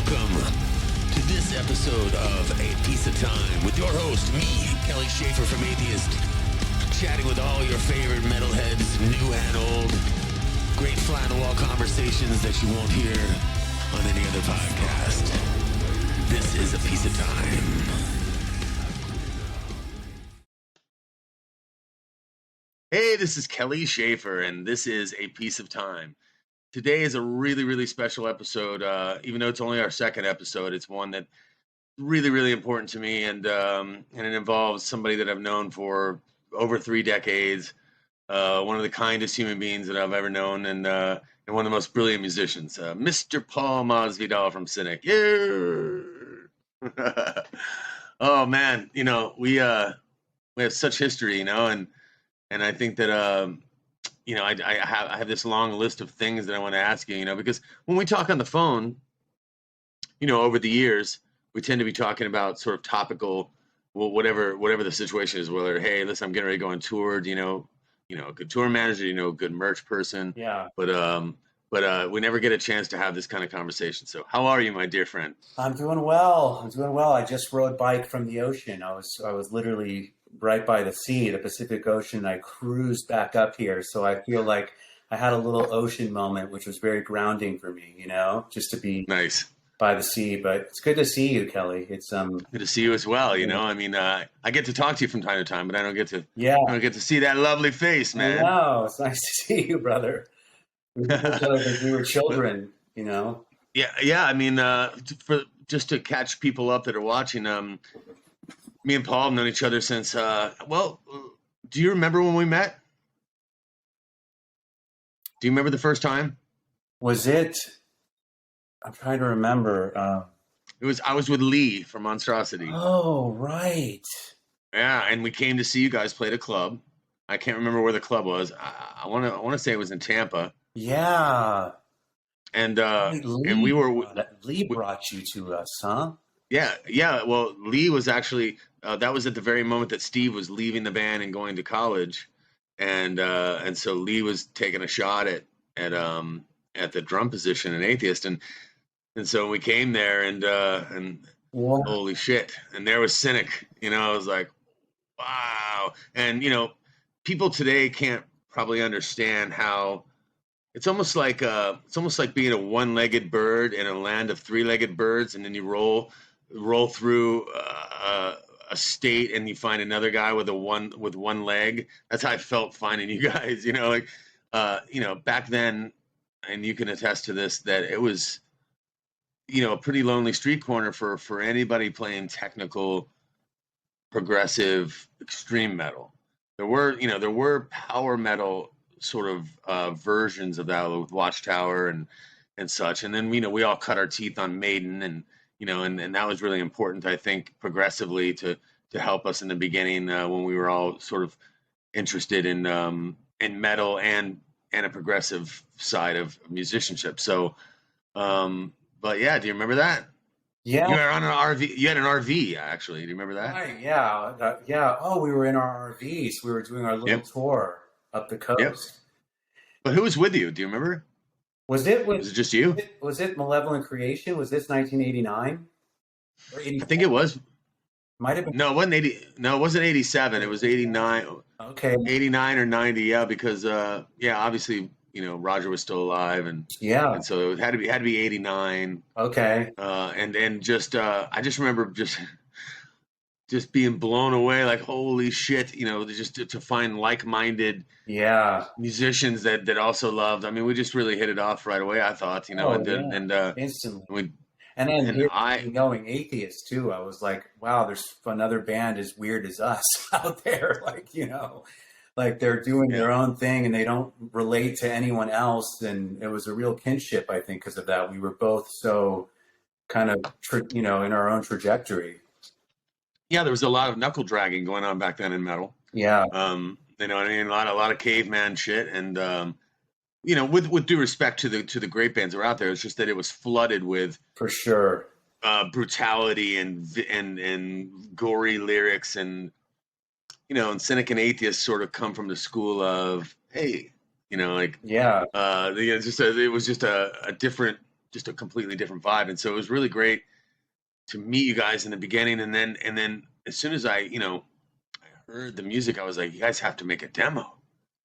welcome to this episode of A Piece of Time with your host, me, Kelly Shaefer from Atheist, chatting with all your favorite metalheads, new and old. Great fly-on-the-wall conversations that you won't hear on any other podcast. This is A Piece of Time. Hey, this is Kelly Shaefer, and this is A Piece of Time. Today is a really, really special episode. Even though it's only our second episode, it's one that's really, really important to me, and it involves somebody that I've known for over 3 decades, one of the kindest human beings that I've ever known, and one of the most brilliant musicians, Mr. Paul Masvidal from Cynic. Yeah. Oh man, we have such history, and I think that I have this long list of things that I want to ask you, because when we talk on the phone, over the years, we tend to be talking about sort of topical, well, whatever the situation is, whether, hey, listen, I'm getting ready to go on tour, a good tour manager, a good merch person. Yeah. But we never get a chance to have this kind of conversation. So how are you, my dear friend? I'm doing well. I just rode bike from the ocean. I was literally right by the sea, the Pacific Ocean. I cruised back up here. So I feel like I had a little ocean moment, which was very grounding for me, just to be nice by the sea. But it's good to see you, Kelly. It's good to see you as well. I get to talk to you from time to time, but I don't get to see that lovely face, man. No, it's nice to see you, brother. We were children, Yeah. For just to catch people up that are watching, me and Paul have known each other since, do you remember when we met? Do you remember the first time? Was it? I'm trying to remember. I was with Lee from Monstrosity. Oh, right. Yeah, and we came to see you guys play at a club. I can't remember where the club was. I want to say it was in Tampa. Yeah. And Lee brought you to us, huh? Yeah. Well, Lee was actually that was at the very moment that Steve was leaving the band and going to college, and so Lee was taking a shot at the drum position in Atheist, and so we came there and wow. Holy shit! And there was Cynic. I was like, wow. And people today can't probably understand how. It's almost like being a one-legged bird in a land of three-legged birds, and then you roll through a state and you find another guy with one leg. That's how I felt finding you guys. Back then, and you can attest to this, that it was a pretty lonely street corner for anybody playing technical, progressive, extreme metal. There were power metal sort of versions of that with Watchtower and such, and then we all cut our teeth on Maiden, and that was really important, I think, progressively to help us in the beginning when we were all sort of interested in metal and a progressive side of musicianship. So but yeah, do you remember that? Yeah. You were on an RV. You had an RV, actually. Do you remember that? Right, yeah. Oh, we were in our RVs. We were doing our little tour up the coast. Yep. But who was with you? Do you remember? Was it just you? Was it Malevolent Creation? Was this 1989? I think it was. Might have been. No, it wasn't 80. No, it wasn't 87. It was 89. Okay. 89 or 90. Yeah, because obviously Roger was still alive, and so it had to be 89. Okay. And just I just remember just being blown away, like, holy shit, just to find like-minded musicians that also loved. I mean, we just really hit it off right away, I thought, instantly. Knowing Atheist too, I was like, wow, there's another band as weird as us out there. Like they're doing their own thing and they don't relate to anyone else. And it was a real kinship, I think, because of that. We were both so kind of, in our own trajectory. Yeah, there was a lot of knuckle dragging going on back then in metal. Yeah. A lot of caveman shit, and with due respect to the great bands that were out there, it's just that it was flooded with, for sure, brutality and gory lyrics, and and Cynic and Atheist sort of come from the school of, hey, it was just a different just a completely different vibe. And so it was really great to meet you guys in the beginning. And then as soon as I heard the music, I was like, you guys have to make a demo.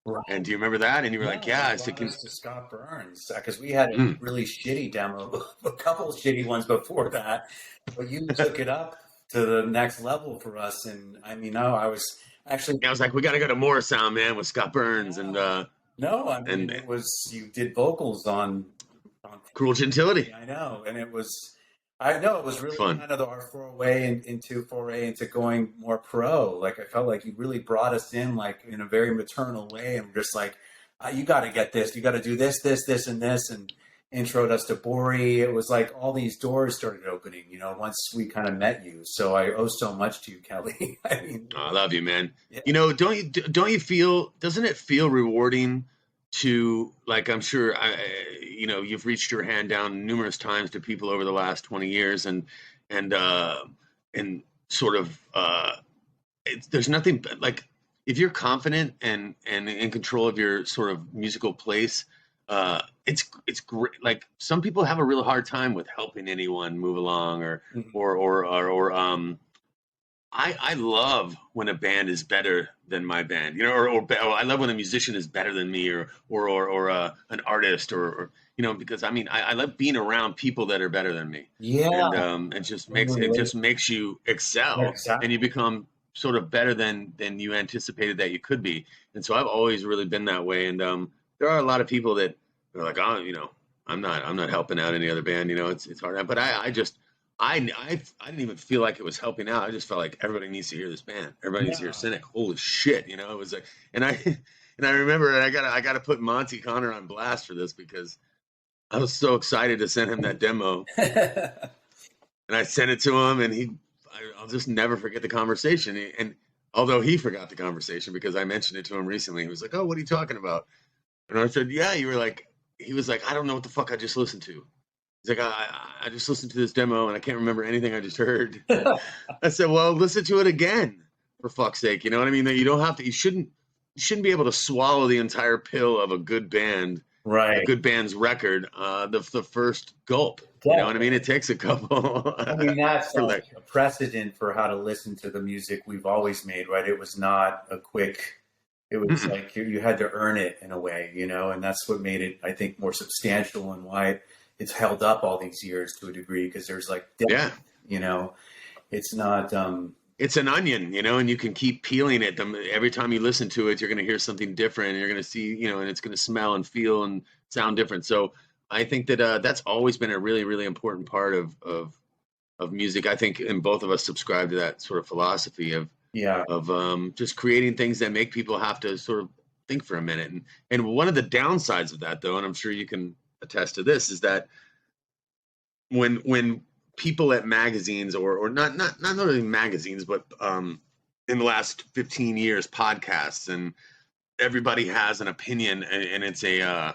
Right. And do you remember that? And you were like, yeah. I said, to Scott Burns, because we had a really shitty demo, a couple of shitty ones before that, but you took it up to the next level for us. And I mean, I was like, we got to go to More Sound, man, with Scott Burns. And it was, you did vocals on Cruel Gentility. I know. And it was really fun. Kind of our foray into going more pro. Like, I felt like you really brought us in, like, in a very maternal way. And we're just like, you got to get this. You got to do this, and this. And introed us to Bori. It was like all these doors started opening, once we kind of met you. So I owe so much to you, Kelly. I mean, I love you, man. Yeah. Don't you feel, doesn't it feel rewarding to, like, I'm sure you've reached your hand down numerous times to people over the last 20 years and sort of there's nothing like, if you're confident and in control of your sort of musical place, it's great. Like, some people have a real hard time with helping anyone move along or I love when a band is better than my band, or I love when a musician is better than me, or an artist, or because I love being around people that are better than me. Yeah, and it just makes you excel, and you become sort of better than you anticipated that you could be. And so I've always really been that way. And there are a lot of people that are like, oh, I'm not helping out any other band. It's hard, but I didn't even feel like it was helping out. I just felt like everybody needs to hear this band. Everybody needs to hear Cynic. Holy shit, it was like, and I remember, and I got to put Monty Connor on blast for this, because I was so excited to send him that demo, and I sent it to him, and I'll just never forget the conversation. And although he forgot the conversation because I mentioned it to him recently, he was like, "Oh, what are you talking about?" And I said, "Yeah, you were like," he was like, "I don't know what the fuck I just listened to." He's like, I just listened to this demo and I can't remember anything I just heard. I said, well, listen to it again, for fuck's sake. You know what I mean? That you don't have to. You shouldn't be able to swallow the entire pill of a good band, right? A good band's record, the first gulp. Yeah. You know what I mean? It takes a couple. I mean, that's like a precedent for how to listen to the music we've always made, right? It was not a quick. It was like you had to earn it in a way, and that's what made it, I think, more substantial, and why it's held up all these years to a degree, because there's like depth, it's not it's an onion, and you can keep peeling it. Every time you listen to it, you're going to hear something different, and you're going to see, and it's going to smell and feel and sound different. So I think that that's always been a really, really important part of music. I think, and both of us subscribe to that sort of philosophy of just creating things that make people have to sort of think for a minute. And one of the downsides of that, though, and I'm sure you can attest to this, is that when people at magazines, or not really magazines, but in the last 15 years, podcasts, and everybody has an opinion, and it's a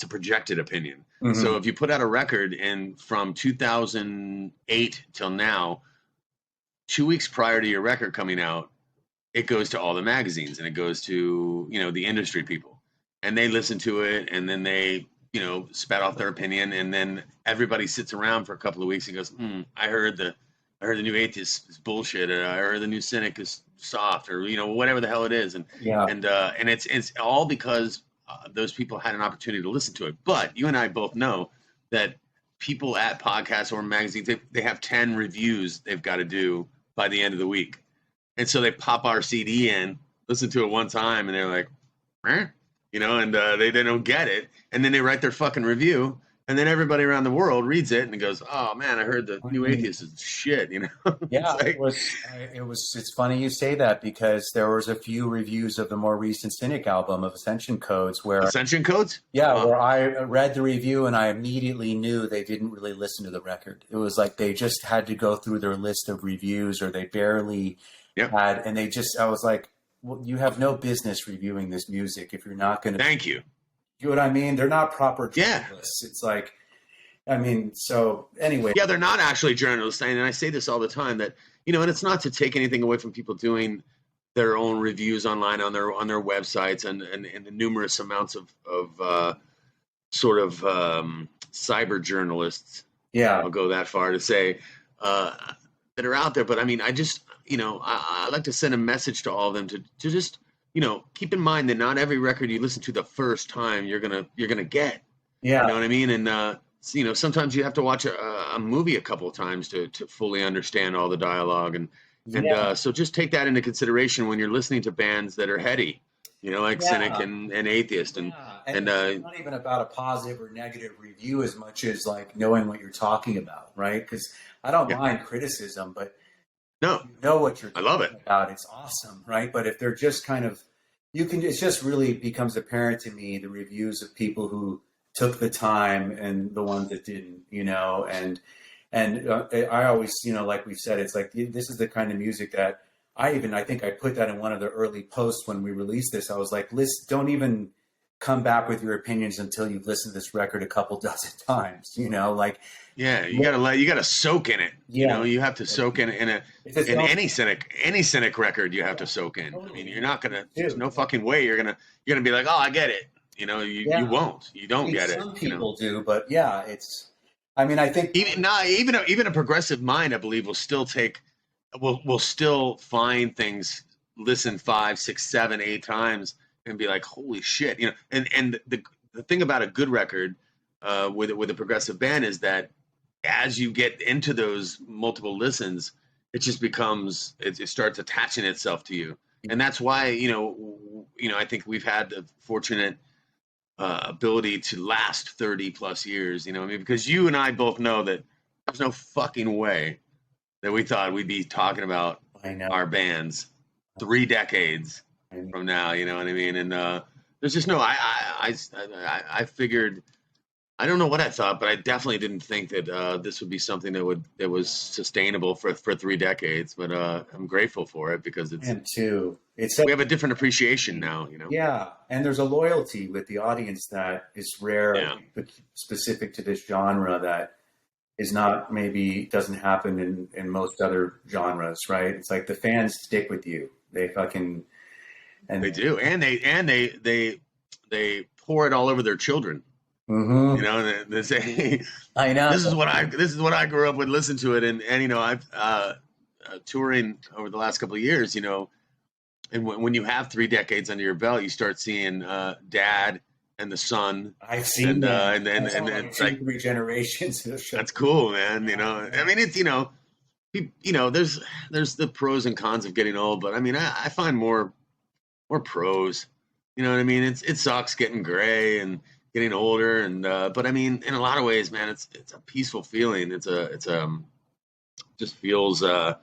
projected opinion. Mm-hmm. So if you put out a record from 2008 till now, 2 weeks prior to your record coming out, it goes to all the magazines, and it goes to the industry people, and they listen to it, and then they spat off their opinion, and then everybody sits around for a couple of weeks and goes, I heard the new Atheist is bullshit, or I heard the new Cynic is soft, or whatever the hell it is, and it's all because those people had an opportunity to listen to it. But you and I both know that people at podcasts or magazines, they have 10 reviews they've got to do by the end of the week, and so they pop our CD in, listen to it one time, and they're like, and they don't get it, and then they write their fucking review, and then everybody around the world reads it and goes, "Oh man, I heard the new Atheist is shit." Yeah, it's funny you say that, because there was a few reviews of the more recent Cynic album of Ascension Codes where where I read the review and I immediately knew they didn't really listen to the record. It was like they just had to go through their list of reviews, or they barely had, and I was like, well, you have no business reviewing this music if you're not going to. Thank you. You know what I mean? They're not proper journalists. It's like, so anyway. Yeah, they're not actually journalists. And I say this all the time, that, and it's not to take anything away from people doing their own reviews online on their websites and the numerous amounts of sort of cyber journalists. Yeah, I'll go that far to say that are out there. But I mean, I just, I like to send a message to all of them to just, keep in mind that not every record you listen to the first time you're gonna get. yeah. You know what I mean? And sometimes you have to watch a movie a couple of times to fully understand all the dialogue, and so just take that into consideration when you're listening to bands that are heady, like Cynic and Atheist, and it's not even about a positive or negative review as much as like knowing what you're talking about, right? Because I don't mind criticism, but no, you know what you're talking I love it. about. It's awesome, right? But if they're just kind of, it just really becomes apparent to me the reviews of people who took the time and the ones that didn't, and I always, like we've said, it's like, this is the kind of music that I think I put that in one of the early posts when we released this. I was like, don't even come back with your opinions until you've listened to this record a couple dozen times, yeah, you gotta soak in it. Yeah. You have to soak in any Cynic record. You have to soak in. I mean, you're not gonna. There's no fucking way you're gonna be like, oh, I get it. You won't. You don't get it. Some people do, but yeah, it's. I mean, I think even a progressive mind, I believe, will still find things, listen 5, 6, 7, 8 times, and be like, holy shit, And the thing about a good record with a progressive band is that as you get into those multiple listens, it just becomes it starts attaching itself to you, and that's why I think we've had the fortunate ability to last 30 plus years, because you and I both know that there's no fucking way that we thought we'd be talking about our bands 3 decades from now, you know what I mean? And there's just no, I figured, I don't know what I thought, but I definitely didn't think that this would be something that was sustainable for 3 decades. But I'm grateful for it because we have a different appreciation now, Yeah, and there's a loyalty with the audience that is rare, but specific to this genre that is not doesn't happen in most other genres, right? It's like the fans stick with you. They fucking they do, and they pour it all over their children. Mm-hmm. They say, I know this is what I grew up with. Listen to it, and I've touring over the last couple of years, and when you have 3 decades under your belt, you start seeing Dad and the son. I've seen that, and it's like 3 generations. That's cool, man. I mean, it's there's the pros and cons of getting old, but I mean, I find more pros. You know what I mean? It sucks getting gray and getting older, and but I mean, in a lot of ways, man, it's a peaceful feeling. It's just feels like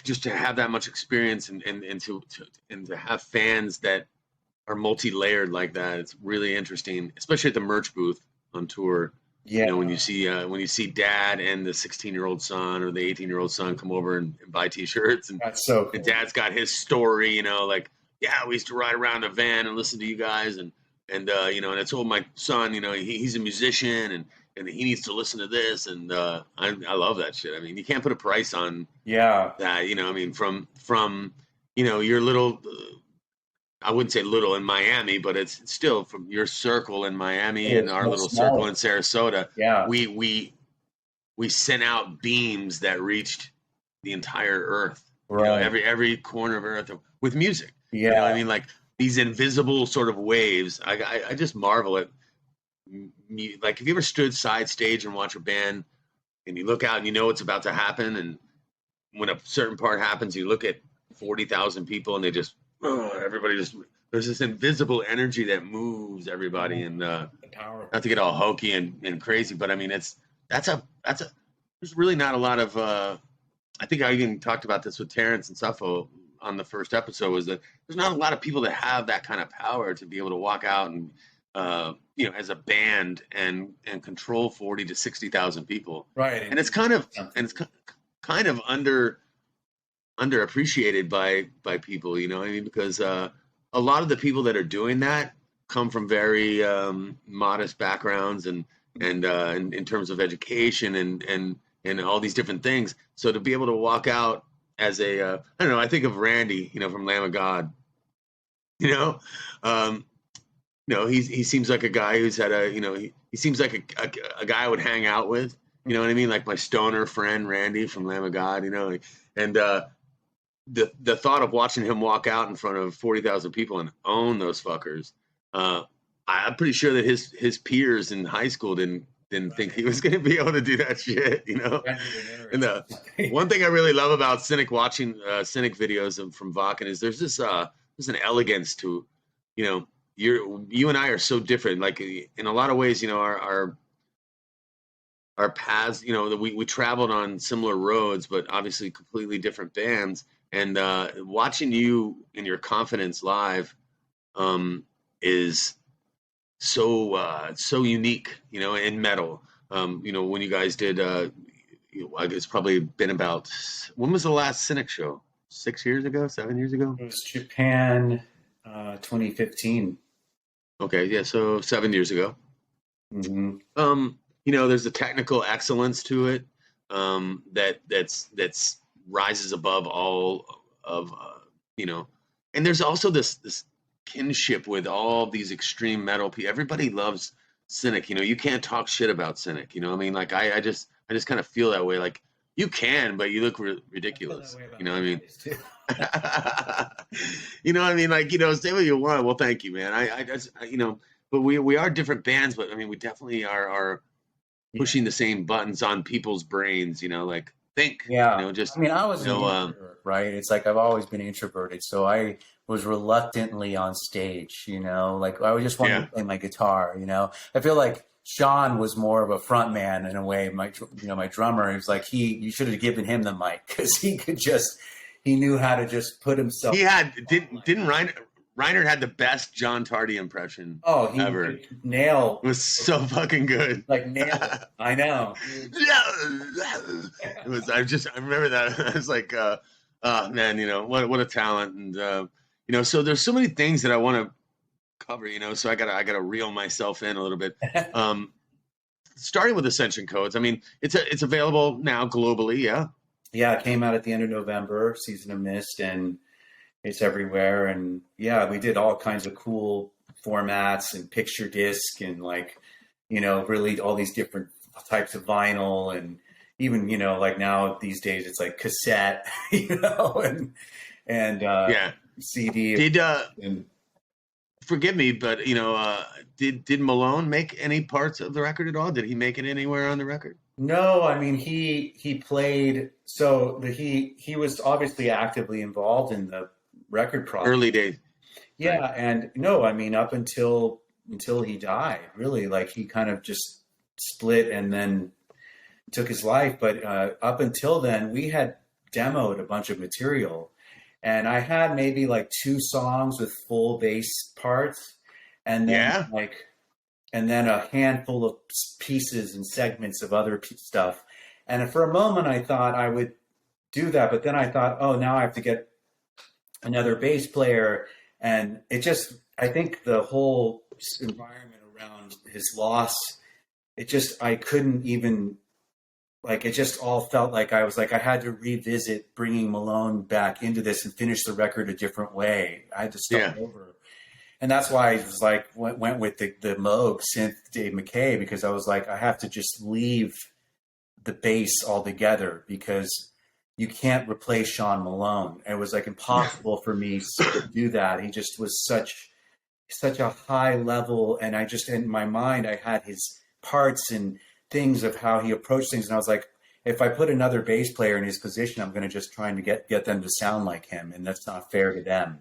just to have that much experience and to have fans that are multi-layered like that. It's really interesting, especially at the merch booth on tour. Yeah, when you see Dad and the 16-year-old son or the 18-year-old son come over and buy T-shirts, and that's so cool. And Dad's got his story, like, yeah, we used to ride around in a van and listen to you guys, and and I told my son, he's a musician and he needs to listen to this, and I love that shit. I mean, you can't put a price on that. I mean, from your little. I wouldn't say little in Miami, but it's still from your circle in Miami and our little circle in Sarasota. Yeah. We sent out beams that reached the entire earth, right. Every corner of earth with music. Yeah. I mean, like these invisible sort of waves. I just marvel at, like, if you ever stood side stage and watch a band and you look out and you know what's about to happen, and when a certain part happens, you look at 40,000 people and they just, everybody just, there's this invisible energy that moves everybody, and not to get all hokey and crazy, but I mean, there's really not a lot of, I think I even talked about this with Terrence and Suffo on the first episode, was that there's not a lot of people that have that kind of power to be able to walk out and, as a band and control 40 to 60,000 people. Right. And it's kind of underappreciated by people, I mean, because a lot of the people that are doing that come from very modest backgrounds and in terms of education and all these different things. So to be able to walk out as a I don't know, I think of Randy, from Lamb of God, he seems like a guy who's had he seems like a guy I would hang out with. You know what I mean? Like my stoner friend Randy from Lamb of God. And the thought of watching him walk out in front of 40,000 people and own those fuckers. I'm pretty sure that his peers in high school didn't think he was going to be able to do that shit, And one thing I really love about Cynic, watching Cynic videos from Vakken, is there's an elegance to, you and I are so different. Like in a lot of ways, our paths, we traveled on similar roads, but obviously completely different bands. And watching you in your confidence live is so unique, in metal. When you guys did, it's probably been about, when was the last Cynic show? 6 years ago, 7 years ago? It was Japan, 2015. Okay, yeah, so 7 years ago. Mm-hmm. There's a technical excellence to it that's rises above all of, and there's also this kinship with all these extreme metal people. Everybody loves Cynic. You can't talk shit about Cynic. Like I just kind of feel that way. Like you can, but you look ridiculous. You know what I mean? You know what I mean? Like, say what you want. Well, thank you, man. I just, but we are different bands, but I mean, we definitely are pushing the same buttons on people's brains, like think, I was an introvert, right? It's like, I've always been introverted. So I was reluctantly on stage, like I just wanted to play my guitar, I feel like Sean was more of a front man in a way. My drummer, he was like, you should have given him the mic, because he knew how to just put himself. Didn't Reinhardt had the best John Tardy impression ever. Nailed. It was so fucking good. Like nailed it. I know. It was. I remember that. I was like, man, what a talent. And so there's so many things that I want to cover. So I gotta reel myself in a little bit. Starting with Ascension Codes. I mean, it's available now globally. Yeah. Yeah, it came out at the end of November. Season of Mist, and it's everywhere. And yeah, we did all kinds of cool formats and picture disc and really all these different types of vinyl, and even, like now these days it's like cassette, and CD. Forgive me, but did Malone make any parts of the record at all? Did he make it anywhere on the record? No, I mean, he played, so he was obviously actively involved in the record process. Early days. Yeah. Right. And no, I mean, up until he died, really, like he kind of just split and then took his life. But up until then, we had demoed a bunch of material, and I had maybe like 2 songs with full bass parts, and then and then a handful of pieces and segments of other stuff. And for a moment I thought I would do that, but then I thought, oh, now I have to get another bass player. And I think the whole environment around his loss, I couldn't even, it just all felt like I had to revisit bringing Malone back into this and finish the record a different way. I had to start over. And that's why I was went with the Moog synth Dave McKay, because I was like, I have to just leave the bass altogether, because you can't replace Sean Malone. It was impossible for me to do that. He just was such a high level. And in my mind, I had his parts and things of how he approached things. And I was like, if I put another bass player in his position, I'm going to just trying to get them to sound like him, and that's not fair to them,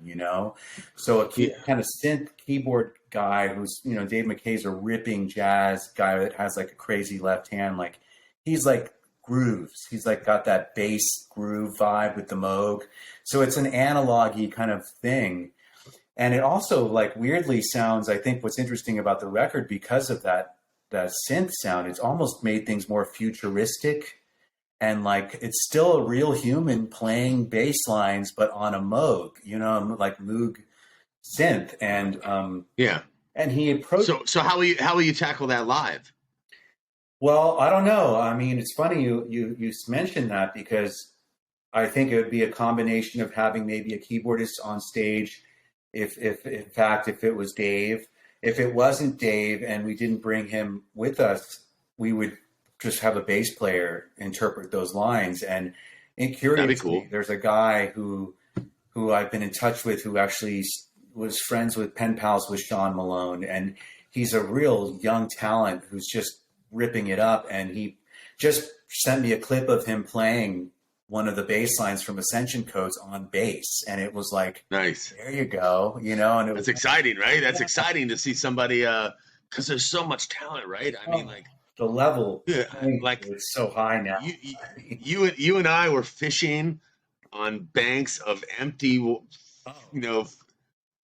So a kind of synth keyboard guy who's, Dave McKay's a ripping jazz guy that has a crazy left hand. He's grooves. He's got that bass groove vibe with the Moog. So it's an analog-y kind of thing. And it also weirdly sounds, I think what's interesting about the record, because of that synth sound, it's almost made things more futuristic. And it's still a real human playing bass lines, but on a Moog, Moog synth. And and he approached. So how will you tackle that live? Well, I don't know. I mean, it's funny you mentioned that, because I think it would be a combination of having maybe a keyboardist on stage, if in fact it was Dave, if it wasn't Dave and we didn't bring him with us, we would just have a bass player interpret those lines. And curiously, cool. There's a guy who I've been in touch with who actually was friends with pen pals with Sean Malone, and he's a real young talent who's just ripping it up. And he just sent me a clip of him playing one of the bass lines from Ascension Codes on bass, and it was like, nice. There you go, you know. And that's exciting, right? That's exciting to see somebody, because there's so much talent, right? I mean, like the level, like it's so high now. You and I were fishing on banks of empty,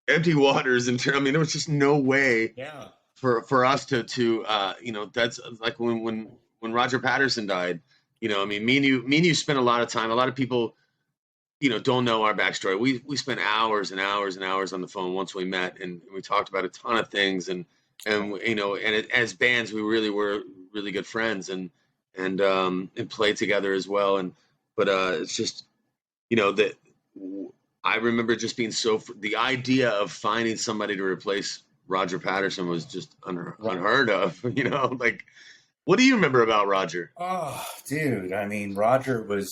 empty waters, and I mean, there was just no way for us to that's like when Roger Patterson died. I mean, me and you spent a lot of time. A lot of people, don't know our backstory. We spent hours and hours and hours on the phone once we met, and we talked about a ton of things. And as bands, we really were really good friends, and played together as well. But it's just, that I remember just being the idea of finding somebody to replace Roger Patterson was just unheard of. Like. What do you remember about Roger? Oh, dude. I mean, Roger was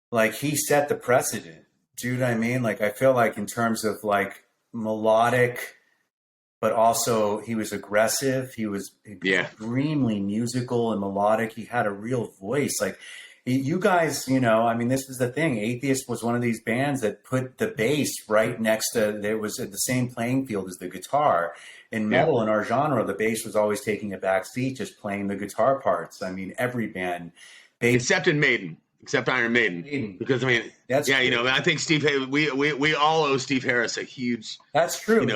like, he set the precedent. Dude, I mean, like, I feel like in terms of like melodic, but also he was aggressive. He was extremely musical and melodic. He had a real voice. Like, you guys, I mean, this is the thing. Atheist was one of these bands that put the bass right next to, it was at the same playing field as the guitar. In metal, in our genre, the bass was always taking a back seat, just playing the guitar parts. I mean, every band. Except Iron Maiden. Because, I mean, I think Steve, we all owe Steve Harris a huge, that's true,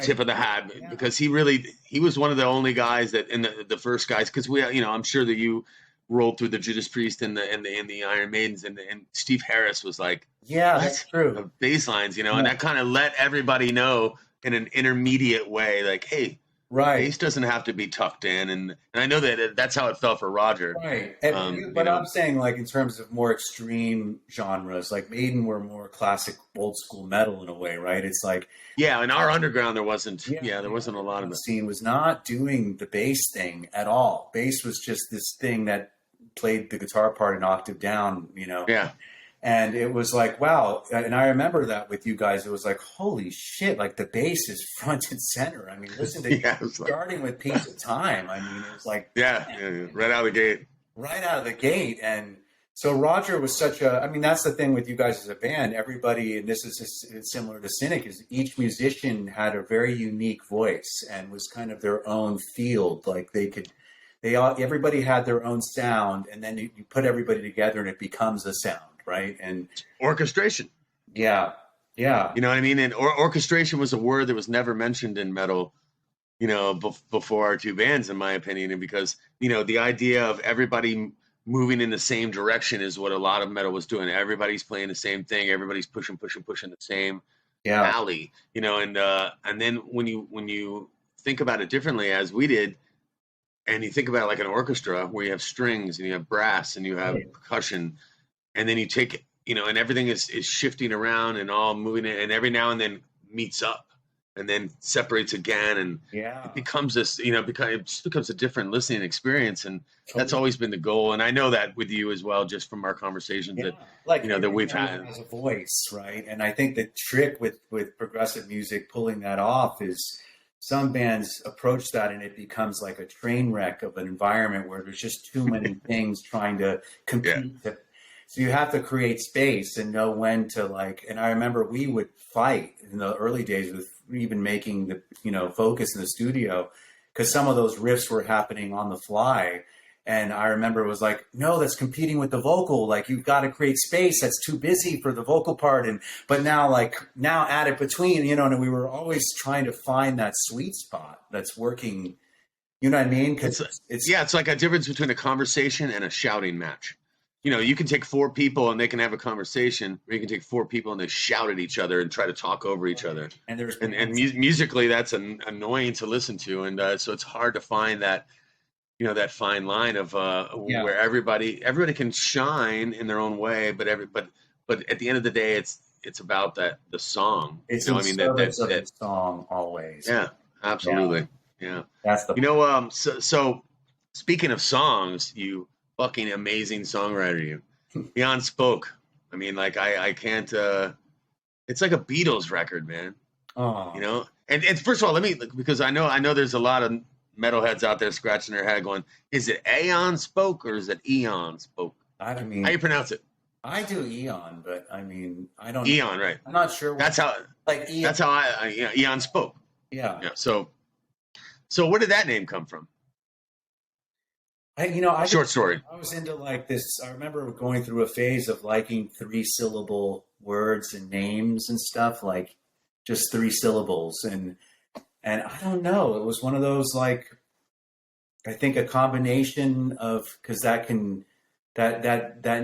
tip of the hat, because he was one of the only guys that, in the first guys, because I'm sure that you rolled through the Judas Priest and the Iron Maidens, and Steve Harris was like, that's true. The bass lines, and that kind of let everybody know in an intermediate way, like, hey, bass doesn't have to be tucked in, and I know that's how it felt for Roger. Right. But I'm saying, like, in terms of more extreme genres, like Maiden were more classic old school metal in a way, right? It's like, in our underground there wasn't there wasn't a lot of it. The scene was not doing the bass thing at all. Bass was just this thing that played the guitar part an octave down, And it was like, wow. And I remember that with you guys, it was like, holy shit, like the bass is front and center. I mean, listen to starting with Piece of Time. I mean, it was like, right out of the gate. Right out of the gate. And so Roger was I mean, that's the thing with you guys as a band. Everybody, and this is similar to Cynic, is each musician had a very unique voice and was kind of their own field. Like everybody had their own sound, and then you put everybody together and it becomes a sound. Right. And orchestration. Yeah. You know what I mean? And orchestration was a word that was never mentioned in metal, before our two bands, in my opinion. And because, the idea of everybody moving in the same direction is what a lot of metal was doing. Everybody's playing the same thing. Everybody's pushing the same alley, and then when you think about it differently, as we did, and you think about it like an orchestra where you have strings and you have brass and you have percussion, and then you take it, and everything is shifting around and all moving it, and every now and then meets up and then separates again, and it becomes this, it just becomes a different listening experience, and that's always been the goal. And I know that with you as well, just from our conversations that that we've had. As a voice, right? And I think the trick with progressive music, pulling that off, is some bands approach that and it becomes like a train wreck of an environment where there's just too many things trying to compete. So you have to create space and know when to and I remember we would fight in the early days with even making the, focus in the studio, because some of those riffs were happening on the fly. And I remember it was like, no, that's competing with the vocal. Like, you've got to create space. That's too busy for the vocal part. But now add it between, and we were always trying to find that sweet spot that's working. You know what I mean? Because it's like a difference between a conversation and a shouting match. You can take four people and they can have a conversation, or you can take four people and they shout at each other and try to talk over each other. And musically, that's annoying to listen to. And so it's hard to find that, that fine line of where everybody can shine in their own way, but at the end of the day, it's about the song. It's you know, in I mean service of the song always. Yeah, absolutely. Yeah. That's the so speaking of songs, you fucking amazing songwriter, you. Eon Spoke. I mean, like I can't. It's like a Beatles record, man. Oh. You know, and first of all, because I know there's a lot of metalheads out there scratching their head, going, "Is it Aeon Spoke or is it Eon Spoke?" I mean, how you pronounce it? I do Eon, but I mean, I don't. Eon, right? I'm not sure. That's how. Eon. That's how Eon Spoke. Yeah. Yeah. So where did that name come from? Short story. I was into like this. I remember going through a phase of liking 3-syllable words and names and stuff, like just 3 syllables. And I don't know. It was one of those, like, I think a combination of, because that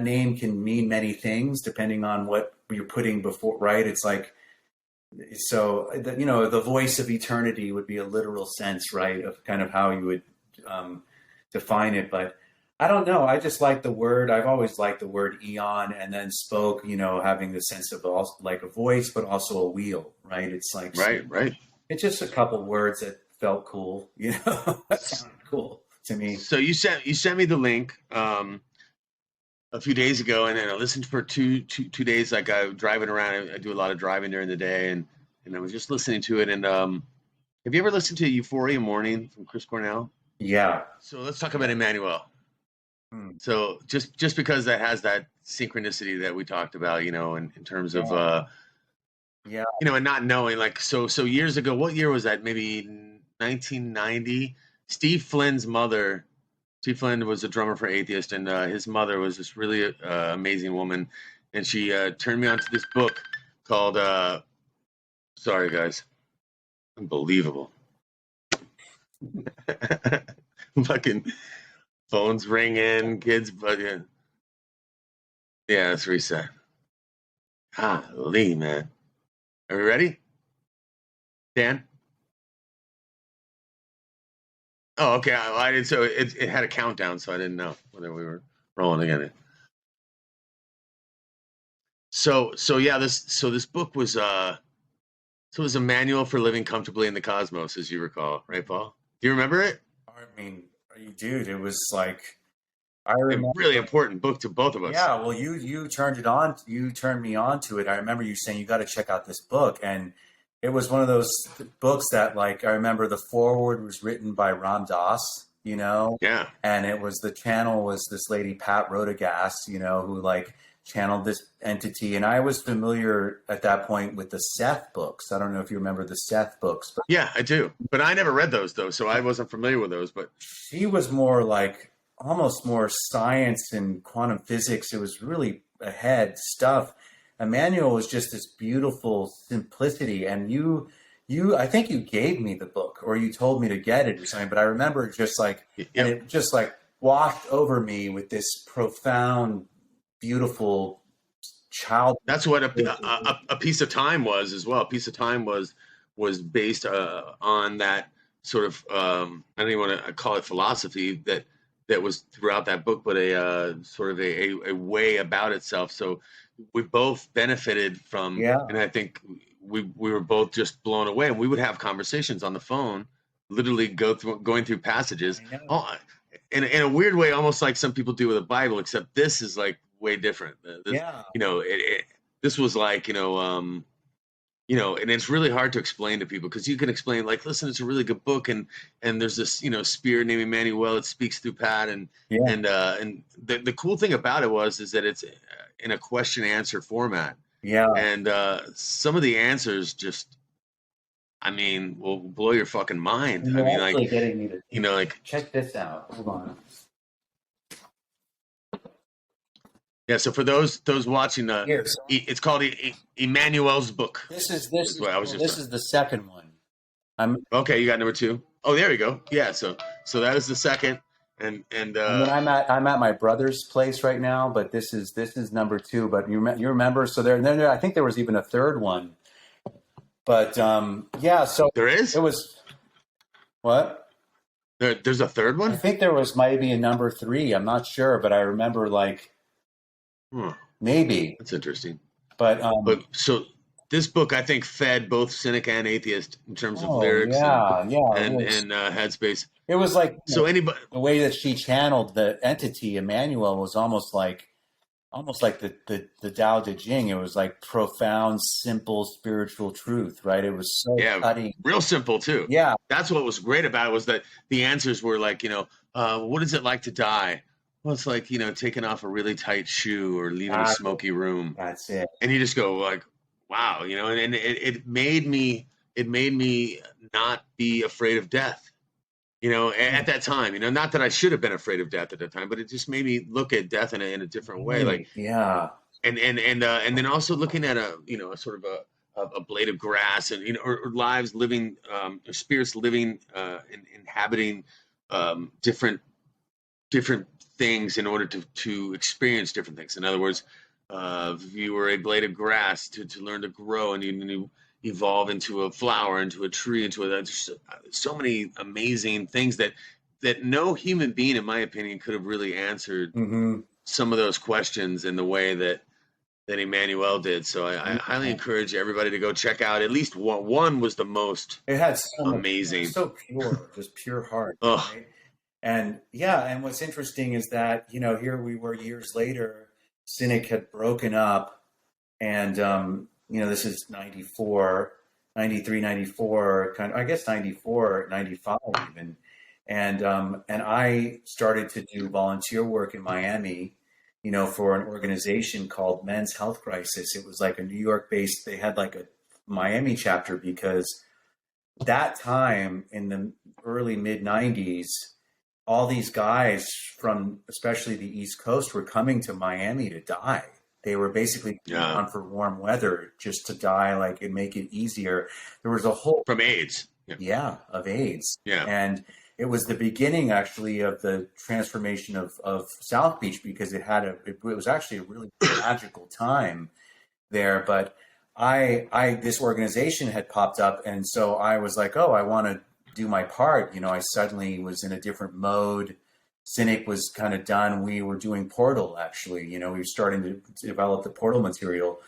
name can mean many things depending on what you're putting before, right? It's like, so, the voice of eternity would be a literal sense, right? Of kind of how you would define it. But I don't know. I just like the word. I've always liked the word eon, and then spoke, having the sense of also like a voice, but also a wheel, right? It's like, right. It's just a couple words that felt cool, that sounded cool to me. So you sent me the link a few days ago, and then I listened for two days. Like I was driving around. I do a lot of driving during the day, and I was just listening to it. And have you ever listened to Euphoria Morning from Chris Cornell? Yeah. So let's talk about Emmanuel. So just because that has that synchronicity that we talked about, in terms of and not knowing, like, so years ago, what year was that? Maybe 1990. Steve Flynn's mother. Steve Flynn was a drummer for Atheist, and his mother was this really amazing woman, and she turned me on to this book called. Sorry, guys, unbelievable. Fucking phones ringing, kids fucking. Yeah, let's reset. Golly, man. Are we ready? Dan? Oh, okay. I didn't. So it had a countdown, so I didn't know whether we were rolling again. So yeah, this book was it was a manual for living comfortably in the cosmos, as you recall, right, Paul? Do you remember it? I mean, dude, it was like, I remember, a really important book to both of us. Yeah, well, you turned it on. You turned me on to it. I remember you saying you got to check out this book, and it was one of those books that, like, I remember the foreword was written by Ram Dass, Yeah. And it was, the channel was this lady, Pat Rodagast, who, like, channeled this entity. And I was familiar at that point with the Seth books. I don't know if you remember the Seth books. But yeah, I do. But I never read those, though, so I wasn't familiar with those. But she was more like, almost more science and quantum physics. It was really ahead stuff. Emmanuel was just this beautiful simplicity. And I think you gave me the book, or you told me to get it or something, but I remember just like, and it just like washed over me with this profound, beautiful child. That's what a Piece of Time was as well. A Piece of Time was based on that sort of, I don't even want to call it philosophy that was throughout that book, but a sort of a way about itself. So we both benefited from, and I think we were both just blown away. And we would have conversations on the phone, literally going through passages, in a weird way, almost like some people do with the Bible, except this is like way different. This was like, and it's really hard to explain to people, because you can explain, like, listen, it's a really good book, and there's this, spirit named Emmanuel. It speaks through Pat, and the cool thing about it is that it's in a question answer format. Yeah. And some of the answers just, will blow your fucking mind. You're actually getting me to, like, check this out. Hold on. Yeah, so for those watching, it's called Emmanuel's Book. This is the second one. Okay, you got number 2. Oh, there we go. Yeah, so that is the second, and I'm at my brother's place right now, but this is number 2. But you remember? So there, I think there was even a third one. But so there is. It was what? There's a third one. I think there was maybe a number 3. I'm not sure, but I remember like. Hmm. Maybe. That's interesting. But so this book, I think, fed both cynic and atheist in terms of lyrics and headspace. It was like so anybody, the way that she channeled the entity Emmanuel was almost like the Tao Te Ching. It was like profound, simple spiritual truth, right? It was so cutting, real simple too. Yeah, that's what was great about it, was that the answers were like, what is it like to die? Well, it's like, taking off a really tight shoe or leaving a smoky room. That's it. And you just go like, wow, and it made me not be afraid of death. At that time, not that I should have been afraid of death at that time, but it just made me look at death in a different way. Like, and then also looking at a sort of a blade of grass, and or lives living, or spirits living, inhabiting different things in order to experience different things. In other words, if you were a blade of grass to learn to grow, and you evolve into a flower, into a tree, into so many amazing things that no human being, in my opinion, could have really answered some of those questions in the way that Emmanuel did. So I highly encourage everybody to go check out at least one. One was the most amazing, so pure, just pure heart. Right? And what's interesting is that here we were years later. Cynic had broken up, and this is 94, 93, 94, I guess 94, 95 even. And I started to do volunteer work in Miami, for an organization called Men's Health Crisis. It was like a New York based, they had like a Miami chapter, because that time in the early mid 90s, all these guys from especially the East Coast were coming to Miami to die. They were basically on for warm weather just to die, like, and make it easier. There was a whole from AIDS. Of AIDS. Yeah. And it was the beginning actually of the transformation of South Beach, because it was actually a really magical time there. But this organization had popped up, and so I was like, oh, I want to do my part. I suddenly was in a different mode. Cynic was kind of done. We were doing Portal, actually. We were starting to develop the Portal material.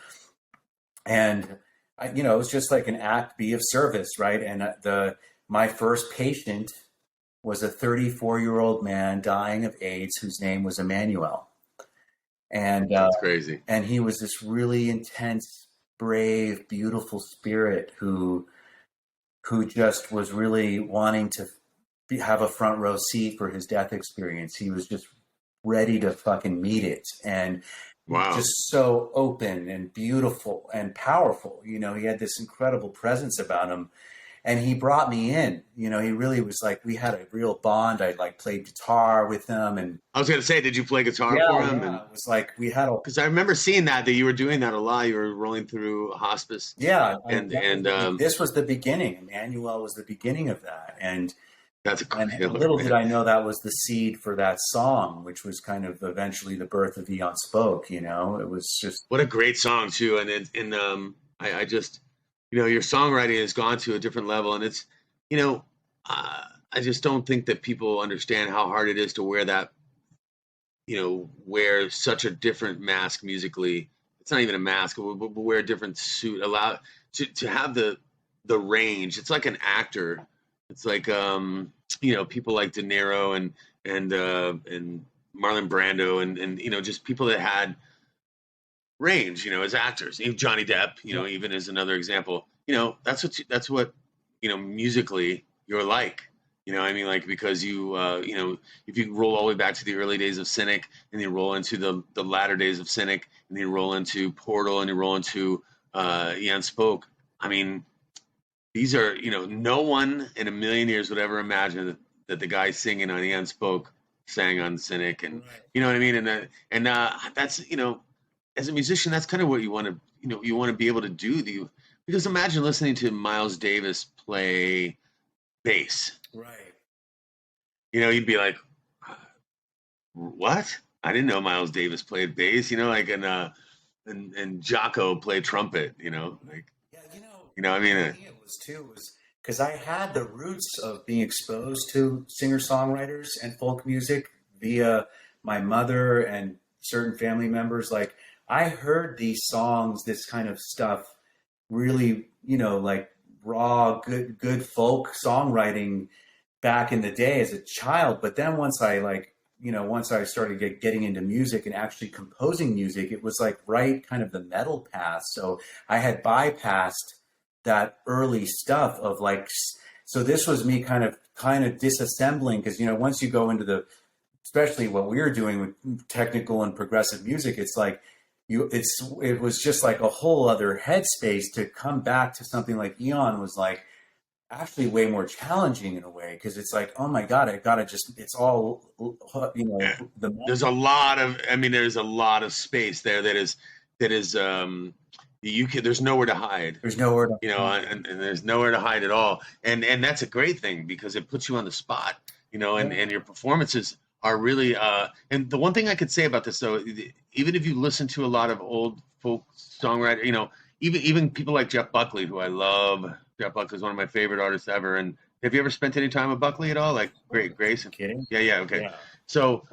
And, it was just like an act B of service, right? And my first patient was a 34-year-old man dying of AIDS whose name was Emmanuel. And that's crazy. And he was this really intense, brave, beautiful spirit who just was really wanting to have a front row seat for his death experience. He was just ready to fucking meet it, and just so open and beautiful and powerful. He had this incredible presence about him, and he brought me in. He really was like, we had a real bond. I played guitar with him, and I was gonna say, did you play guitar for him? Yeah, it was like we had because I remember seeing that you were doing that a lot. You were rolling through hospice. Yeah, and this was the beginning. Emmanuel was the beginning of that, and little did I know that was the seed for that song, which was kind of eventually the birth of Eon Spoke. It was just what a great song too, and I just your songwriting has gone to a different level, and it's I just don't think that people understand how hard it is to wear that wear such a different mask musically. It's not even a mask, but wear a different suit, allow to have the range. It's like an actor. It's like people like De Niro and Marlon Brando and just people that had range, as actors. Even Johnny Depp, even as another example. That's what musically you're like. Because you if you roll all the way back to the early days of Cynic, and you roll into the latter days of Cynic, and you roll into Portal, and you roll into Eon Spoke. These are, no one in a million years would ever imagine that the guy singing on Eon Spoke sang on Cynic, and you know what I mean. And that's as a musician, that's kind of what you want to be able to do. Because imagine listening to Miles Davis play bass. Right. You'd be like, what? I didn't know Miles Davis played bass. And Jocko played trumpet. It was too because I had the roots of being exposed to singer-songwriters and folk music via my mother and certain family members. Like I heard these songs, this kind of stuff, really, like raw, good folk songwriting back in the day as a child. But then once I started getting into music and actually composing music, it was like right kind of the metal path. So I had bypassed that early stuff of like, so this was me kind of disassembling, because, once you go into especially what we were doing with technical and progressive music, it's like, it was just like a whole other headspace. To come back to something like Eon was like actually way more challenging in a way, because it's like, oh my God, it's all, there's a lot of space there that is there's nowhere to hide. There's nowhere to and there's nowhere to hide at all. And that's a great thing, because it puts you on the spot, and your performances are really and the one thing I could say about this, though, even if you listen to a lot of old folk songwriter, even people like Jeff Buckley, who I love. Jeff Buckley is one of my favorite artists ever. And have you ever spent any time with Buckley at all? Like Great Grace? Kidding? Yeah, okay. Yeah. So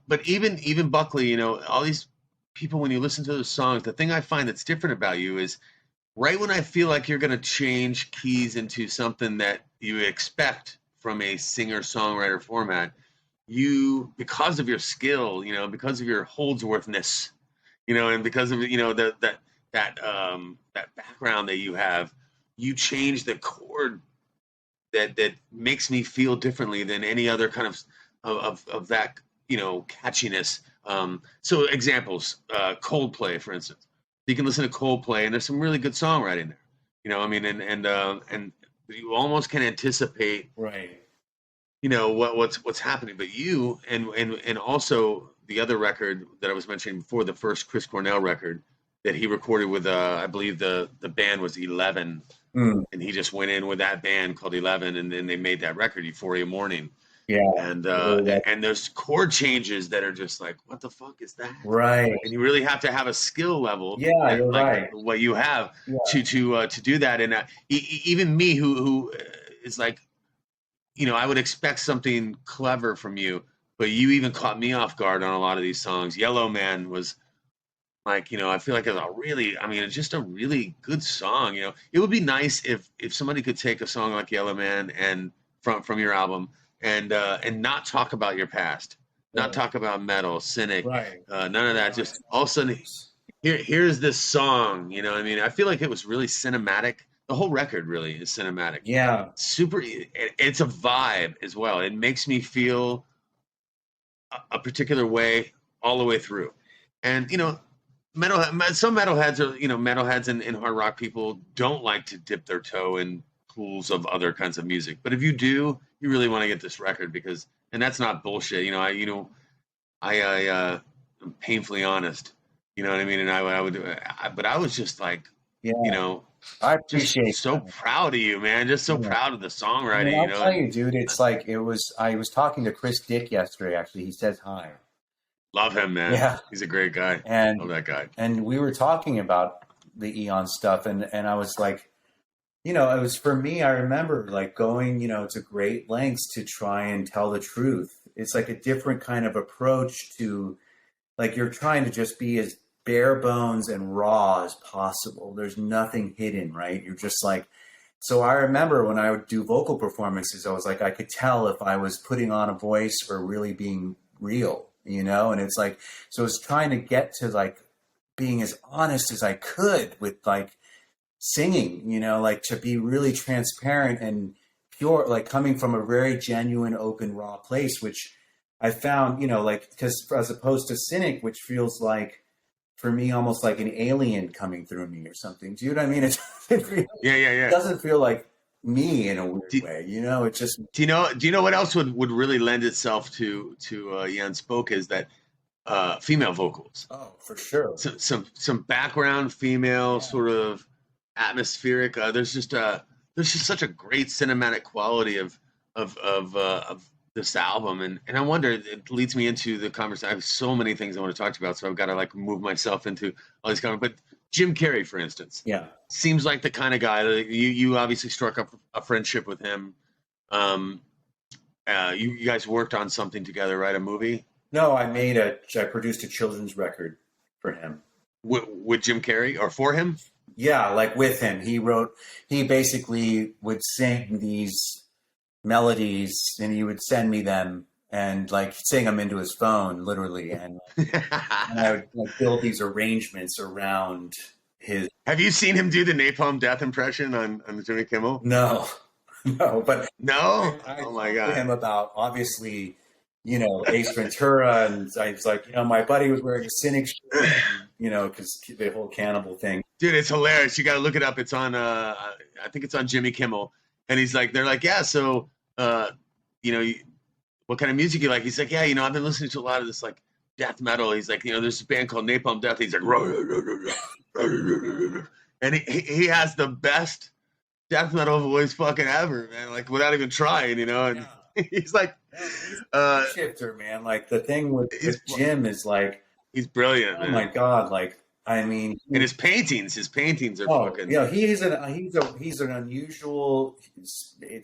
but even Buckley, all these people, when you listen to those songs, the thing I find that's different about you is right when I feel like you're going to change keys into something that you expect from a singer-songwriter format, you, because of your skill, because of your Holdsworthness, and because of that background that you have, you change the chord that makes me feel differently than any other kind of that catchiness. So examples, Coldplay, for instance. You can listen to Coldplay, and there's some really good songwriting there. And you almost can anticipate, right, what's happening. But you and also the other record that I was mentioning before, the first Chris Cornell record that he recorded with, I believe the band was 11, and he just went in with that band called 11, and then they made that record, Euphoria Morning. Yeah, and there's chord changes that are just like, what the fuck is that? Right. And you really have to have a skill level. Yeah, you're right. What you have to do that. And even me, who is like, I would expect something clever from you, but you even caught me off guard on a lot of these songs. Yellow Man was like, I feel like it's just a really good song. It would be nice if somebody could take a song like Yellow Man and from your album and not talk about your past, not talk about metal, Cynic, none of that. Just all of a sudden, here's this song. I feel like it was really cinematic. The whole record really is cinematic. Yeah, super. It's a vibe as well. It makes me feel a particular way all the way through, and some metalheads are, metalheads and hard rock people don't like to dip their toe in pools of other kinds of music. But if you do, you really want to get this record, and that's not bullshit. I'm painfully honest. You know what I mean? And I would, but I was just like, I appreciate so proud of you, man. Just so proud of the songwriting. I'll tell you, dude, it's like I was talking to Chris Dick yesterday. Actually, he says hi. Love him, man. Yeah. He's a great guy. And love that guy. And we were talking about the Eon stuff, and I was like, it was, for me, I remember like going, to great lengths to try and tell the truth. It's like a different kind of approach to, like, you're trying to just be as bare bones and raw as possible. There's nothing hidden, right? You're just like, so I remember when I would do vocal performances, I was like, I could tell if I was putting on a voice or really being real. And it's like, so I was trying to get to like being as honest as I could with like singing, like to be really transparent and pure, like coming from a very genuine, open, raw place, which I found, like, because as opposed to Cynic, which feels like, for me, almost like an alien coming through me or something. Do you know what I mean? It doesn't feel like me in a weird way, It just. Do you know what else would really lend itself to Eon Spoke is that female vocals. Oh, for sure. Some background female sort of atmospheric. There's just such a great cinematic quality of this album, and I wonder, it leads me into the conversation. I have so many things I want to talk about, so I've got to like move myself into all these comments. But Jim Carrey, for instance, seems like the kind of guy that you obviously struck up a friendship with him. You guys worked on something together, right? A movie? No, I produced a children's record for him. with Jim Carrey or for him? Yeah, like with him. He basically would sing these melodies and he would send me them and like sing them into his phone, literally. And I would like build these arrangements around his. Have you seen him do the Napalm Death impression on Jimmy Kimmel? No, no, but no. I Oh my God. To him about obviously, Ace Ventura, and I was like, my buddy was wearing a Cynic shirt, because the whole cannibal thing. Dude, it's hilarious. You got to look it up. It's on, I think it's on Jimmy Kimmel, and they're like, yeah, so, what kind of music you like? He's like, yeah, I've been listening to a lot of this like death metal. He's like, there's this band called Napalm Death. He's like, and he has the best death metal voice fucking ever, man. Like without even trying, and he's like, shifter, man. Like the thing with Jim is like, he's brilliant. Oh my God! Like I mean, and his paintings are fucking. He's an unusual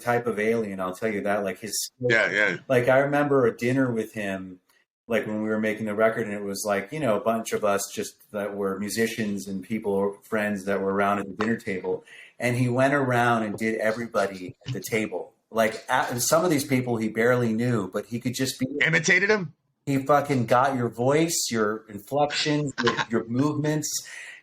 type of alien. I'll tell you that. Like yeah. Like I remember a dinner with him, like when we were making the record, and it was like a bunch of us just that were musicians and people, friends that were around at the dinner table, and he went around and did everybody at the table. Like some of these people he barely knew, but he could just be imitated him. He fucking got your voice, your inflections, your movements.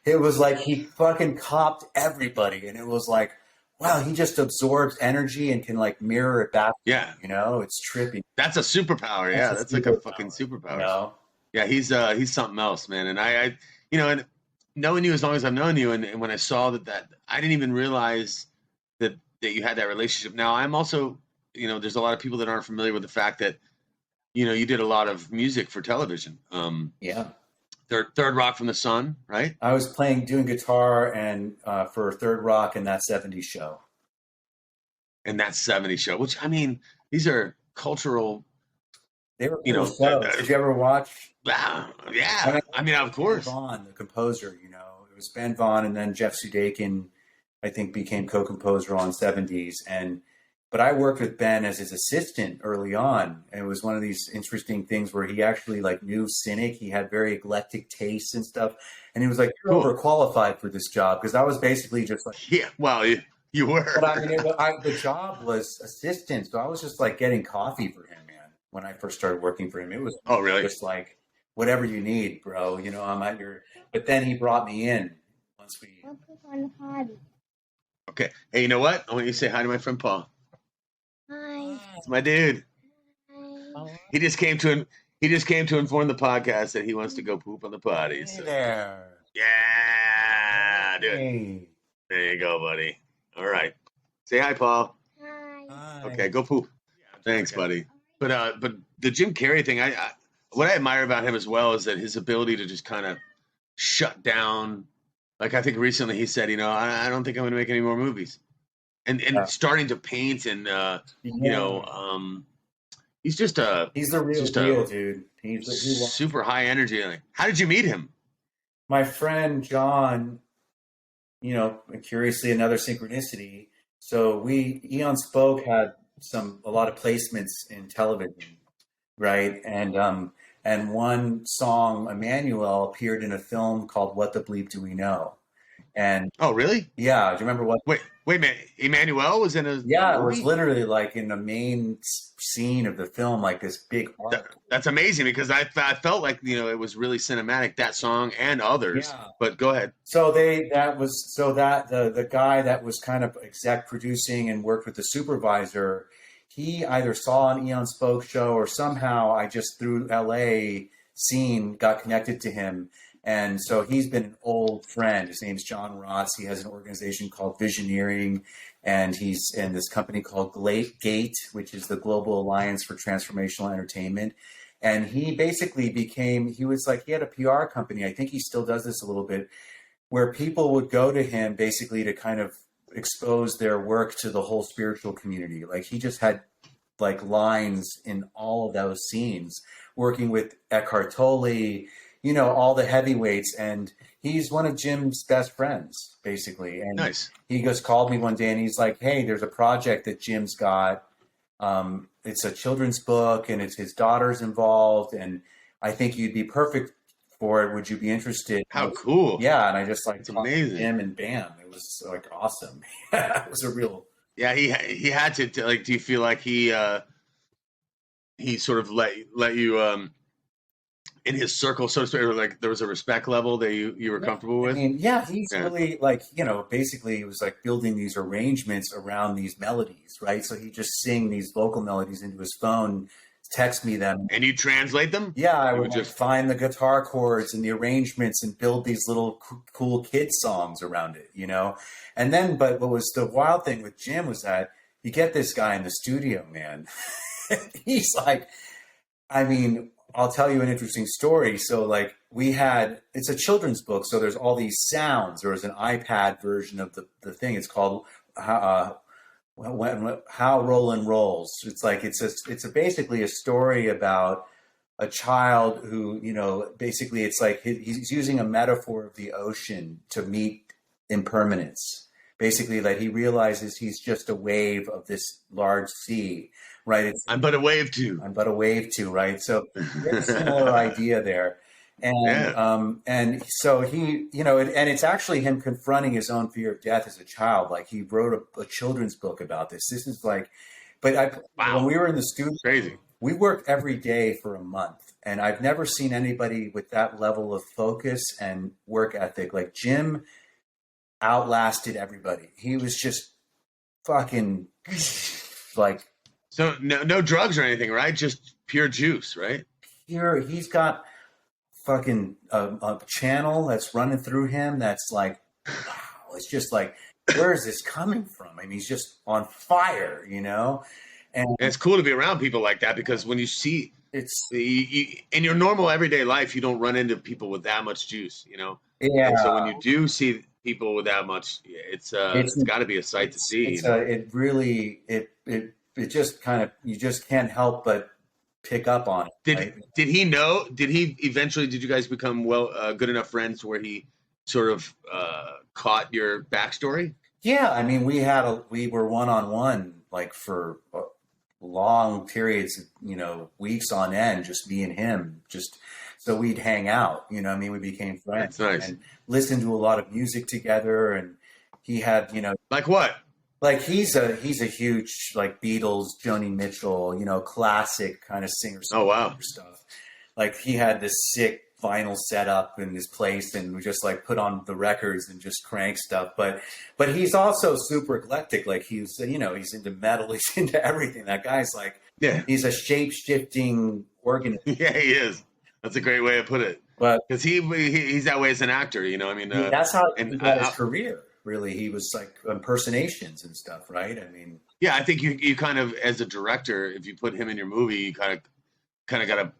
It was like he fucking copped everybody. And it was like, wow, he just absorbs energy and can like mirror it back. Yeah. It's trippy. That's a superpower. Yeah. That's like a fucking superpower. Yeah. He's something else, man. And I and knowing you as long as I've known you. And when I saw that I didn't even realize that you had that relationship. Now I'm also, there's a lot of people that aren't familiar with the fact that, you did a lot of music for television. Yeah. Third Rock from the Sun, right? I was doing guitar and for Third Rock in That 70s Show. And That 70s Show, which, I mean, these are cultural. They were cool shows. Did you ever watch? Yeah. I mean, of course. Ben Vaughn, the composer, it was Ben Vaughn, and then Jeff Sudekin, I think, became co-composer on 70s. But I worked with Ben as his assistant early on. And it was one of these interesting things where he actually like knew Cynic. He had very eclectic tastes and stuff. And he was like, you're overqualified for this job. Because I was basically just like, yeah, well, you were. But I mean, the job was assistant. So I was just like getting coffee for him, man. When I first started working for him, it was just like, whatever you need, bro. I'm at your, but then he brought me in once we. I'll put on the party. Okay. Hey, you know what? I want you to say hi to my friend Paul. Hi. It's my dude. Hi. He just came to inform the podcast that he wants to go poop on the potty. Hey there. Yeah, dude. Hey. There you go, buddy. All right. Say hi, Paul. Hi. Okay, go poop. Thanks, buddy. But the Jim Carrey thing, what I admire about him as well is that his ability to just kind of shut down. Like I think recently he said, I don't think I'm going to make any more movies. And starting to paint and he's just he's the real deal, dude. He's super high energy. Like, how did you meet him? My friend John, curiously another synchronicity. So Eon Spoke had a lot of placements in television, right? And one song, Emmanuel, appeared in a film called What the Bleep Do We Know? And oh, really? Yeah. Do you remember what? Wait, man. Emmanuel was in a movie? It was literally like in the main scene of the film, like this big arc. That's amazing because I felt like it was really cinematic, that song and others. Yeah. But go ahead. So the guy that was kind of exec producing and worked with the supervisor, he either saw an Eon Spoke show or somehow I just through LA scene got connected to him. And so he's been an old friend. His name's John Ross. He has an organization called Visioneering, and he's in this company called GATE, which is the Global Alliance for Transformational Entertainment. And he basically he had a PR company. I think he still does this a little bit, where people would go to him basically to kind of expose their work to the whole spiritual community. Like he just had like lines in all of those scenes, working with Eckhart Tolle, all the heavyweights, and he's one of Jim's best friends, basically. And nice. He just called me one day and he's like, hey, there's a project that Jim's got. It's a children's book and it's his daughter's involved. And I think you'd be perfect for it. Would you be interested? How cool. Yeah. And I just like it's amazing. him and bam, it was like awesome. It was a real. Yeah. He had to like, do you feel like he sort of let you, in his circle, so to speak, or like there was a respect level that you were comfortable with? I mean, he's really like, basically he was like building these arrangements around these melodies, right? So he just sing these vocal melodies into his phone, text me them. And you translate them? Yeah, I would just find the guitar chords and the arrangements and build these little cool kid songs around it, And then, but what was the wild thing with Jim was that you get this guy in the studio, man. He's like, I mean, I'll tell you an interesting story. So like it's a children's book. So there's all these sounds. There was an iPad version of the thing. It's called How Roland Rolls. It's like, it's basically a story about a child who, basically it's like he's using a metaphor of the ocean to meet impermanence. Basically, like he realizes he's just a wave of this large sea. Right. I'm but a wave too. Right. So it's a similar idea there. And and so he, and it's actually him confronting his own fear of death as a child. Like he wrote a children's book about this. This is like, when we were in the studio, crazy. We worked every day for a month, and I've never seen anybody with that level of focus and work ethic. Like Jim outlasted everybody. He was just fucking like. So no drugs or anything, right? Just pure juice, right? Pure. He's got fucking a channel that's running through him. That's like, wow. It's just like, where is this coming from? I mean, he's just on fire, And it's cool to be around people like that because when you see in your normal everyday life, you don't run into people with that much juice, Yeah. And so when you do see people with that much, it's got to be a sight to see. It really it just kind of, you just can't help but pick up on it. Did he know? Did you guys become good enough friends where he sort of caught your backstory? Yeah, I mean, we were one-on-one like for long periods, weeks on end, just me and him, so we'd hang out, we became friends. That's nice. And listened to a lot of music together, and he had, like what? Like he's a huge like Beatles, Joni Mitchell, classic kind of singer-songwriter stuff. Like he had this sick vinyl setup in his place, and we just like put on the records and just crank stuff. But he's also super eclectic. Like he's he's into metal, he's into everything. That guy's like, he's a shape-shifting organism. Yeah, he is. That's a great way to put it. But because he's that way as an actor, I mean, that's how he got his career. Really, he was like impersonations and stuff, right? I mean, yeah, I think you kind of, as a director, if you put him in your movie, you kind of gotta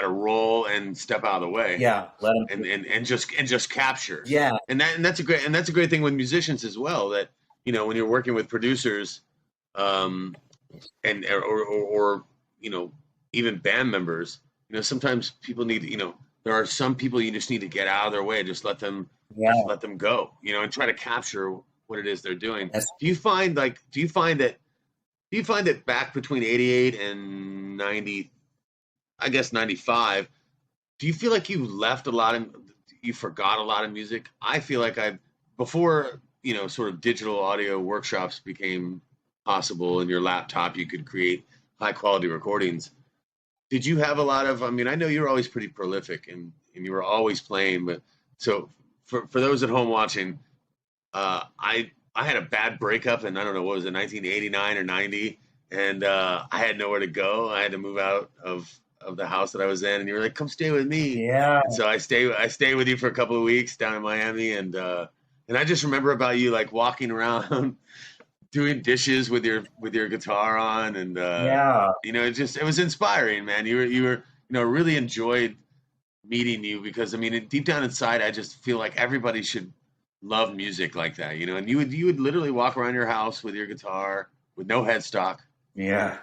roll and step out of the way. Yeah, let him and just capture. Yeah, and that's a great thing with musicians as well. That when you're working with producers, or even band members, sometimes people need there are some people you just need to get out of their way. Just let them go, and try to capture what it is they're doing. Do you find that back between 88 and 90, I guess 95, do you feel like you forgot a lot of music? I feel like before, sort of digital audio workshops became possible, and your laptop, you could create high quality recordings. Did you have a lot of, I know you're always pretty prolific and you were always playing, but so for those at home watching, I had a bad breakup in, I don't know, what was it, 1989 or 90, and I had nowhere to go. I had to move out of the house that I was in, and you were like, "Come stay with me." Yeah. And so I stayed with you for a couple of weeks down in Miami, and I just remember about you like walking around, doing dishes with your guitar on, and it was inspiring, man. You were really enjoyed meeting you because deep down inside, I just feel like everybody should love music like that, and you would literally walk around your house with your guitar with no headstock. Yeah.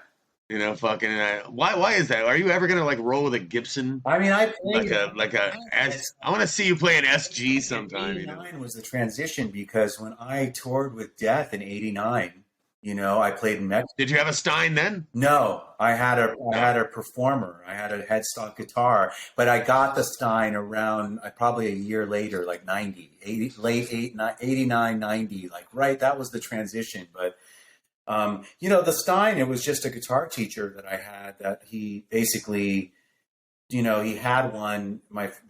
Fucking. Why is that? Are you ever gonna like roll with a Gibson? I want to see you play an SG sometime. 89 was the transition because when I toured with Death in '89, You know, I played in Mexico. Did you have a Stein then? No, I had a performer. I had a headstock guitar, but I got the Stein around probably a year later, like 90, 80, late 89, 90, like right. That was the transition. But you know, the Stein, it was just a guitar teacher that I had that he basically, you know, he had one,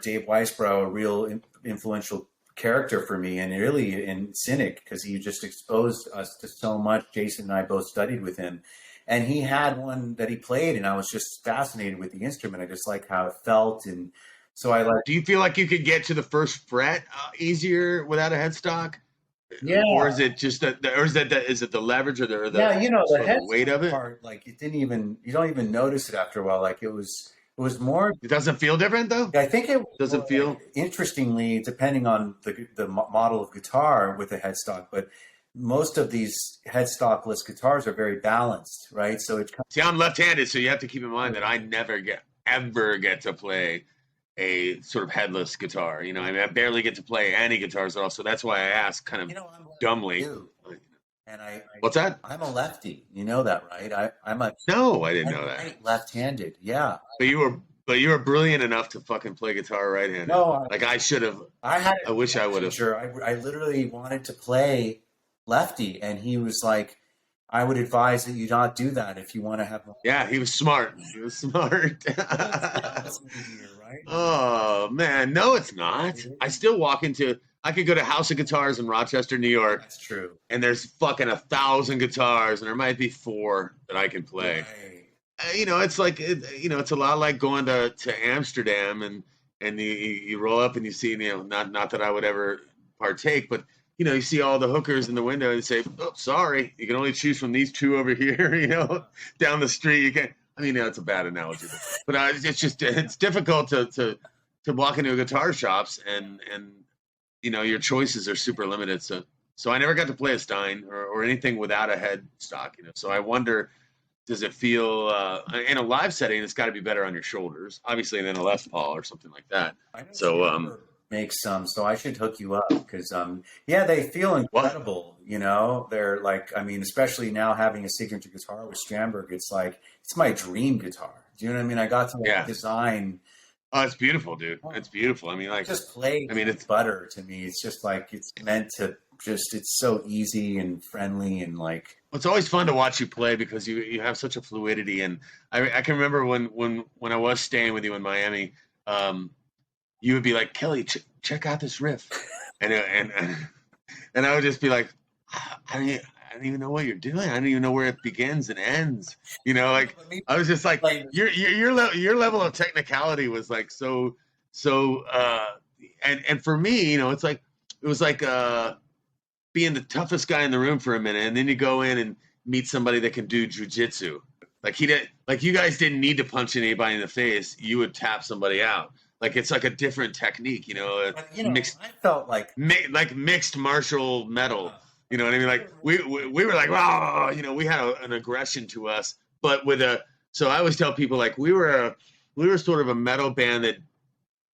Dave Weisbrow, a real influential character for me, and really in Cynic, because he just exposed us to so much. Jason and I both studied with him, and he had one that he played, and I was just fascinated with the instrument. I just like how it felt, and so I like. Do you feel like you could get to the first fret easier without a headstock? Yeah. Or is it just that, or is it the leverage or the yeah, you know, the weight of it? Part, like you don't even notice it after a while. Like it was more. It doesn't feel different though. I think it doesn't feel. Like, interestingly, depending on the model of guitar with a headstock, but most of these headstockless guitars are very balanced, right? So it's see, I'm left-handed, so you have to keep in mind that I never ever get to play a sort of headless guitar. You know, I mean, I barely get to play any guitars at all. So that's why I ask kind of dumbly. And I what's that? I'm a lefty. You know that, right? I'm a no, I didn't know that. Left-handed, yeah. But you were brilliant enough to fucking play guitar right-handed. No, like I should have. I wish I would have. Sure, I literally wanted to play lefty, and he was like, I would advise that you not do that if you want to have. Yeah, he was smart. He was smart. Oh man, no, it's not. I still walk into. I could go to House of Guitars in Rochester, New York. That's true. And there's fucking 1,000 guitars, and there might be 4 that I can play. Right. You know, it's like it's a lot like going to Amsterdam, and you roll up and you see, you know, not that I would ever partake, but you know, you see all the hookers in the window and you say, oh, sorry, you can only choose from these 2 over here, you know, down the street. You can't. I mean, that's a bad analogy, but it's difficult to walk into a guitar shops and you know, your choices are super limited. So I never got to play a Stein or anything without a headstock, you know. So I wonder, does it feel in a live setting? It's got to be better on your shoulders, obviously, than a Les Paul or something like that. So make some, so I should hook you up because yeah, they feel incredible. What? You know, they're like, I mean, especially now having a signature guitar with Strandberg, it's like it's my dream guitar. Do you know what I mean? I got to design. Oh, it's beautiful, dude. It's beautiful. I mean, like just play. I mean, it's butter to me. It's just like it's meant to. Just it's so easy and friendly and like. It's always fun to watch you play because you have such a fluidity. And I can remember when I was staying with you in Miami, you would be like, Kelly, check out this riff, and I would just be like, I don't even know what you're doing. I don't even know where it begins and ends. You know, like I was just like your level of technicality was like so and for me, you know, it was like being the toughest guy in the room for a minute, and then you go in and meet somebody that can do jujitsu. Like you guys didn't need to punch anybody in the face. You would tap somebody out. Like it's like a different technique, you know. Mixed, I felt like mixed martial metal. You know what I mean? Like we were like, oh, you know, we had an aggression to us, but so I always tell people like we were sort of a metal band that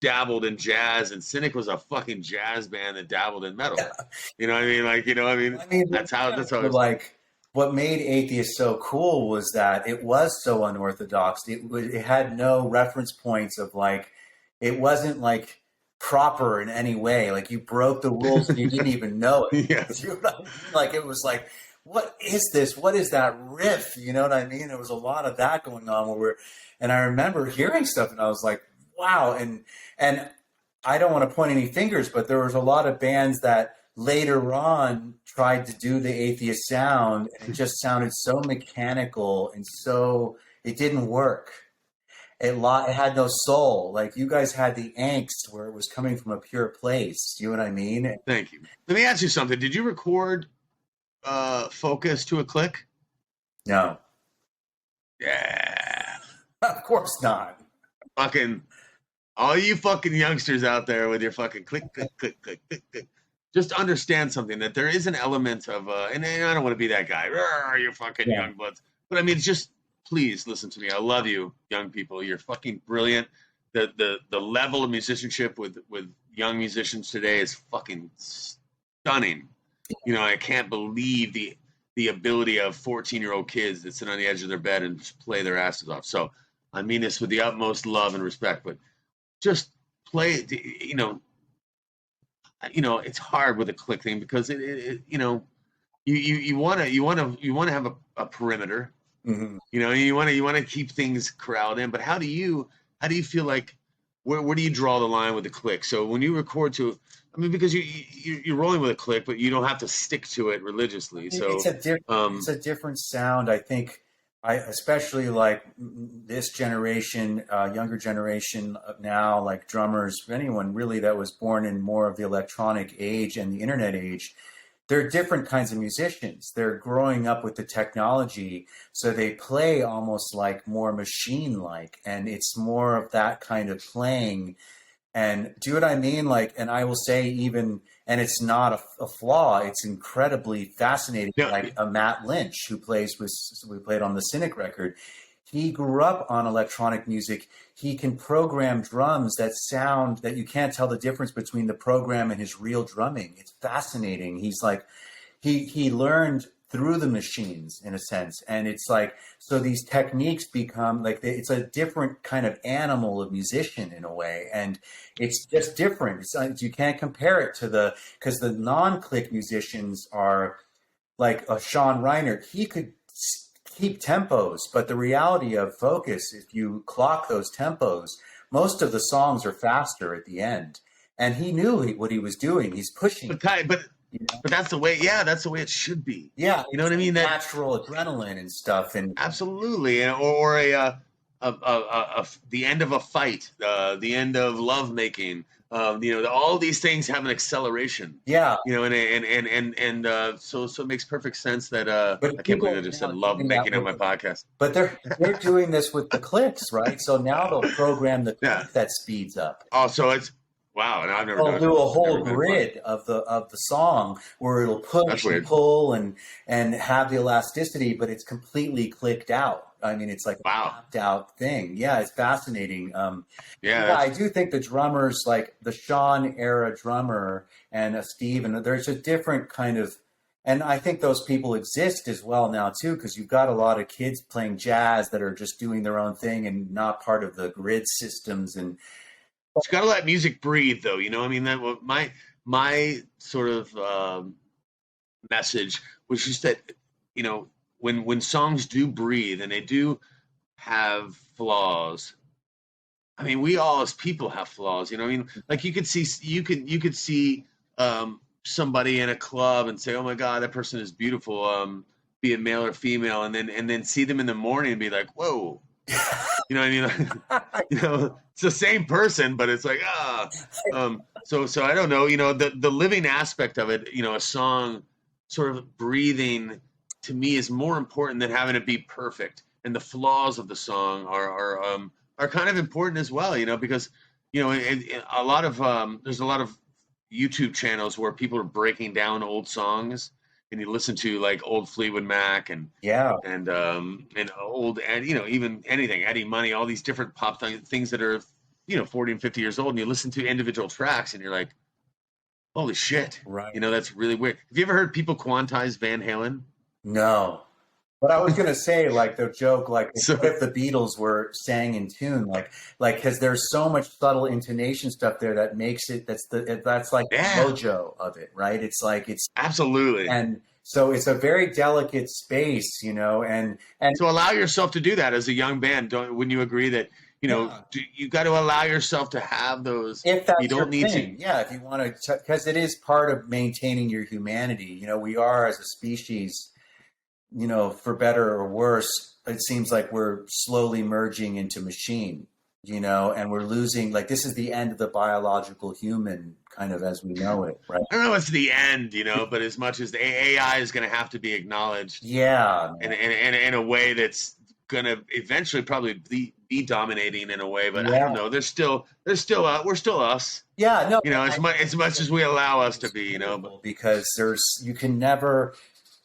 dabbled in jazz, and Cynic was a fucking jazz band that dabbled in metal. Yeah. You know what I mean? Like, you know, I mean that's how like what made Atheist so cool was that it was so unorthodox. It had no reference points of like, it wasn't like proper in any way. Like you broke the rules and you didn't even know it. Yes. You know what I mean? Like it was like, what is this? What is that riff? You know what I mean? There was a lot of that going on and I remember hearing stuff and I was like, wow. And I don't want to point any fingers, but there was a lot of bands that later on tried to do the Atheist sound and it just sounded so mechanical and so it didn't work. It had no soul. Like you guys had the angst where it was coming from a pure place. You know what I mean? Thank you. Let me ask you something. Did you record Focus to a click? No. Yeah. Of course not. Fucking all you fucking youngsters out there with your fucking click, click, click, click, click, click. Just understand something, that there is an element of and I don't want to be that guy. You fucking young bloods. But I mean, just please listen to me. I love you, young people. You're fucking brilliant. The level of musicianship with young musicians today is fucking stunning. You know, I can't believe the ability of 14-year-old kids that sit on the edge of their bed and just play their asses off. So I mean this with the utmost love and respect, but just play, it's hard with a click thing because you want to have a perimeter, Mm-hmm. you want to keep things corralled in, but how do you feel like, where do you draw the line with the click? So when you record to, I mean, because you're rolling with a click, but you don't have to stick to it religiously. So it's a different sound. I think especially like this generation, younger generation of now, like drummers, anyone really that was born in more of the electronic age and the internet age, they're different kinds of musicians. They're growing up with the technology, so they play almost like more machine-like, and it's more of that kind of playing. And do you know what I mean? Like, and I will say even, and it's not a flaw, it's incredibly fascinating. Yeah. Like a Matt Lynch, who we played on the Cynic record. He grew up on electronic music. He can program drums that sound that you can't tell the difference between the program and his real drumming. It's fascinating. He's like, he learned through the machines in a sense. And it's like, so these techniques become like, it's a different kind of animal, a musician in a way. And it's just different. You can't compare it to because the non-click musicians are like a Sean Reiner. He could keep tempos, but the reality of Focus, if you clock those tempos, most of the songs are faster at the end. And he knew what he was doing. He's pushing. But that's the way. Yeah, that's the way it should be. Yeah, you know what I mean. That natural adrenaline and stuff, and absolutely, or the end of a fight, the end of love making. All these things have an acceleration. Yeah, and so it makes perfect sense that I can't believe I just said love making on my podcast. But they're doing this with the clicks, right? So now they'll program the click that speeds up. Oh, so it's wow, and I've never done. They'll do a whole grid of the song where it'll push and pull and have the elasticity, but it's completely clicked out. I mean, it's like a mapped out thing. Yeah, it's fascinating. I do think the drummers, like the Sean era drummer and Steve, and there's a different kind of, and I think those people exist as well now too, because you've got a lot of kids playing jazz that are just doing their own thing and not part of the grid systems. And you got to let music breathe, though. I mean, that my sort of message was just that, when songs do breathe and they do have flaws, I mean, we all as people have flaws. I mean, like you could see somebody in a club and say, "Oh my God, that person is beautiful," be it male or female, and then see them in the morning and be like, "Whoa." You know what I mean? It's the same person, but it's like, so I don't know, the living aspect of it, a song sort of breathing to me is more important than having it be perfect. And the flaws of the song are kind of important as well, because, there's a lot of YouTube channels where people are breaking down old songs. And you listen to like old Fleetwood Mac and old, and even anything, Eddie Money, all these different pop things that are 40 and 50 years old, and you listen to individual tracks and you're like, holy shit, right? That's really weird. Have you ever heard people quantize Van Halen? No, but I was gonna say like the joke, like if the Beatles were sang in tune, like because there's so much subtle intonation stuff there that makes it that's like the mojo of it, right? It's like it's absolutely, and so it's a very delicate space, and so allow yourself to do that as a young band. Wouldn't you agree that you got to allow yourself to have those? If that's you don't need to, if you want to, because it is part of maintaining your humanity. We are as a species. For better or worse, it seems like we're slowly merging into machine, and we're losing, like, this is the end of the biological human kind of as we know it, right? I don't know it's the end, but as much as the AI is going to have to be acknowledged. Yeah. In a way that's going to eventually probably be dominating in a way, but I don't know. We're still us. Yeah, no. As much as we allow us to be, because you can never.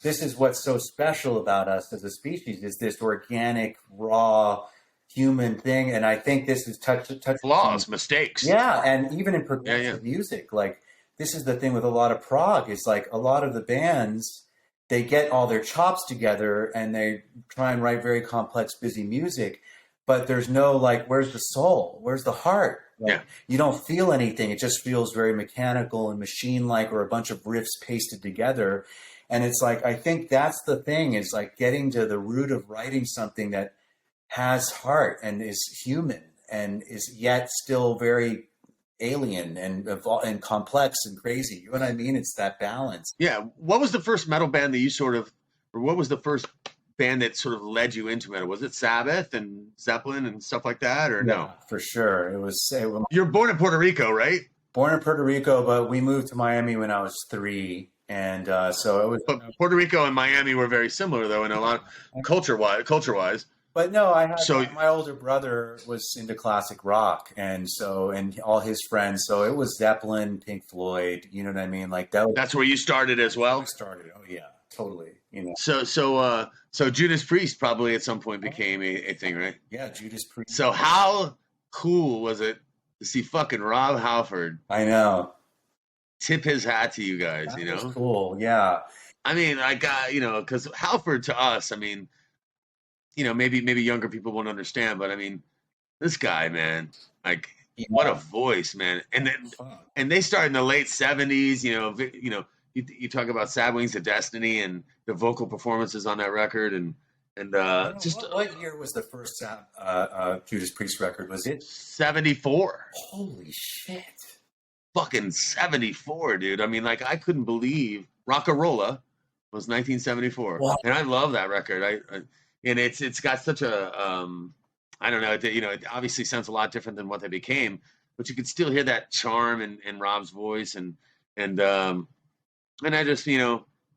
This is what's so special about us as a species, is this organic, raw, human thing. And I think this is touch flaws, mistakes. Yeah, and even in progressive music, like this is the thing with a lot of prog, is like a lot of the bands, they get all their chops together and they try and write very complex, busy music, but there's no like, where's the soul? Where's the heart? Like, you don't feel anything. It just feels very mechanical and machine-like, or a bunch of riffs pasted together. And it's like, I think that's the thing, is like getting to the root of writing something that has heart and is human and is yet still very alien and complex and crazy. You know what I mean? It's that balance. Yeah. What was the first metal band that you what was the first band that sort of led you into metal? Was it Sabbath and Zeppelin and stuff like that, or no? For sure. It was. You're born in Puerto Rico, right? Born in Puerto Rico, but we moved to Miami when I was 3. And so it was. But Puerto Rico and Miami were very similar, though, in a lot of culture-wise. But no, my older brother was into classic rock, and all his friends. So it was Zeppelin, Pink Floyd. You know what I mean? Like that. That's where you started as well. Oh yeah, totally. You know. So Judas Priest probably at some point became a thing, right? Yeah, Judas Priest. So how cool was it to see fucking Rob Halford? I know. Tip his hat to you guys. That you know. Was cool. Yeah. I mean, because Halford to us, I mean, maybe younger people won't understand, but I mean, this guy, man, like, what a voice, man. And they started in the late 70s. You talk about Sad Wings to Destiny and the vocal performances on that record, and what year was the first Judas Priest record? Was it 74? Holy shit! Fucking 74, dude. I mean, like, I couldn't believe Rockarola was 1974, wow. And I love that record. And it's got such a I don't know, it obviously sounds a lot different than what they became, but you could still hear that charm in Rob's voice, and I just,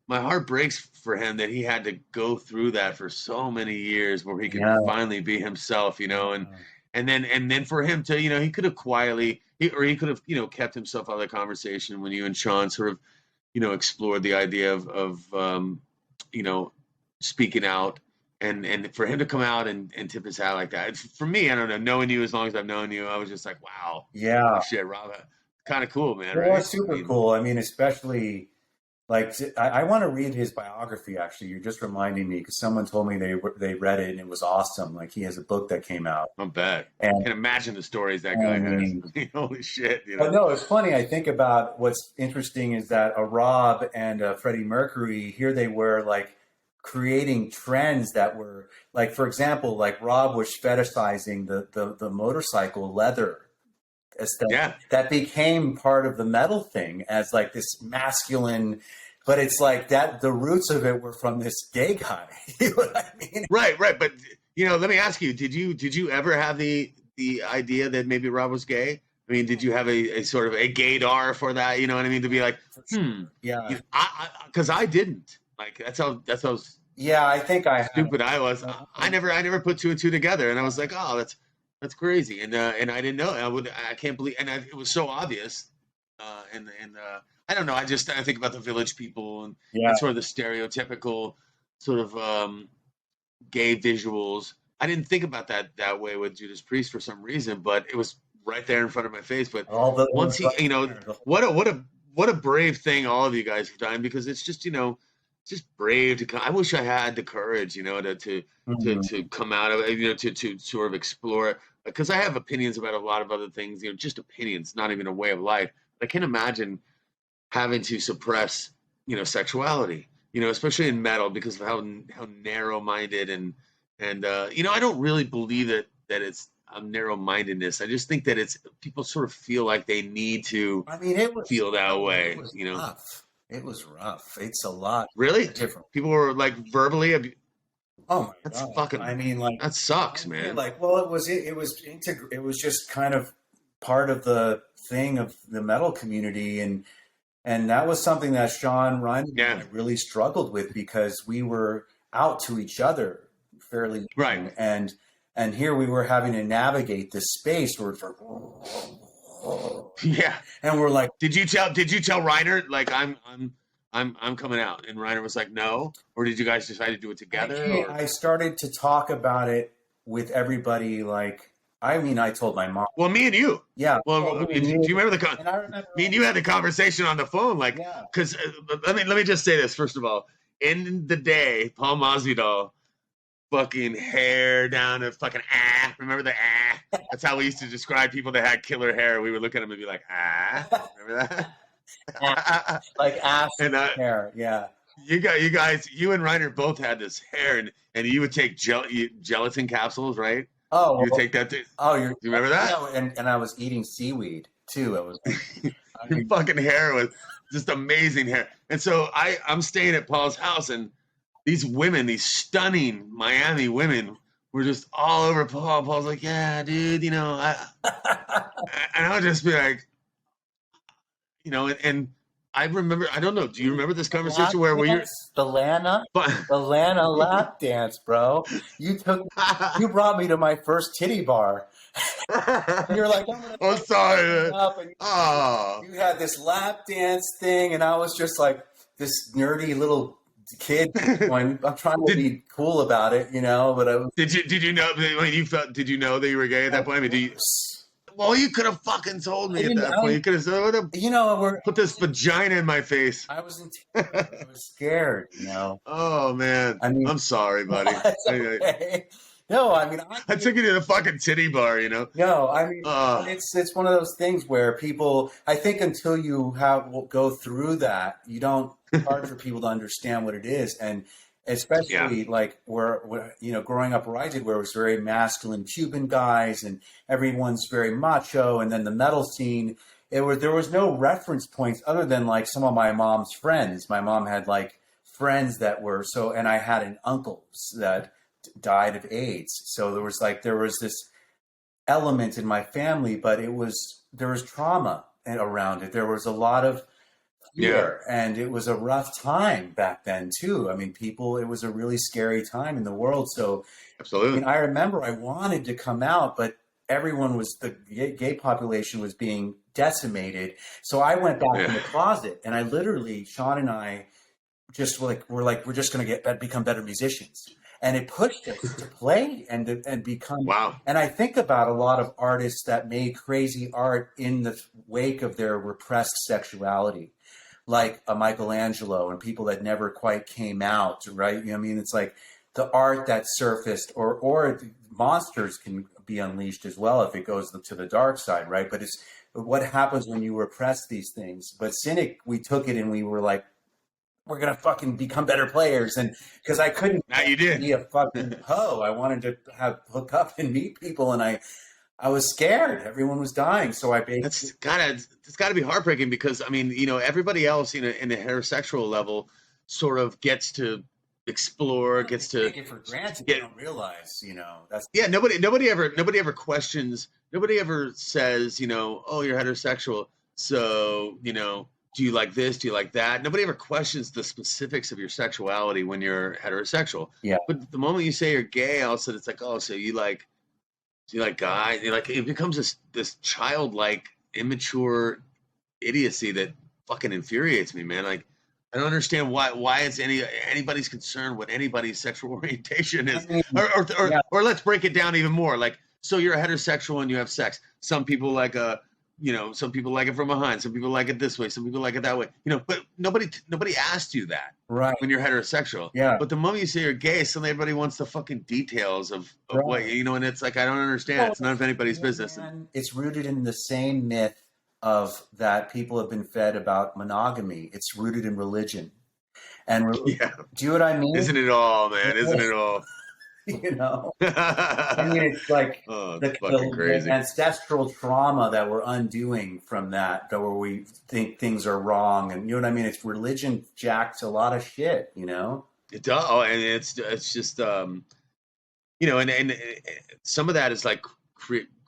my heart breaks for him that he had to go through that for so many years where he could finally be himself, and then for him to, he could have quietly, he could have, kept himself out of the conversation when you and Sean sort of, explored the idea of speaking out, and for him to come out and tip his hat like that. For me, I don't know, knowing you as long as I've known you, I was just like, wow. Yeah. Oh, shit, Rob, kind of cool, man. Well, right? It's super cool. I mean, especially, like, I want to read his biography, actually. You're just reminding me, because someone told me they read it and it was awesome. Like, he has a book that came out. I bet. I can imagine the stories that guy has. Holy shit. But no, it's funny. I think about what's interesting is that a Rob and a Freddie Mercury, here they were, like, creating trends that were, like, for example, like Rob was fetishizing the motorcycle leather aesthetic. Yeah. That became part of the metal thing as like this masculine, but it's like that the roots of it were from this gay guy. You know what I mean? Right. But let me ask you, did you ever have the idea that maybe Rob was gay? I mean, did you have a sort of a gaydar for that? You know what I mean? To be like, yeah, because I didn't. Like that's how. Yeah, I think stupid I was. I never put 2 and 2 together, and I was like, oh, that's crazy, and I didn't know. I can't believe, and it was so obvious. And I don't know. I think about the Village People and sort of the stereotypical sort of gay visuals. I didn't think about that way with Judas Priest for some reason, but it was right there in front of my face. But once he, what a brave thing all of you guys have done, because it's just just brave to come. I wish I had the courage, to come out of it, to sort of explore it, because I have opinions about a lot of other things, just opinions, not even a way of life. I can't imagine having to suppress, sexuality, especially in metal, because of how narrow-minded and I don't really believe that it's narrow-mindedness. I just think that it's people sort of feel like they need to feel that way, Rough. It was rough. It's a lot. Really? Different. People were like verbally. Oh my that's God. Fucking. I mean, like that sucks, man. Like, well, it was just kind of part of the thing of the metal community, and that was something that Sean Ryan and I really struggled with, because we were out to each other fairly right, and here we were having to navigate this space where it's like. Yeah, and we're like, did you tell Reiner, like, I'm coming out, and Reiner was like, no, or did you guys decide to do it together? I started to talk about it with everybody. Like, I told my mom. Well, me and you. Yeah. Well, do you remember me and you had the conversation on the phone, like, because let me just say this first of all. in the day, Paul Masvidal, fucking hair down to fucking remember the That's how we used to describe people that had killer hair. We would look at them and be like, remember that? Like ass and hair, yeah. You guys, you and Reiner both had this hair, and you would take gelatin capsules, right? Oh, you would take that. You remember that? And I was eating seaweed too. It was your fucking hair was just amazing hair. And so I'm staying at Paul's house, and these women, these stunning Miami women, were just all over Paul. Paul's like, yeah, dude, and I would just be like, and I remember, I don't know, do you remember this conversation where you're the Lana lap dance, bro? You brought me to my first titty bar. You're like, I'm sorry. You had this lap dance thing, and I was just like this nerdy little kid going, I'm trying to be cool about it, but I was, did you know when you felt, did you know that you were gay at that point? I mean, well, you could have fucking told me at that point. You could have said, put this vagina in my face. I was scared, Oh man, I'm sorry, buddy. Okay. No, I mean, I took you to the fucking titty bar, No, I mean, it's one of those things where people, I think until you go through that, you don't, it's hard for people to understand what it is. And especially like where, growing up where I did, where it was very masculine Cuban guys and everyone's very macho. And then the metal scene, there was no reference points other than like some of my mom's friends. My mom had like friends that were and I had an uncle that died of AIDS. So there was this element in my family, but there was trauma around it. There was a lot of fear, and it was a rough time back then too. I mean, it was a really scary time in the world. So absolutely. I remember I wanted to come out, but the gay population was being decimated. So I went back in the closet, and I literally, Sean and I just we're just going to become better musicians. And it pushed us to play and become. Wow. And I think about a lot of artists that made crazy art in the wake of their repressed sexuality, like a Michelangelo and people that never quite came out, right? It's like the art that surfaced, or monsters can be unleashed as well if it goes to the dark side, right? But it's what happens when you repress these things. But Cynic, we took it and we were like, we're going to fucking become better players. And because I couldn't be a fucking hoe. I wanted to hook up and meet people. And I was scared. Everyone was dying. So it's gotta be heartbreaking because, I mean, everybody else, in the heterosexual level sort of gets to explore, gets to take it for granted. You don't realize, that's. Yeah. Nobody ever questions, nobody ever says, oh, you're heterosexual. So, do you like this? Do you like that? Nobody ever questions the specifics of your sexuality when you're heterosexual. Yeah. But the moment you say you're gay, all of a sudden it's like, oh, so you like guys? It becomes this childlike, immature idiocy that fucking infuriates me, man. Like, I don't understand why it's anybody's concern what anybody's sexual orientation is. Or let's break it down even more. Like, so you're a heterosexual and you have sex. Some people like some people like it from behind. Some people like it this way. Some people like it that way. But nobody asked you that right when you're heterosexual. Yeah. But the moment you say you're gay, suddenly everybody wants the fucking details of what, and it's like, I don't understand. Well, it's none of anybody's business. It's rooted in the same myth of that people have been fed about monogamy. It's rooted in religion. And do you know what I mean? Isn't it all, man? Isn't it all? I mean, it's like the ancestral trauma that we're undoing from that, where we think things are wrong, and you know what I mean. It's religion jacks a lot of shit, It does, and it's just and some of that is like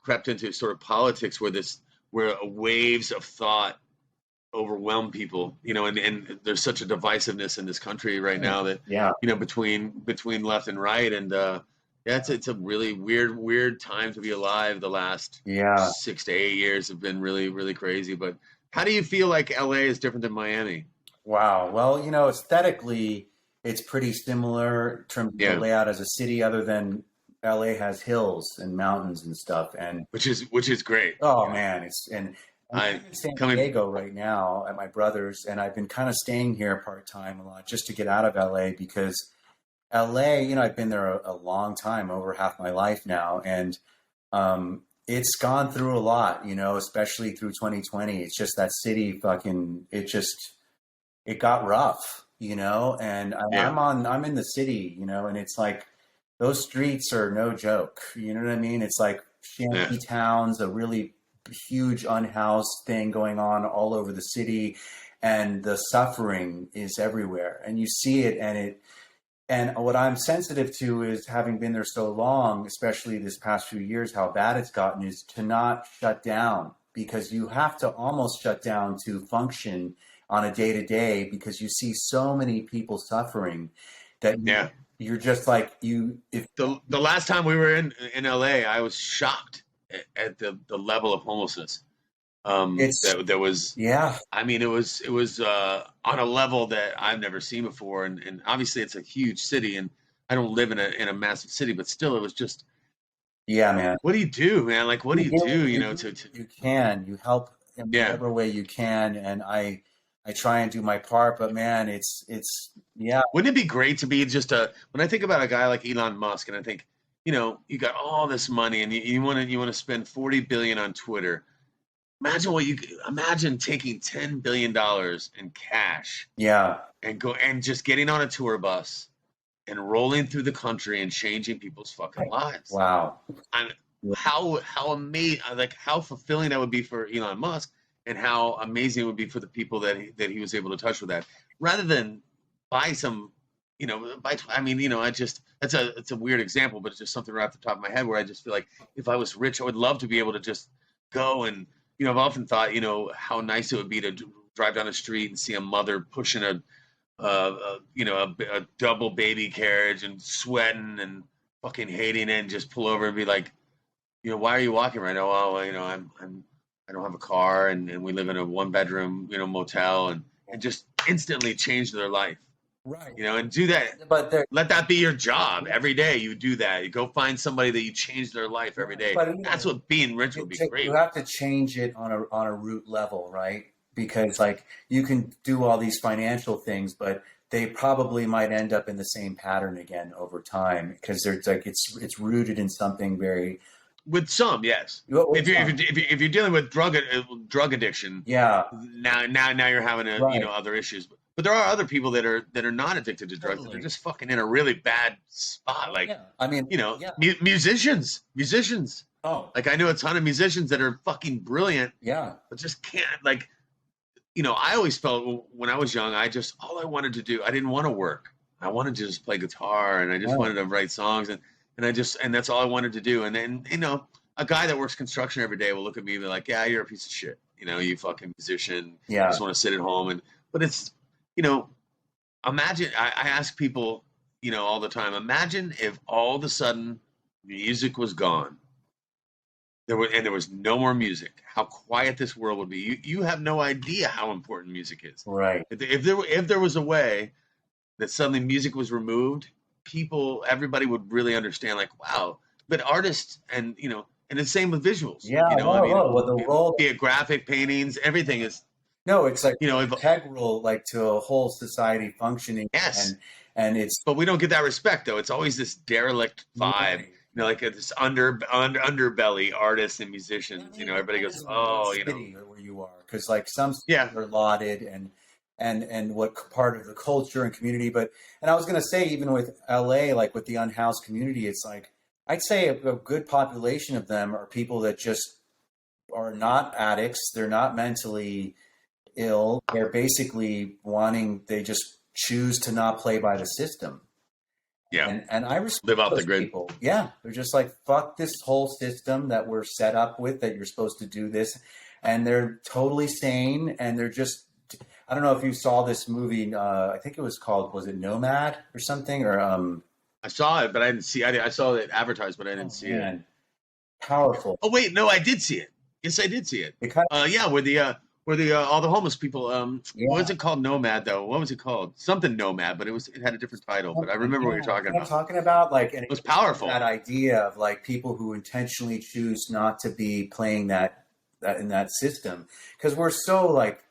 crept into sort of politics, where waves of thought overwhelm people, and there's such a divisiveness in this country right now that between left and right, and it's a really weird time to be alive. The last 6 to 8 years have been really, really crazy. But how do you feel like LA is different than Miami? Wow. Well, aesthetically it's pretty similar in terms of the layout as a city, other than LA has hills and mountains and stuff, and which is great. Oh man, I'm in San Diego right now at my brother's, and I've been kind of staying here part-time a lot just to get out of LA because LA, you know, I've been there a long time, over half my life now, and it's gone through a lot, you know, especially through 2020. It's just that city it got rough, you know, and I'm in the city, you know, and it's like those streets are no joke. You know what I mean? It's like shanty towns, a really huge unhoused thing going on all over the city, and the suffering is everywhere, and you see it, and what I'm sensitive to is, having been there so long, especially this past few years, how bad it's gotten, is to not shut down, because you have to almost shut down to function on a day-to-day, because you see so many people suffering that you're just like, the last time we were in LA, I was shocked at the level of homelessness. There was, I mean, it was on a level that I've never seen before, and obviously it's a huge city, and I don't live in a massive city, but still, it was just, man. What do you do, man? Like, what do you do? You know, you help in whatever way you can, and I try and do my part, but man, it's Wouldn't it be great to be just when I think about a guy like Elon Musk, and I think, you know, you got all this money, and you want to spend $40 billion on Twitter. Imagine taking $10 billion in cash. And just getting on a tour bus and rolling through the country and changing people's fucking lives. Wow. And how amazing, like how fulfilling that would be for Elon Musk, and how amazing it would be for the people that he was able to touch with that, rather than buy some, you know, it's a weird example, but it's just something right off the top of my head where I just feel like if I was rich, I would love to be able to just go and, you know, I've often thought, you know, how nice it would be to drive down the street and see a mother pushing a double baby carriage and sweating and fucking hating it, and just pull over and be like, you know, why are you walking right now? Oh, well, you know, I don't have a car, and we live in a 1-bedroom, you know, motel, and just instantly change their life. Right. You know, and do that. But let that be your job every day. You do that. You go find somebody that you change their life every day. That's what being rich would be great. You have to change it on a root level, right? Because like you can do all these financial things, but they probably might end up in the same pattern again over time, because they're like it's rooted in something very. With some, yes. If you're dealing with drug addiction, now you're having you know, other issues. But there are other people that are not addicted to drugs. They're just fucking in a really bad spot. Like, I mean, you know, musicians. Oh, like I know a ton of musicians that are fucking brilliant. But just can't, like, you know, I always felt when I was young, all I wanted to do, I didn't want to work. I wanted to just play guitar, and I just wanted to write songs, and that's all I wanted to do. And then, you know, a guy that works construction every day will look at me and be like, yeah, you're a piece of shit. You know, you fucking musician. You just want to sit at home. But it's, you know, imagine, I ask people, you know, all the time, imagine if all of a sudden music was gone. There was no more music. How quiet this world would be. You have no idea how important music is. Right. If there was a way that suddenly music was removed, everybody would really understand, like, wow. But artists, and, you know, and the same with visuals. Yeah, you know, with the role, be it graphic paintings, everything is. No, it's like, you know, integral, like, to a whole society functioning. Yes. And it's. But we don't get that respect, though. It's always this derelict vibe. Right. You know, like this underbelly artists and musicians. You know, everybody goes, oh, you know, where you are, because like some are lauded and what part of the culture and community. And I was going to say, even with LA, like with the unhoused community, it's like, I'd say a good population of them are people that just are not addicts. They're not mentally ill. They're basically they just choose to not play by the system. Yeah. And I respect live off those the grid. people. Yeah. They're just like, fuck this whole system that we're set up with, that you're supposed to do this. And they're totally sane. And they're just, I don't know if you saw this movie. I think it was called, was it Nomad or something? Or I saw it, but I didn't see it. I saw it advertised, but I didn't see it. Powerful. Oh, wait. No, I did see it. Yes, I did see it. Where the all the homeless people. What was it called? Nomad, though. What was it called? Something Nomad, but it had a different title. But I remember what you're talking about. I'm talking about, like, and it was powerful. That idea of like people who intentionally choose not to be playing that in that system, because we're so like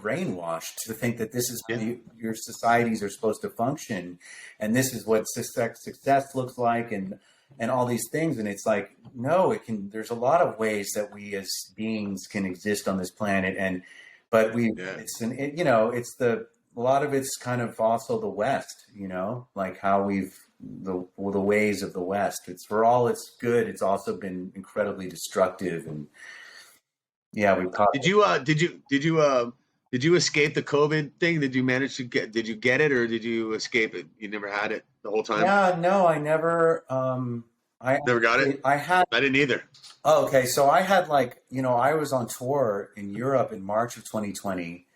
brainwashed to think that this is how your societies are supposed to function, and this is what success looks like, and all these things. And it's like, no, it can. There's a lot of ways that we as beings can exist on this planet, but a lot of it's kind of also the West, like how the ways of the West. It's, for all it's good, it's also been incredibly destructive. And yeah, we caught. Did you escape the COVID thing? Did you get it, or did you escape it? You never had it the whole time? Yeah, no, I never. I never got it. I didn't either. Oh, okay. So I had I was on tour in Europe in March of 2020,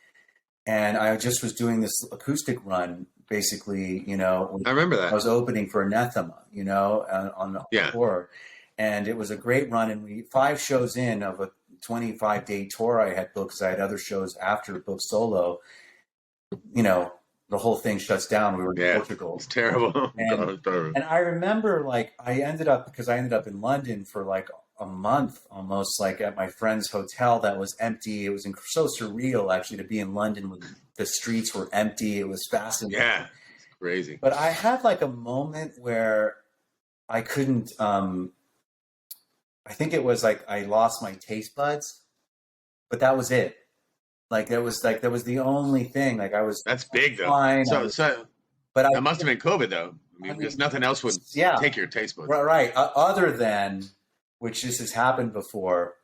and I just was doing this acoustic run, basically. I remember that. I was opening for Anathema, on the tour, and it was a great run. And we 5 shows in of a 25-day tour I had booked, because I had other shows after booked solo. The whole thing shuts down. We were in Portugal. It's terrible. And I remember, I ended up in London for a month almost, at my friend's hotel that was empty. It was so surreal, actually, to be in London when the streets were empty. It was fascinating. Yeah, it's crazy. But I had a moment where I couldn't. I think it was I lost my taste buds, but that was it. That was the only thing. I was. That's big though. Fine. But that must have been COVID though. Because nothing else would take your taste buds. Right. Other than, which this has happened before,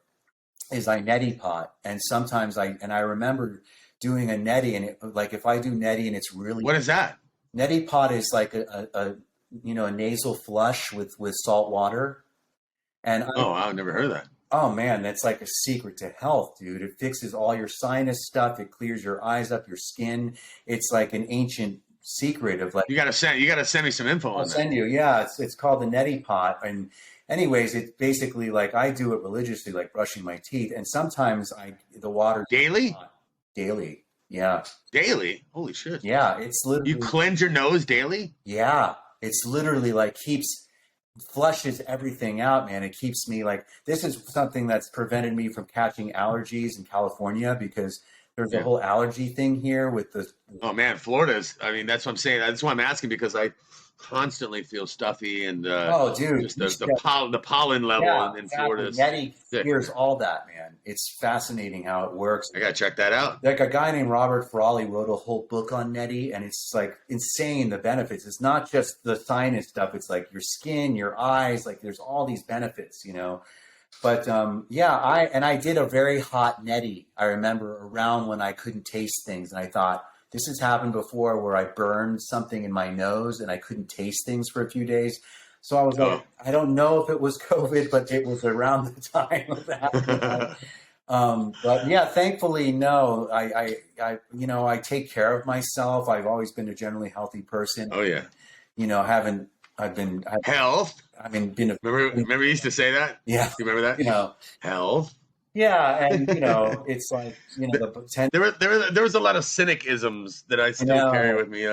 is I neti pot, and sometimes I remember doing a neti, and if I do neti and it's really. What is that? Neti pot is a nasal flush with salt water, and I've never heard of that. Oh man, that's like a secret to health, dude. It fixes all your sinus stuff. It clears your eyes up, your skin. It's like an ancient secret of You gotta send me some info on that. I'll send you. Yeah, it's called the neti pot. And anyways, it's basically I do it religiously, like brushing my teeth. And sometimes the water daily. Daily, yeah. Daily, holy shit. Yeah, it's literally. You cleanse your nose daily? Yeah, it's literally flushes everything out, man. It keeps me this is something that's prevented me from catching allergies in California, because there's a whole allergy thing here with the. Oh man, Florida's. I mean, that's what I'm saying. That's why I'm asking, because I constantly feel stuffy and dude, just the pollen level in Florida. Neti clears all that, man. It's fascinating how it works. I gotta check that out. A guy named Robert Ferrari wrote a whole book on neti, and it's insane, the benefits. It's not just the sinus stuff. It's your skin, your eyes. There's all these benefits, But I did a very hot neti. I remember around when I couldn't taste things, and I thought, this has happened before, where I burned something in my nose and I couldn't taste things for a few days. So I was I don't know if it was COVID, but it was around the time of that. But yeah, thankfully, no. I take care of myself. I've always been a generally healthy person. Oh yeah. Health. Remember you used to say that? Yeah. You remember that? Health. Yeah, and it's the potential. There was a lot of cynicisms that I still carry with me. We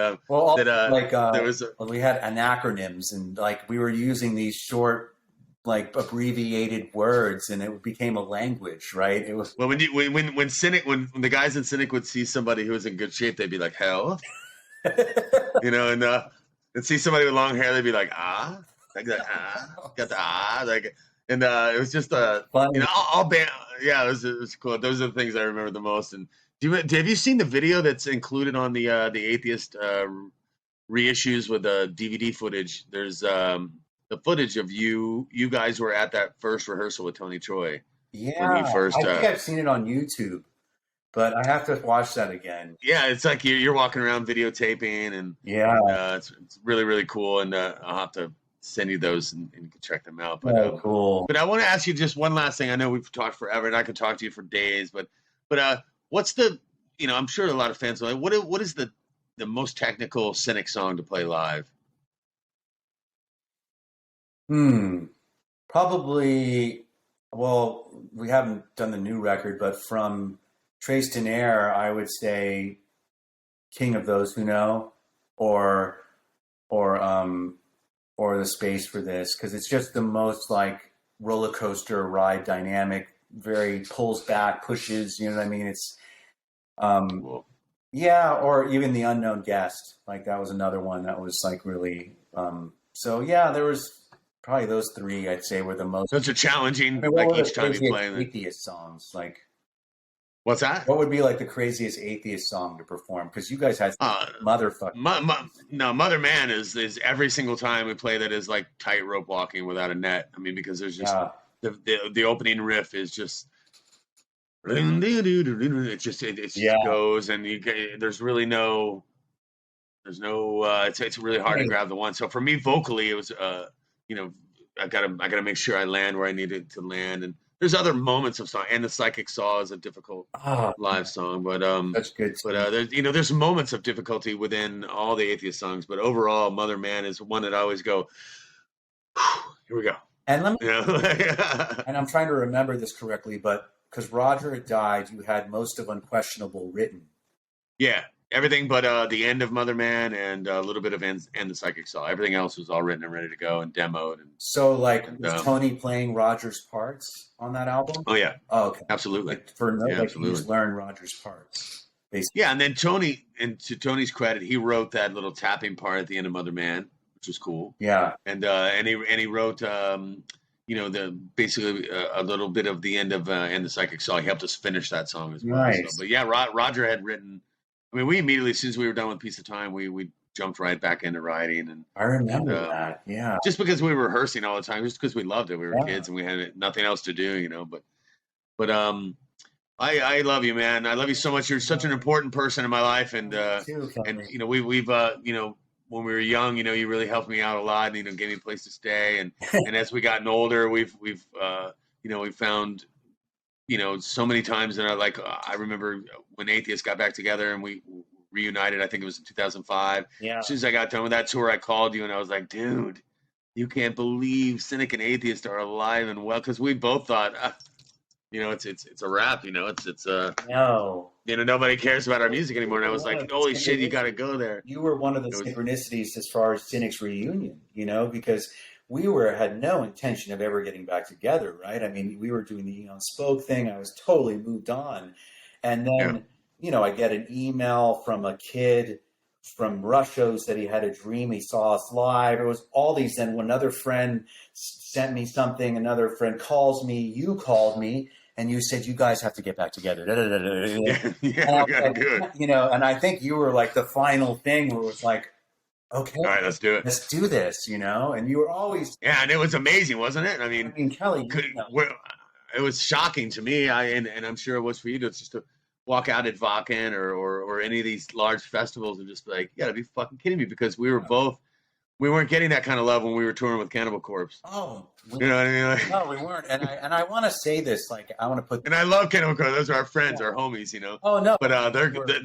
had anacronyms, and we were using these short, abbreviated words, and it became a language, right? It was when the guys in Cynic would see somebody who was in good shape, they'd be like, "Hell," and see somebody with long hair, they'd be like, "Ah." Got the and it was just all band. Yeah, it was cool. Those are the things I remember the most. And have you seen the video that's included on the Atheist reissues with the DVD footage? There's the footage of you guys were at that first rehearsal with Tony Troy. Yeah, I think I've seen it on YouTube, but I have to watch that again. Yeah, it's you're walking around videotaping, and it's really, really cool. And I'll have to send you those and you can check them out. But cool. But I want to ask you just one last thing. I know we've talked forever, and I could talk to you for days. But what's the I'm sure a lot of fans are like, what is the most technical Cynic song to play live? Probably. Well, we haven't done the new record, but from Trace to Nair, I would say King of Those Who Know, or The Space for This, because it's just the most roller coaster ride dynamic very pulls back, pushes. You know what I mean? It's Cool. yeah, or even The Unknown Guest. Like that was another one that was like really. So yeah, there was probably those three. I'd say were the most. Those are challenging. I mean, like each time you play them. Atheist songs, like what's that? What would be like the craziest atheist song to perform? Because you guys had motherfucker. No, Mother Man is every single time we play that is like tightrope walking without a net. I mean, because there's just the opening riff is just. It just goes and there's really no. There's no. It's really hard to grab the one. So for me, vocally, it was you know, I gotta make sure I land where I needed to land, and there's other moments of song, and the Psychic Saw is a difficult live song, but that's good. But there's moments of difficulty within all the atheist songs, but overall, Mother Man is one that I always go, here we go. And let me, and I'm trying to remember this correctly, but because Roger had died, you had most of Unquestionable written. Yeah. Everything but the end of Mother Man and a little bit of and the Psychic Saw. Everything else was all written and ready to go and demoed. And so, was Tony playing Roger's parts on that album? Oh yeah, okay, absolutely. You just learn Roger's parts, basically. Yeah, and then Tony, and to Tony's credit, he wrote that little tapping part at the end of Mother Man, which was cool. Yeah, and he wrote basically a little bit of the end of and the Psychic Saw. He helped us finish that song as well. Nice. So, but yeah, Roger had written. I mean, we immediately, as soon as we were done with Piece of Time, we jumped right back into writing. And I remember that, yeah. Just because we were rehearsing all the time, just because we loved it. We were kids and we had nothing else to do, you know. But I love you, man. I love you so much. You're such an important person in my life, and you know, we've you know, when we were young, you know, you really helped me out a lot. And, you know, gave me a place to stay, and as we gotten older, we've you know, we found. You know, so many times, and I remember when Atheist got back together and we reunited. I think it was in 2005. Yeah. As soon as I got done with that tour, I called you and I was like, "Dude, you can't believe Cynic and Atheist are alive and well." Because we both thought, you know, it's a wrap. You know, it's no. You know, nobody cares about our music anymore. And I was like, "Holy shit, you got to go there." You were one of the synchronicities as far as Cynic's reunion. You know, because. We had no intention of ever getting back together, right? I mean, we were doing the Eon Spoke thing. I was totally moved on. And then, you know, I get an email from a kid from Russia that he had a dream. He saw us live. It was all these. And another friend sent me something. Another friend calls me. You called me. And you said, you guys have to get back together. Yeah, good. You know, and I think you were like the final thing where it was like, okay. All right, let's do it. Let's do this, you know? And you were always... Yeah, and it was amazing, wasn't it? I mean Kelly... it was shocking to me, and I'm sure it was for you, to just to walk out at Vakken or any of these large festivals and just be like, you gotta be fucking kidding me, because we weren't getting that kind of love when we were touring with Cannibal Corpse. Oh. You know what I mean? Like, no, we weren't. And I want to say this, like, I want to put... And I love Cannibal Corpse. Those are our friends, our homies, you know? Oh, no. But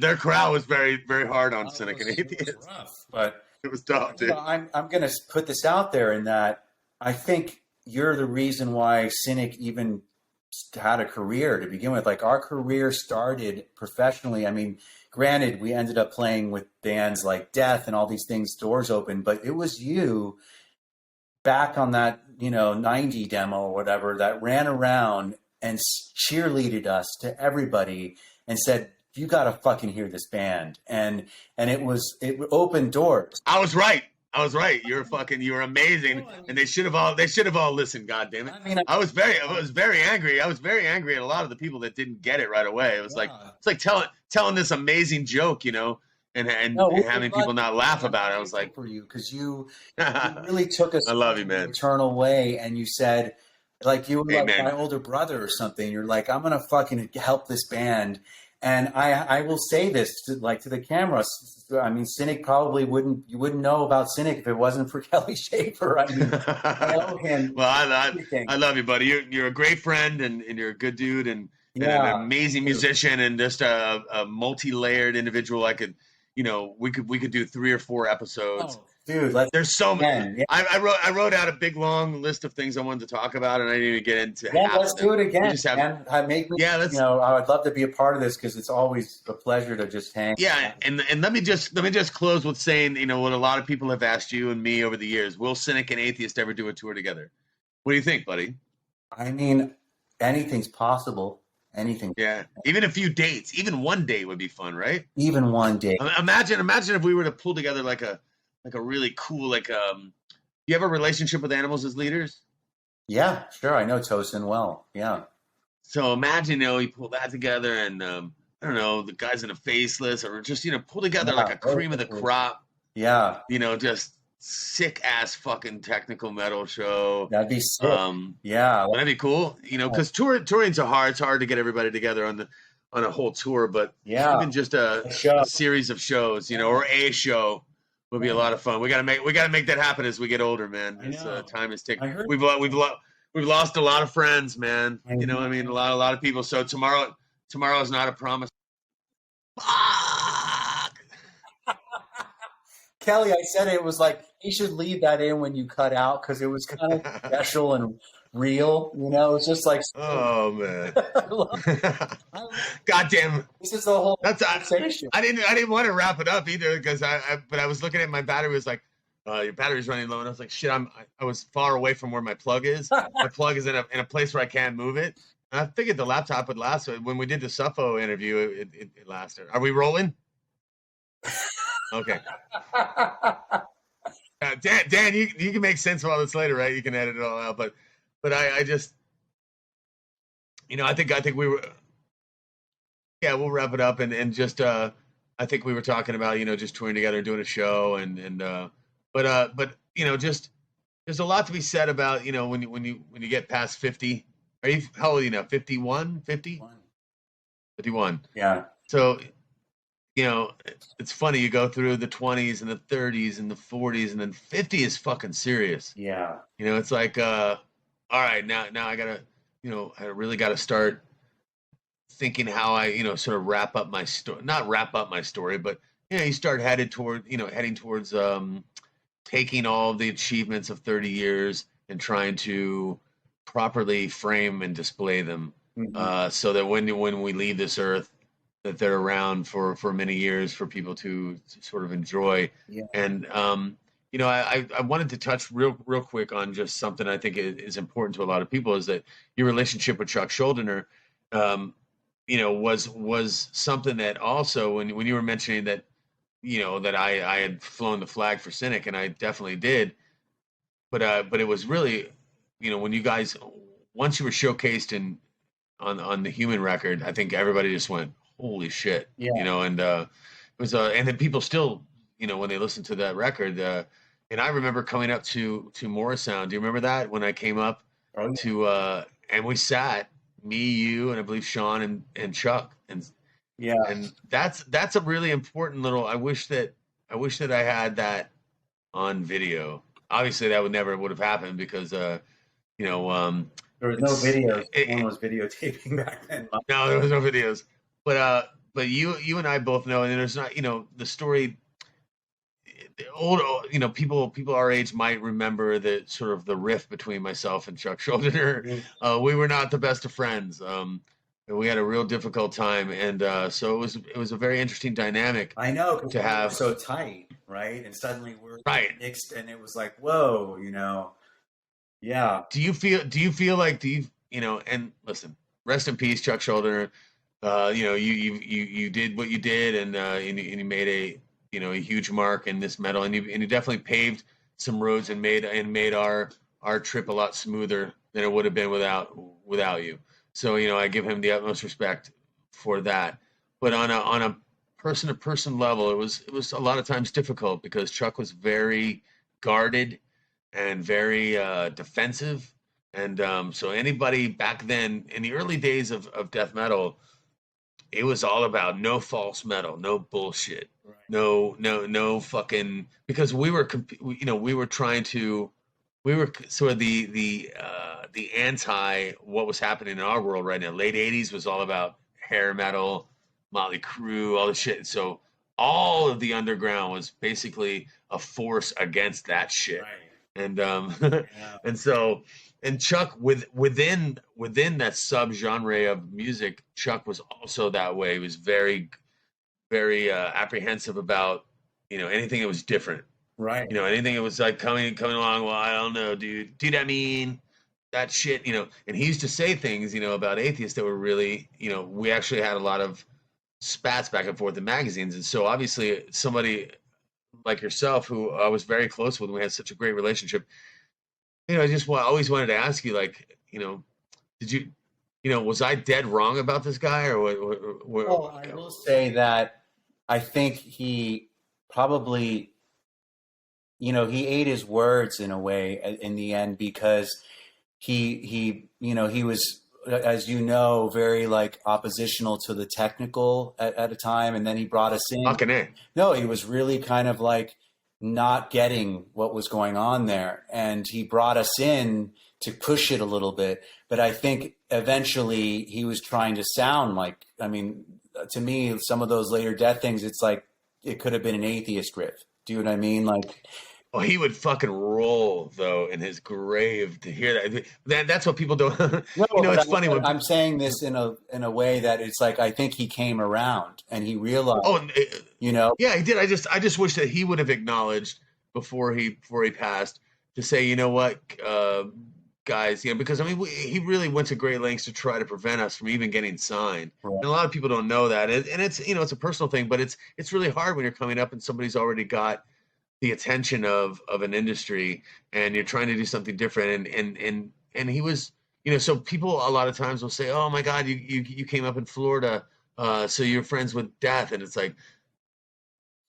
their crowd was very, very hard on Cynic and Atheist. It was rough, but... It was tough, dude. You know, I'm going to put this out there in that I think you're the reason why Cynic even had a career to begin with. Like, our career started professionally. I mean, granted, we ended up playing with bands like Death and all these things, doors open, but it was you back on that, you know, 90 demo or whatever that ran around and cheerleaded us to everybody and said, you got to fucking hear this band. And it opened doors. I was right. You were amazing. And they should have all listened. God damn it. I mean, I was very angry. I was very angry at a lot of the people that didn't get it right away. It was it's like telling this amazing joke, you know, and having people not laugh about it. I was like, for you, because you really took us. I love you, man. Eternal way. And you said, like, you were like my older brother or something. You're like, I'm going to fucking help this band. And I will say this to the camera. I mean, Cynic probably you wouldn't know about Cynic if it wasn't for Kelly Shaefer. I mean, I know him. Well, I love you, buddy. You're a great friend, and you're a good dude, and an amazing musician, and just a multi-layered individual. I could, you know, we could do 3 or 4 episodes. Oh, dude, there's so many. Yeah. I wrote out a big long list of things I wanted to talk about, and I didn't even get into. Let's do it again. Let's. You know, I would love to be a part of this because it's always a pleasure to just hang. Yeah, and let me just close with saying, you know, what a lot of people have asked you and me over the years: will Cynic and Atheist ever do a tour together? What do you think, buddy? I mean, anything's possible. Anything. Yeah. Even a few dates, even one date would be fun, right? Even one day. Imagine if we were to pull together like a really cool, you have a relationship with animals as leaders? Yeah, sure. I know Tosin well. Yeah. So imagine, you pull that together and, I don't know, the guys in a faceless or just, pull together like a cream of the crop. Yeah. Just sick ass fucking technical metal show. That'd be sick. Yeah. That'd be cool. Because touring's it's hard to get everybody together on a whole tour, but even just a series of shows, or a show would be a lot of fun. We gotta make that happen as we get older, man. Time is ticking. We've lost a lot of friends, man. A lot of people. So tomorrow is not a promise. Fuck. Kelly, I said it was like you should leave that in when you cut out because it was kind of special and real. It was just like, oh man, goddamn! This is the whole conversation. I didn't want to wrap it up either because but I was looking at my battery. It was like, your battery's running low, and I was like, shit. I was far away from where my plug is. My plug is in a place where I can't move it. And I figured the laptop would last. When we did the Suffo interview, it lasted. Are we rolling? Okay. Dan, you can make sense of all this later, right? You can edit it all out, but I just, I think we were, we'll wrap it up and just, I think we were talking about, just touring together and doing a show but just there's a lot to be said about, when you get past 50. How old are you now? 51, 50? 51. Yeah. So, it's funny. You go through the 20s and the 30s and the 40s, and then 50 is fucking serious. Yeah. It's like, all right, now I gotta, I really gotta start thinking how I, sort of wrap up my story. Not wrap up my story, but you start heading towards taking all the achievements of 30 years and trying to properly frame and display them, so that when we leave this earth, that they're around for many years for people to sort of enjoy. Yeah. And, I wanted to touch real quick on just something I think is important to a lot of people, is that your relationship with Chuck Schuldiner, was something that also when you were mentioning that, that I had flown the flag for Cynic, and I definitely did, but it was really, when you guys, once you were showcased on the Human record, I think everybody just went, holy shit. Yeah. And it was and then people still, when they listen to that record, and I remember coming up to Morrisound. Do you remember that when I came up to and we sat, me, you, and I believe Sean and Chuck, and that's a really important little. I wish that I had that on video. Obviously that would have happened because there was no video. No one was videotaping back then. No, there was no videos. But you and I both know, and there's not, the story. Old, people our age might remember the sort of the rift between myself and Chuck Schuldiner. We were not the best of friends. And we had a real difficult time, and so it was a very interesting dynamic. I know, to have so tight, right? And suddenly we're mixed, and it was like, whoa, yeah. Do you feel like and listen, rest in peace, Chuck Schuldiner. You did what you did, and you made a huge mark in this metal, and you definitely paved some roads and made our trip a lot smoother than it would have been without you. So I give him the utmost respect for that. But on a person to person level, it was a lot of times difficult because Chuck was very guarded and very defensive, and so anybody back then in the early days of death metal, it was all about no false metal, no bullshit, right. no fucking, because we were sort of the anti what was happening in our world right now. Late 80s was all about hair metal, Motley Crue, all the shit. So all of the underground was basically a force against that shit. Right. And and Chuck within that subgenre of music, Chuck was also that way. He was very, very apprehensive about anything that was different. Right. Anything that was like coming along. Well, I don't know, dude. I mean, that shit, and he used to say things, about atheists that were really, we actually had a lot of spats back and forth in magazines. And so obviously somebody like yourself, who I was very close with, and we had such a great relationship, I just always wanted to ask you, like, did you, was I dead wrong about this guy, or what? Well, I will say that I think he probably, he ate his words in a way in the end, because he was, as very like oppositional to the technical at a time, and then he brought us in. Fucking A. No, he was really kind of like not getting what was going on there, and he brought us in to push it a little bit. But I think eventually he was trying to sound like, I mean, to me, some of those later Death things, it's like it could have been an atheist riff. Do you know what I mean? Like, oh, he would fucking roll though in his grave to hear that. That's what people don't. No, it's funny when I'm saying this in a way that it's like, I think he came around and he realized. Oh, yeah, he did. I just wish that he would have acknowledged before he passed to say, you know what, guys, because I mean, he really went to great lengths to try to prevent us from even getting signed. Right. And a lot of people don't know that, and it's it's a personal thing, but it's really hard when you're coming up and somebody's already got the attention of an industry, and you're trying to do something different. And he was, so people a lot of times will say, oh my God, you came up in Florida, so you're friends with Death. And it's like,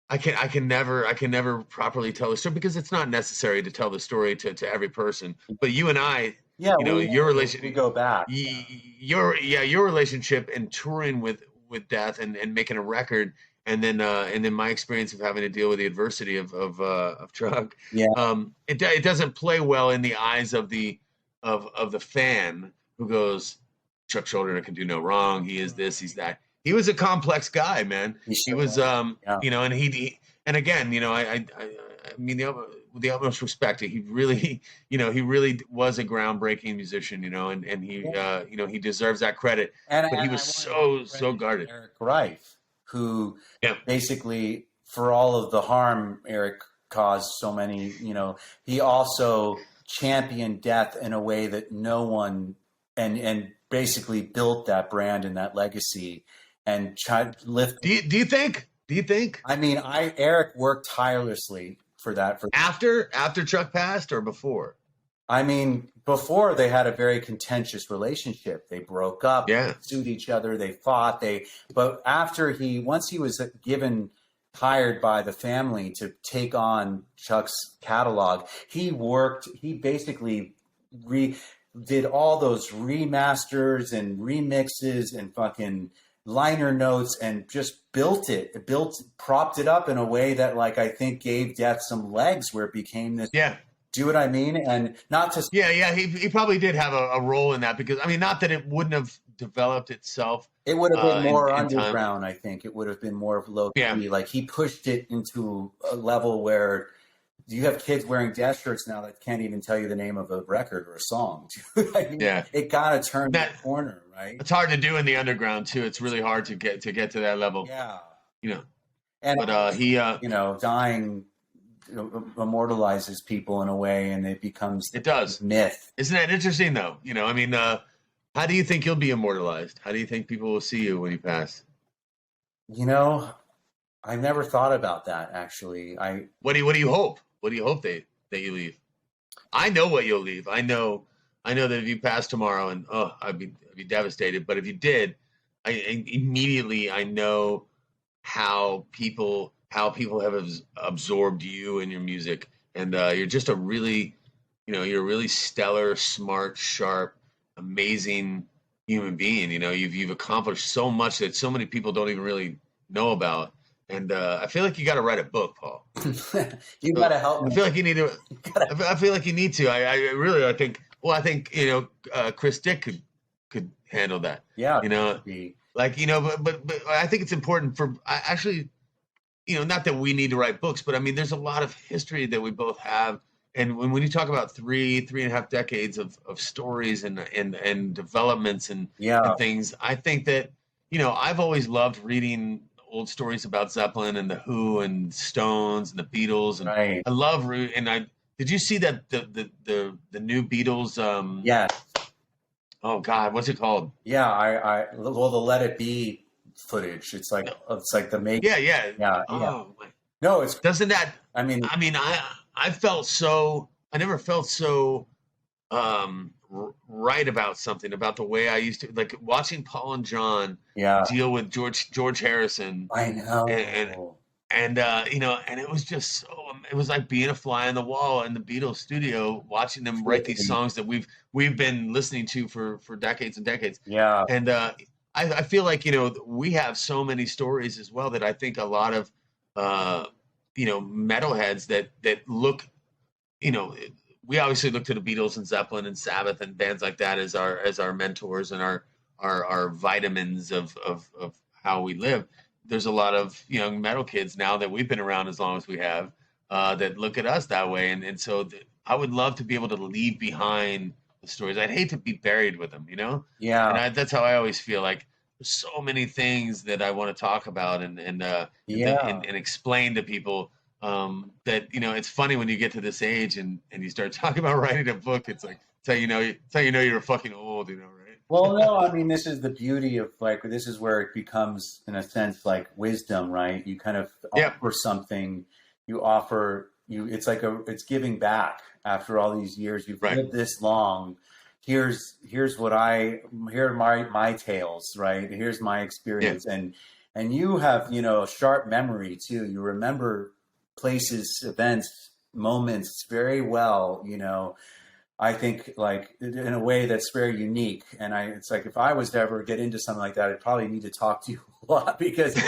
I can never properly tell the story, because it's not necessary to tell the story to every person. But you and I, your relationship, we go back. Your relationship and touring with Death and making a record, and then my experience of having to deal with the adversity of Chuck. Yeah. It doesn't play well in the eyes of the fan who goes, Chuck Schuldiner can do no wrong. He is this, he's that. He was a complex guy, man. He was, and and again, I mean, with the utmost respect, he really, he really was a groundbreaking musician, and he, he deserves that credit. But he was so guarded. Eric Reif, who basically, for all of the harm Eric caused so many, he also championed Death in a way that no one, and basically built that brand and that legacy. And tried to lift. Do you think? I mean, Eric worked tirelessly for that. After Chuck passed, or before? I mean, before, they had a very contentious relationship. They broke up, sued each other, they fought. But once he was hired by the family to take on Chuck's catalog, he basically did all those remasters and remixes and fucking liner notes, and just propped it up in a way that, like, I think gave Death some legs, where it became this. Yeah. Do you know what I mean? And not to. Yeah. He probably did have a role in that, because I mean, not that it wouldn't have developed itself. It would have been more underground. I think it would have been more of low key. Yeah. Like, he pushed it into a level where you have kids wearing Death shirts now that can't even tell you the name of a record or a song. I mean, it kind of turned that corner, right? It's hard to do in the underground too. It's really hard to get to that level. Yeah, And but he, dying immortalizes people in a way, and it becomes myth. Isn't that interesting though? I mean, how do you think you'll be immortalized? How do you think people will see you when you pass? I've never thought about that, actually. What do you hope? What do you hope that you leave? I know what you'll leave. I know that if you pass tomorrow, and I'd be devastated. But if you did, I know how people have absorbed you and your music, and you're just a really, you're a really stellar, smart, sharp, amazing human being. You've accomplished so much that so many people don't even really know about. And I feel like you got to write a book, Paul. You got to help me. I feel like you need to. I feel like you need to. I think. Well, I think Chris Dick could handle that. Yeah. But I think it's important for actually, not that we need to write books, but I mean, there's a lot of history that we both have, and when you talk about 3.5 decades of stories and developments and things, I think that I've always loved reading old stories about Zeppelin and the Who and Stones and the Beatles, and I love Did you see that the new Beatles? Yeah. Oh God, what's it called? Yeah, well, the Let It Be footage. It's like the make. Yeah. Yeah. Oh, No, it's. doesn't that? I mean, I felt so. I never felt so right about something, about the way I used to, like watching Paul and John deal with George Harrison. I know. And you know, and it was just so, it was like being a fly on the wall in the Beatles studio, watching them write these songs that we've been listening to for decades and decades. Yeah. And I feel like, you know, we have so many stories as well that I think a lot of you know, metalheads that look, you know, we obviously look to the Beatles and Zeppelin and Sabbath and bands like that as our mentors and our vitamins of how we live. There's a lot of young metal kids now that we've been around as long as we have that look at us that way. And so I would love to be able to leave behind the stories. I'd hate to be buried with them, you know? Yeah. And that's how I always feel. Like there's so many things that I want to talk about and explain to people that, you know, it's funny when you get to this age and you start talking about writing a book. It's like, it's how you know you're fucking old, you know, right? Well, no, I mean, this is the beauty of, like, this is where it becomes, in a sense, like wisdom, right? You kind of offer something, it's like it's giving back after all these years. You've lived this long. Here are my tales, right? Here's my experience. And you have, you know, a sharp memory too. You remember places, events, moments very well, you know. I think, like, in a way that's very unique. And it's like, if I was to ever get into something like that, I'd probably need to talk to you a lot because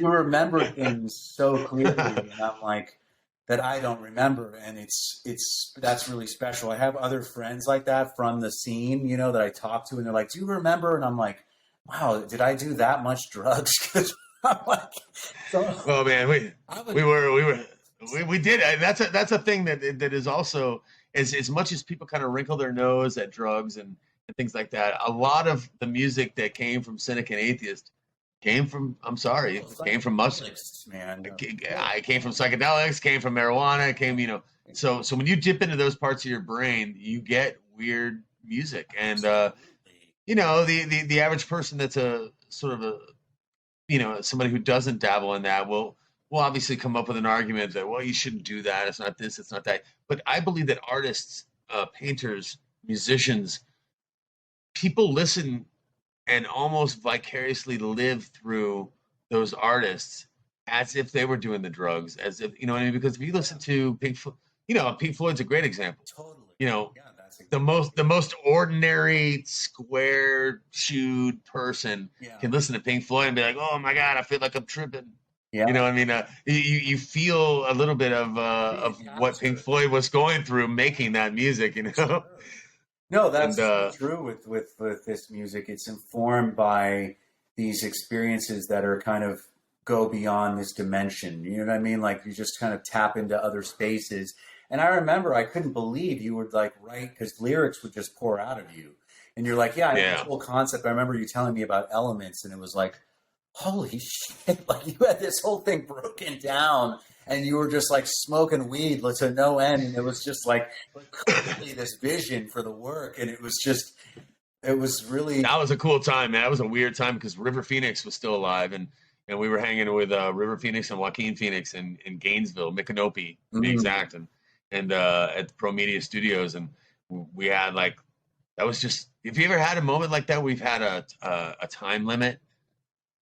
you remember things so clearly. And I'm like, that I don't remember. And that's really special. I have other friends like that from the scene, you know, that I talk to, and they're like, do you remember? And I'm like, wow, did I do that much drugs? Cause I'm like, well, man, we did. That's a thing that is also, as much as people kind of wrinkle their nose at drugs and things like that, a lot of the music that came from Cynic and Atheist came from, came from mushrooms, man. I came from psychedelics, came from marijuana, you know. So when you dip into those parts of your brain, you get weird music. And, you know, the average person that's a sort of a, you know, somebody who doesn't dabble in that will obviously come up with an argument that, well, you shouldn't do that. It's not this, it's not that. But I believe that artists, painters, musicians, people listen and almost vicariously live through those artists as if they were doing the drugs, as if, you know what I mean? Because if you listen to Pink Floyd's a great example. Totally. You know, the most ordinary square-shoed person can listen to Pink Floyd and be like, oh my God, I feel like I'm tripping. Yeah. You know what I mean? You feel a little bit of what Pink Floyd was going through making that music, you know? Sure. No, that's true with this music. It's informed by these experiences that are kind of go beyond this dimension. You know what I mean? Like you just kind of tap into other spaces. And I remember I couldn't believe you would like write, because lyrics would just pour out of you. And you're like, I have this whole concept. I remember you telling me about elements, and it was like, holy shit, like you had this whole thing broken down and you were just like smoking weed to no end. And it was just like clearly this vision for the work. And it was really. That was a cool time, man. That was a weird time because River Phoenix was still alive. And we were hanging with River Phoenix and Joaquin Phoenix in Gainesville, Micanopy to be exact. And at the Pro Media Studios. And we had like, that was just, if you ever had a moment like that, we've had a time limit.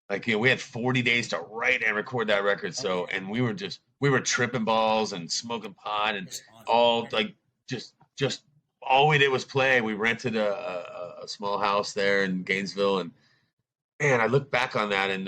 Like, you know, we had 40 days to write and record that record. So, and we were tripping balls and smoking pot and all like, just all we did was play. We rented a small house there in Gainesville. And man, I look back on that and,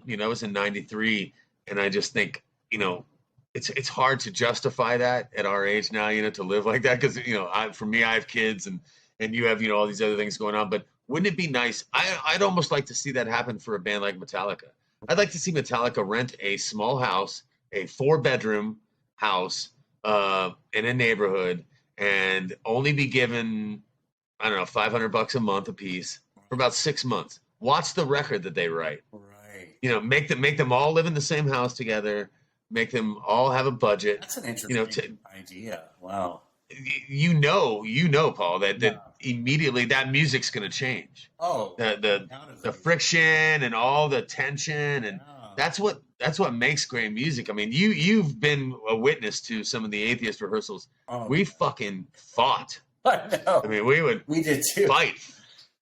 you know, it was in 93. And I just think, you know, it's hard to justify that at our age now, you know, to live like that. Cause, you know, for me, I have kids and you have, you know, all these other things going on, but wouldn't it be nice? I'd almost like to see that happen for a band like Metallica. I'd like to see Metallica rent a small house, a 4-bedroom house in a neighborhood, and only be given, I don't know, $500 a month a piece for about 6 months. Watch the record that they write. Right. You know, make them all live in the same house together. make them all have a budget. That's an interesting idea. Wow. You know, Paul, that immediately that music's going to change. Oh, the friction and all the tension, and that's what makes great music. I mean, you've been a witness to some of the Atheist rehearsals. We fucking fought. I know. I mean, we did too. Fight.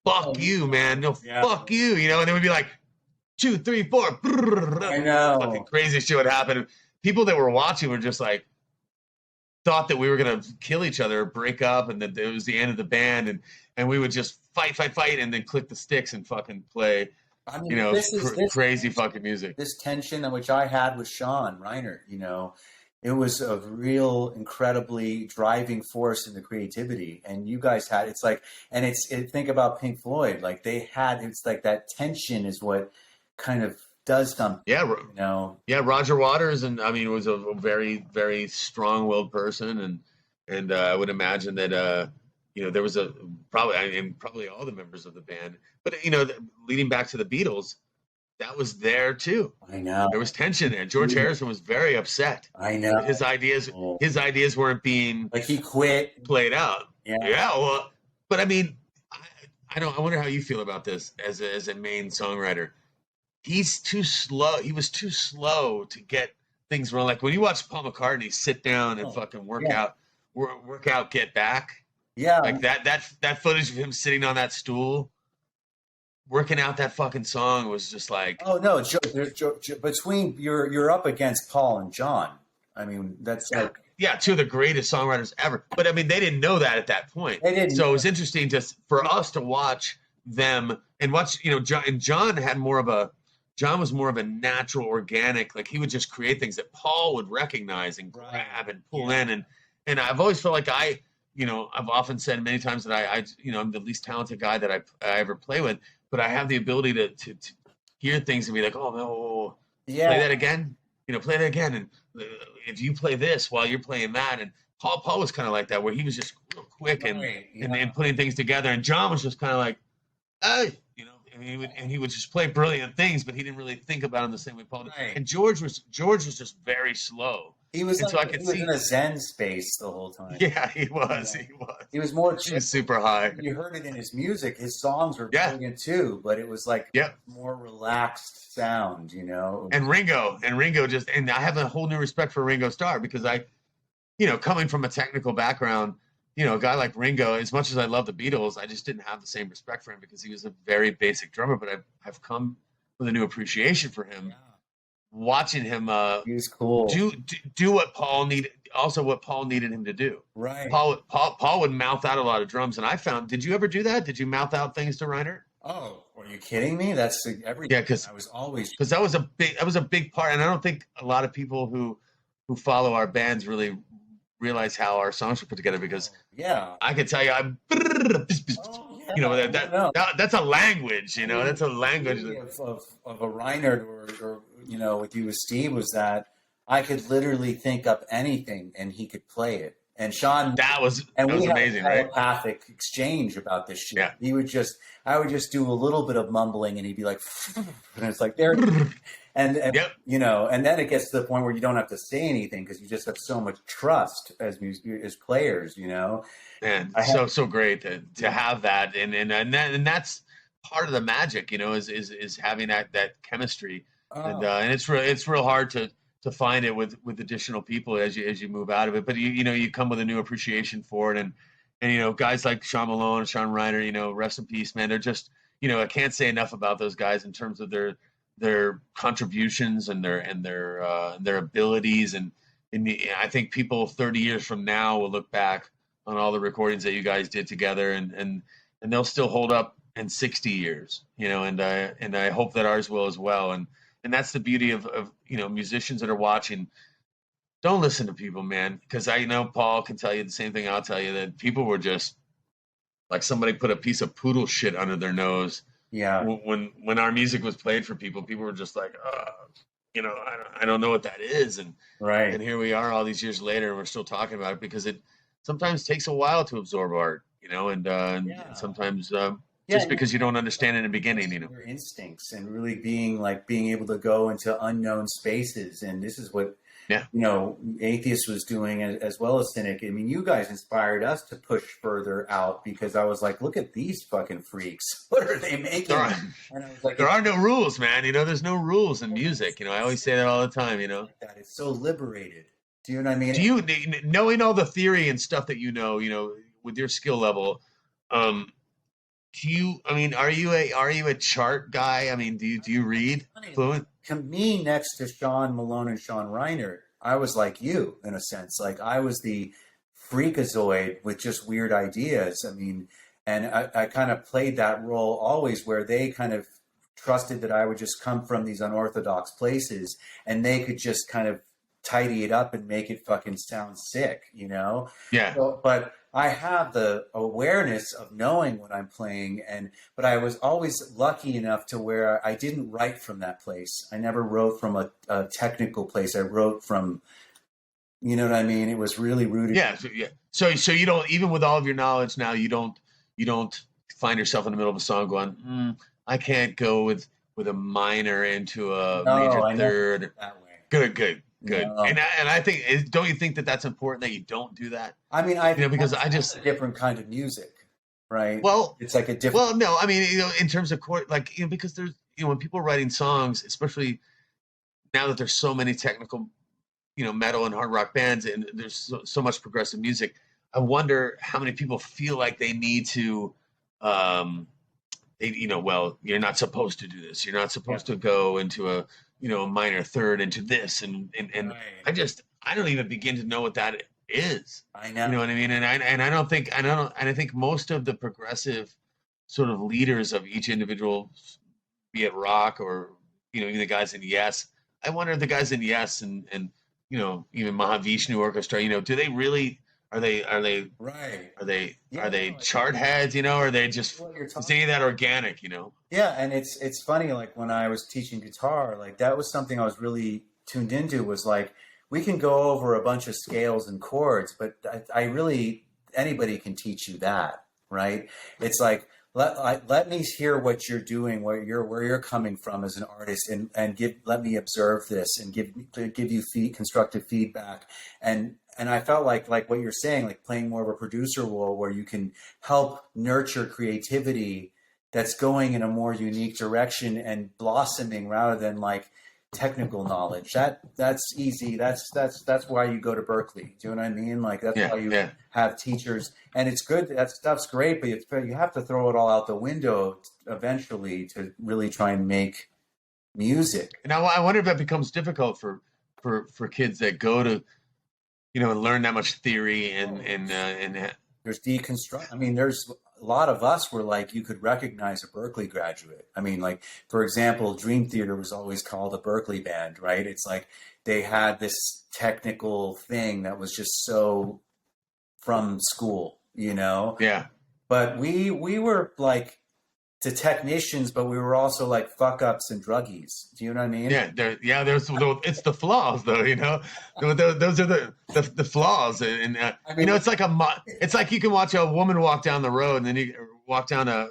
Fuck you, man. No, fuck you. You know, and then we'd be like 2, 3, 4. I know. Fucking crazy shit would happen. People that were watching were just like, thought that we were going to kill each other, break up, and that it was the end of the band, and we would just fight, and then click the sticks and fucking play, I mean, you know, this crazy fucking music. This tension in which I had with Sean Reiner, you know, it was a real incredibly driving force in the creativity. And you guys had, it's like, and think about Pink Floyd, like it's like that tension is what kind of does something. Yeah, you know. Yeah, Roger Waters, and I mean, was a very, very strong-willed person, and I would imagine that you know, there was probably all the members of the band, but you know, leading back to the Beatles, that was there too. I know there was tension there. George Harrison was very upset. I know his ideas weren't being like he quit played out. Yeah, well, but I mean, I wonder how you feel about this as a main songwriter. He's too slow. He was too slow to get things rolling. Like when you watch Paul McCartney sit down and fucking work out, Get Back. Yeah, like that footage of him sitting on that stool, working out that fucking song was just like. Oh no, between you're up against Paul and John. I mean, that's like. Yeah, two of the greatest songwriters ever. But I mean, they didn't know that at that point. They didn't. So it was interesting for us to watch them and watch. You know, John was more of a natural, organic. Like he would just create things that Paul would recognize and grab and pull in. And I've always felt like I've often said many times that I'm the least talented guy that I ever play with, but I have the ability to hear things and be like, oh no, play that again. You know, play that again. And if you play this while you're playing that, and Paul was kind of like that, where he was just real quick and putting things together. And John was just kind of like, hey, you know, and he would just play brilliant things, but he didn't really think about them the same way Paul did. Right. And George was just very slow. He was in a Zen space the whole time. Yeah, he was. Yeah. He was. He was more. He was super high. You heard it in his music. His songs were brilliant too, but it was like more relaxed sound, you know. And Ringo and I have a whole new respect for Ringo Starr because coming from a technical background, you know, a guy like Ringo, as much as I love the Beatles, I just didn't have the same respect for him because he was a very basic drummer. But I've come with a new appreciation for him. Yeah. Watching him he was cool. Do what Paul needed, also what Paul needed him to do. Right. Paul would mouth out a lot of drums, and I found. Did you ever do that? Did you mouth out things to Reiner? Oh, are you kidding me? That's everything. Yeah, because I was always that was a big part, and I don't think a lot of people who follow our bands really realize how our songs were put together. Because I can tell you, that's a language. You know, that's a language of a Reiner or you know, with you with Steve was that I could literally think up anything and he could play it. And Sean, that was amazing, right? Telepathic exchange about this shit. Yeah. I would just do a little bit of mumbling, and he'd be like, and it's like there, and you know, and then it gets to the point where you don't have to say anything because you just have so much trust as players, you know. And so great to have that, and that's part of the magic, you know, is having that chemistry, and it's real hard to find it with additional people as you move out of it. But you come with a new appreciation for it, and you know, guys like Sean Malone, Sean Reiner, you know, rest in peace, man. They're just, you know, I can't say enough about those guys in terms of their contributions and their abilities, and I think people 30 years from now will look back on all the recordings that you guys did together, and they'll still hold up in 60 years, you know, and I hope that ours will as well. And that's the beauty of you know, musicians that are watching. Don't listen to people, man, because I know Paul can tell you the same thing I'll tell you, that people were just like somebody put a piece of poodle shit under their nose. Yeah. When our music was played for people were just like, you know, I don't know what that is, and right. And here we are all these years later, and we're still talking about it because it sometimes takes a while to absorb art, you know, and sometimes. Just because you don't understand in the beginning, you know. Your instincts and really being able to go into unknown spaces. And this is what Yeah. Atheist was doing as well as Cynic. I mean, you guys inspired us to push further out because I was like, look at these fucking freaks. What are they making? And I was like, there are no rules, man. There's no rules in music. I always say that all the time, That it's so liberated. Do you know what I mean? Do you, knowing all the theory and stuff that with your skill level, are you a chart guy? I mean, do you read fluent? To me, next to Sean Malone and Sean Reiner, I was like you in a sense. Like I was the freakazoid with just weird ideas. I mean, and I kind of played that role always where they kind of trusted that I would just come from these unorthodox places and they could just kind of tidy it up and make it fucking sound sick, Yeah. So, but I have the awareness of knowing what I'm playing, but I was always lucky enough to where I didn't write from that place. I never wrote from a technical place. I wrote from, you know what I mean? It was really rooted. Yeah. So you don't, even with all of your knowledge now, you don't find yourself in the middle of a song going, I can't go with a minor into a major third. That way. Good. No. And I think, don't you think that that's important that you don't do that? I mean, because I just a different kind of music, right? Well, it's like a different. Well, no, I mean, in terms of chord, like, because there's, when people are writing songs, especially now that there's so many technical, metal and hard rock bands, and there's so much progressive music, I wonder how many people feel like they need to, well, you're not supposed to do this. You're not supposed to go into a minor third into this, and right. I don't even begin to know what that is. I know. You know what I mean? And I think most of the progressive sort of leaders of each individual, be it rock or even the guys in Yes. I wonder if the guys in Yes and even Mahavishnu Orchestra, do they really? Are they right? Are they chart heads? Or are they just is any of that organic? Yeah, and it's funny. Like when I was teaching guitar, like that was something I was really tuned into. Was like we can go over a bunch of scales and chords, but I really anybody can teach you that, right? It's like let me hear what you're doing, where you're coming from as an artist, and let me observe this and give you constructive feedback and I felt like what you're saying, like playing more of a producer role where you can help nurture creativity that's going in a more unique direction and blossoming rather than like technical knowledge. That's easy. That's why you go to Berkeley. Do you know what I mean? Like that's why you have teachers, and it's good. That stuff's great, but you have to throw it all out the window eventually to really try and make music. And I wonder if that becomes difficult for kids that go to and learn that much theory and there's deconstruct. I mean, there's a lot of us were like, you could recognize a Berkeley graduate. I mean, like, for example, Dream Theater was always called a Berkeley band, right? It's like they had this technical thing that was just so from school, Yeah. But we were like to technicians, but we were also like fuck ups and druggies. Do you know what I mean? Yeah, there's it's the flaws though, those are the flaws, and it's like it's like you can watch a woman walk down the road, and then you walk down a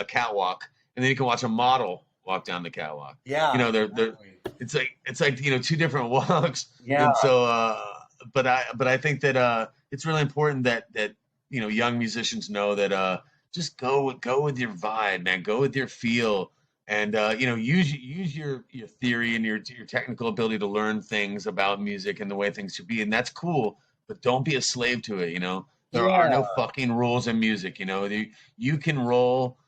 catwalk, and then you can watch a model walk down the catwalk. Yeah, they're it's like two different walks. Yeah. And so, but I think that it's really important that young musicians know that just go with your vibe, man. Go with your feel, and use your theory and your technical ability to learn things about music and the way things should be, and that's cool. But don't be a slave to it. There are no fucking rules in music. You can roll,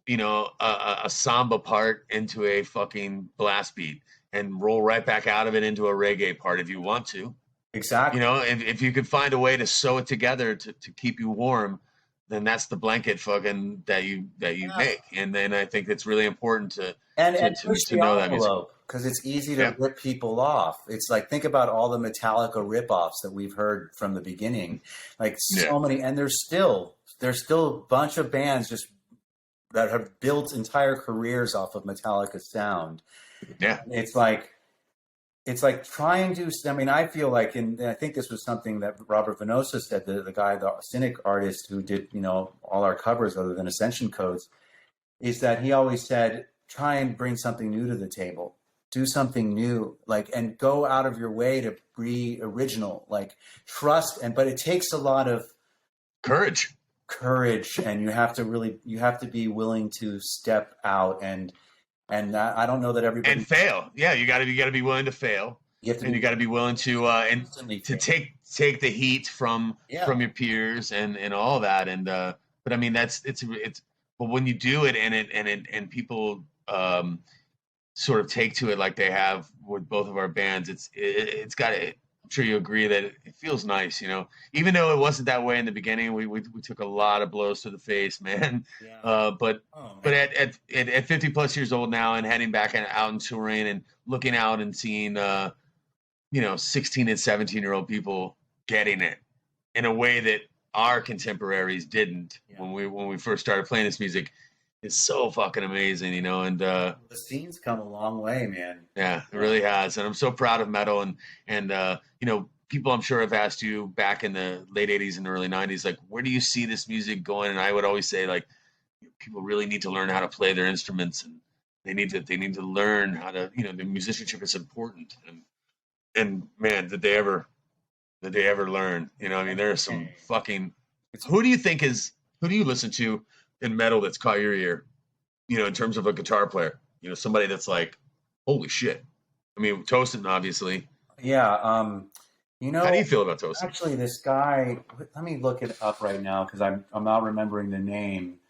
a samba part into a fucking blast beat and roll right back out of it into a reggae part if you want to. Exactly. If you could find a way to sew it together to keep you warm, then that's the blanket fucking that you make. And then I think it's really important to know that music. Because it's easy to rip people off. It's like, think about all the Metallica ripoffs that we've heard from the beginning. Like so many, and there's still a bunch of bands just that have built entire careers off of Metallica's sound. Yeah. It's like trying to, I mean, I feel like, and I think this was something that Robert Venosa said, the guy, the Cynic artist who did, all our covers other than Ascension codes, is that he always said, try and bring something new to the table. do something new, like, and go out of your way to be original, like trust. But it takes a lot of courage, and you have to be willing to step out and that, I don't know that everybody, and fail. Yeah. You gotta be willing to fail. You got to be willing to take the heat from your peers and all that. And but I mean it's but when you do it and people sort of take to it like they have with both of our bands, it's got to. I'm sure you agree that it feels nice, you know. Even though it wasn't that way in the beginning, we took a lot of blows to the face, man. Yeah. But at 50 plus years old now and heading back out and touring and looking out and seeing 16 and 17-year-old people getting it in a way that our contemporaries didn't when we first started playing this music is so fucking amazing, you know. And the scene's come a long way, man. Yeah, it really has. And I'm so proud of metal and people I'm sure have asked you back in the late 80s and early 90s, like, where do you see this music going? And I would always say, like, people really need to learn how to play their instruments, and they need to learn how to, the musicianship is important. And man, did they ever learn? I mean, there are some fucking. Who do you listen to in metal that's caught your ear? In terms of a guitar player, somebody that's like, holy shit. I mean, Tosin, obviously. Yeah. How do you feel about Tosin? Actually, this guy. Let me look it up right now because I'm not remembering the name,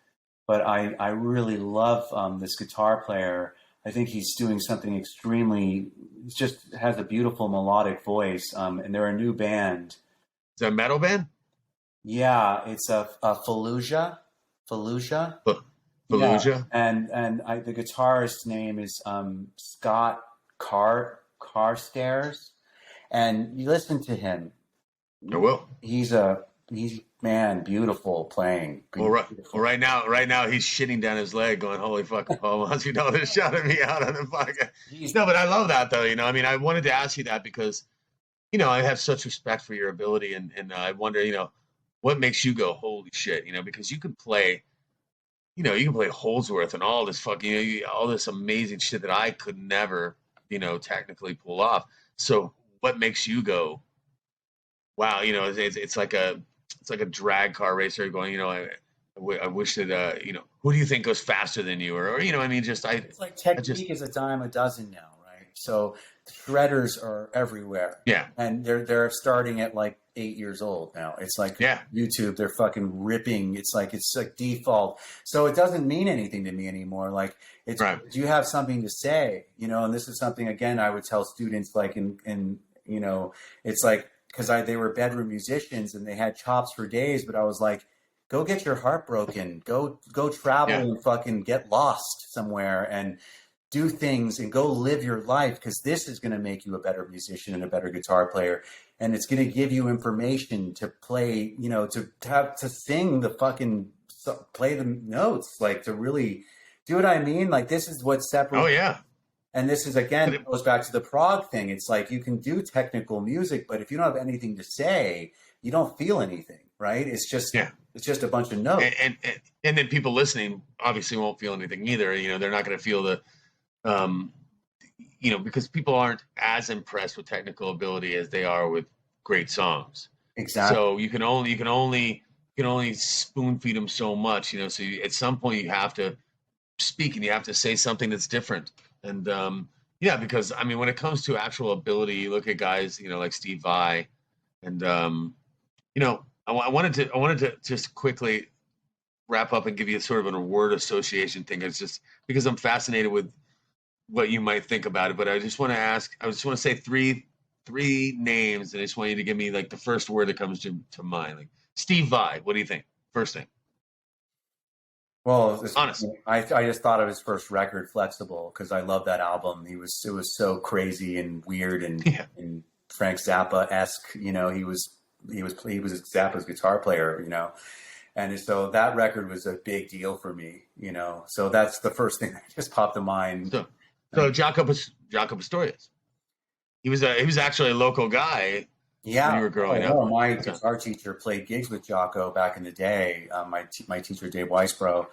but I really love this guitar player. I think he's doing something extremely. He just has a beautiful melodic voice, and they're a new band. Is that a metal band? Yeah, it's a Fallujah. Fallujah. Yeah. And the guitarist's name is Scott Carstairs, and you listen to him. I will. He's beautiful playing. Well, right now he's shitting down his leg, going, "Holy fuck, Paul Masvidal just shouted me out on the podcast." No, but I love that though. I mean, I wanted to ask you that because, I have such respect for your ability, and I wonder, what makes you go, "Holy shit," because you can play, Holdsworth and all this fucking, all this amazing shit that I could never, technically pull off. So, what makes you go, wow? It's like a drag car racer going, I wish that, who do you think goes faster than you? Or it's like technique is a dime a dozen now, right? So shredders are everywhere. Yeah. And they're starting at like 8 years old now. It's like YouTube, they're fucking ripping. It's like default. So it doesn't mean anything to me anymore. Like it's, do you have something to say? And this is something, again, I would tell students like it's like, because they were bedroom musicians and they had chops for days, but I was like, go get your heart broken, go travel and fucking get lost somewhere and do things and go live your life, because this is going to make you a better musician and a better guitar player, and it's going to give you information to play, to sing the fucking, play the notes, like to really do what I mean. Like this is what separates. Oh yeah. And this is, again, it goes back to the prog thing. It's like you can do technical music, but if you don't have anything to say, you don't feel anything, right? It's just a bunch of notes. And then people listening obviously won't feel anything either. They're not going to feel the, because people aren't as impressed with technical ability as they are with great songs. Exactly. So you can only spoon feed them so much, So at some point you have to speak and you have to say something that's different. And because I mean, when it comes to actual ability, you look at guys, like Steve Vai, and I wanted to just quickly wrap up and give you sort of a word association thing. It's just because I'm fascinated with what you might think about it. But I just want to say three names, and I just want you to give me like the first word that comes to mind. Like Steve Vai, what do you think? First thing. Well, honestly, I just thought of his first record, Flexible, because I love that album. It was so crazy and weird and Frank Zappa-esque. He was Zappa's guitar player. And so that record was a big deal for me. So that's the first thing that just popped to mind. So Jaco Pastorius, he was actually a local guy. Yeah, when you were growing up. My guitar teacher played gigs with Jaco back in the day. My teacher, Dave Weisbro.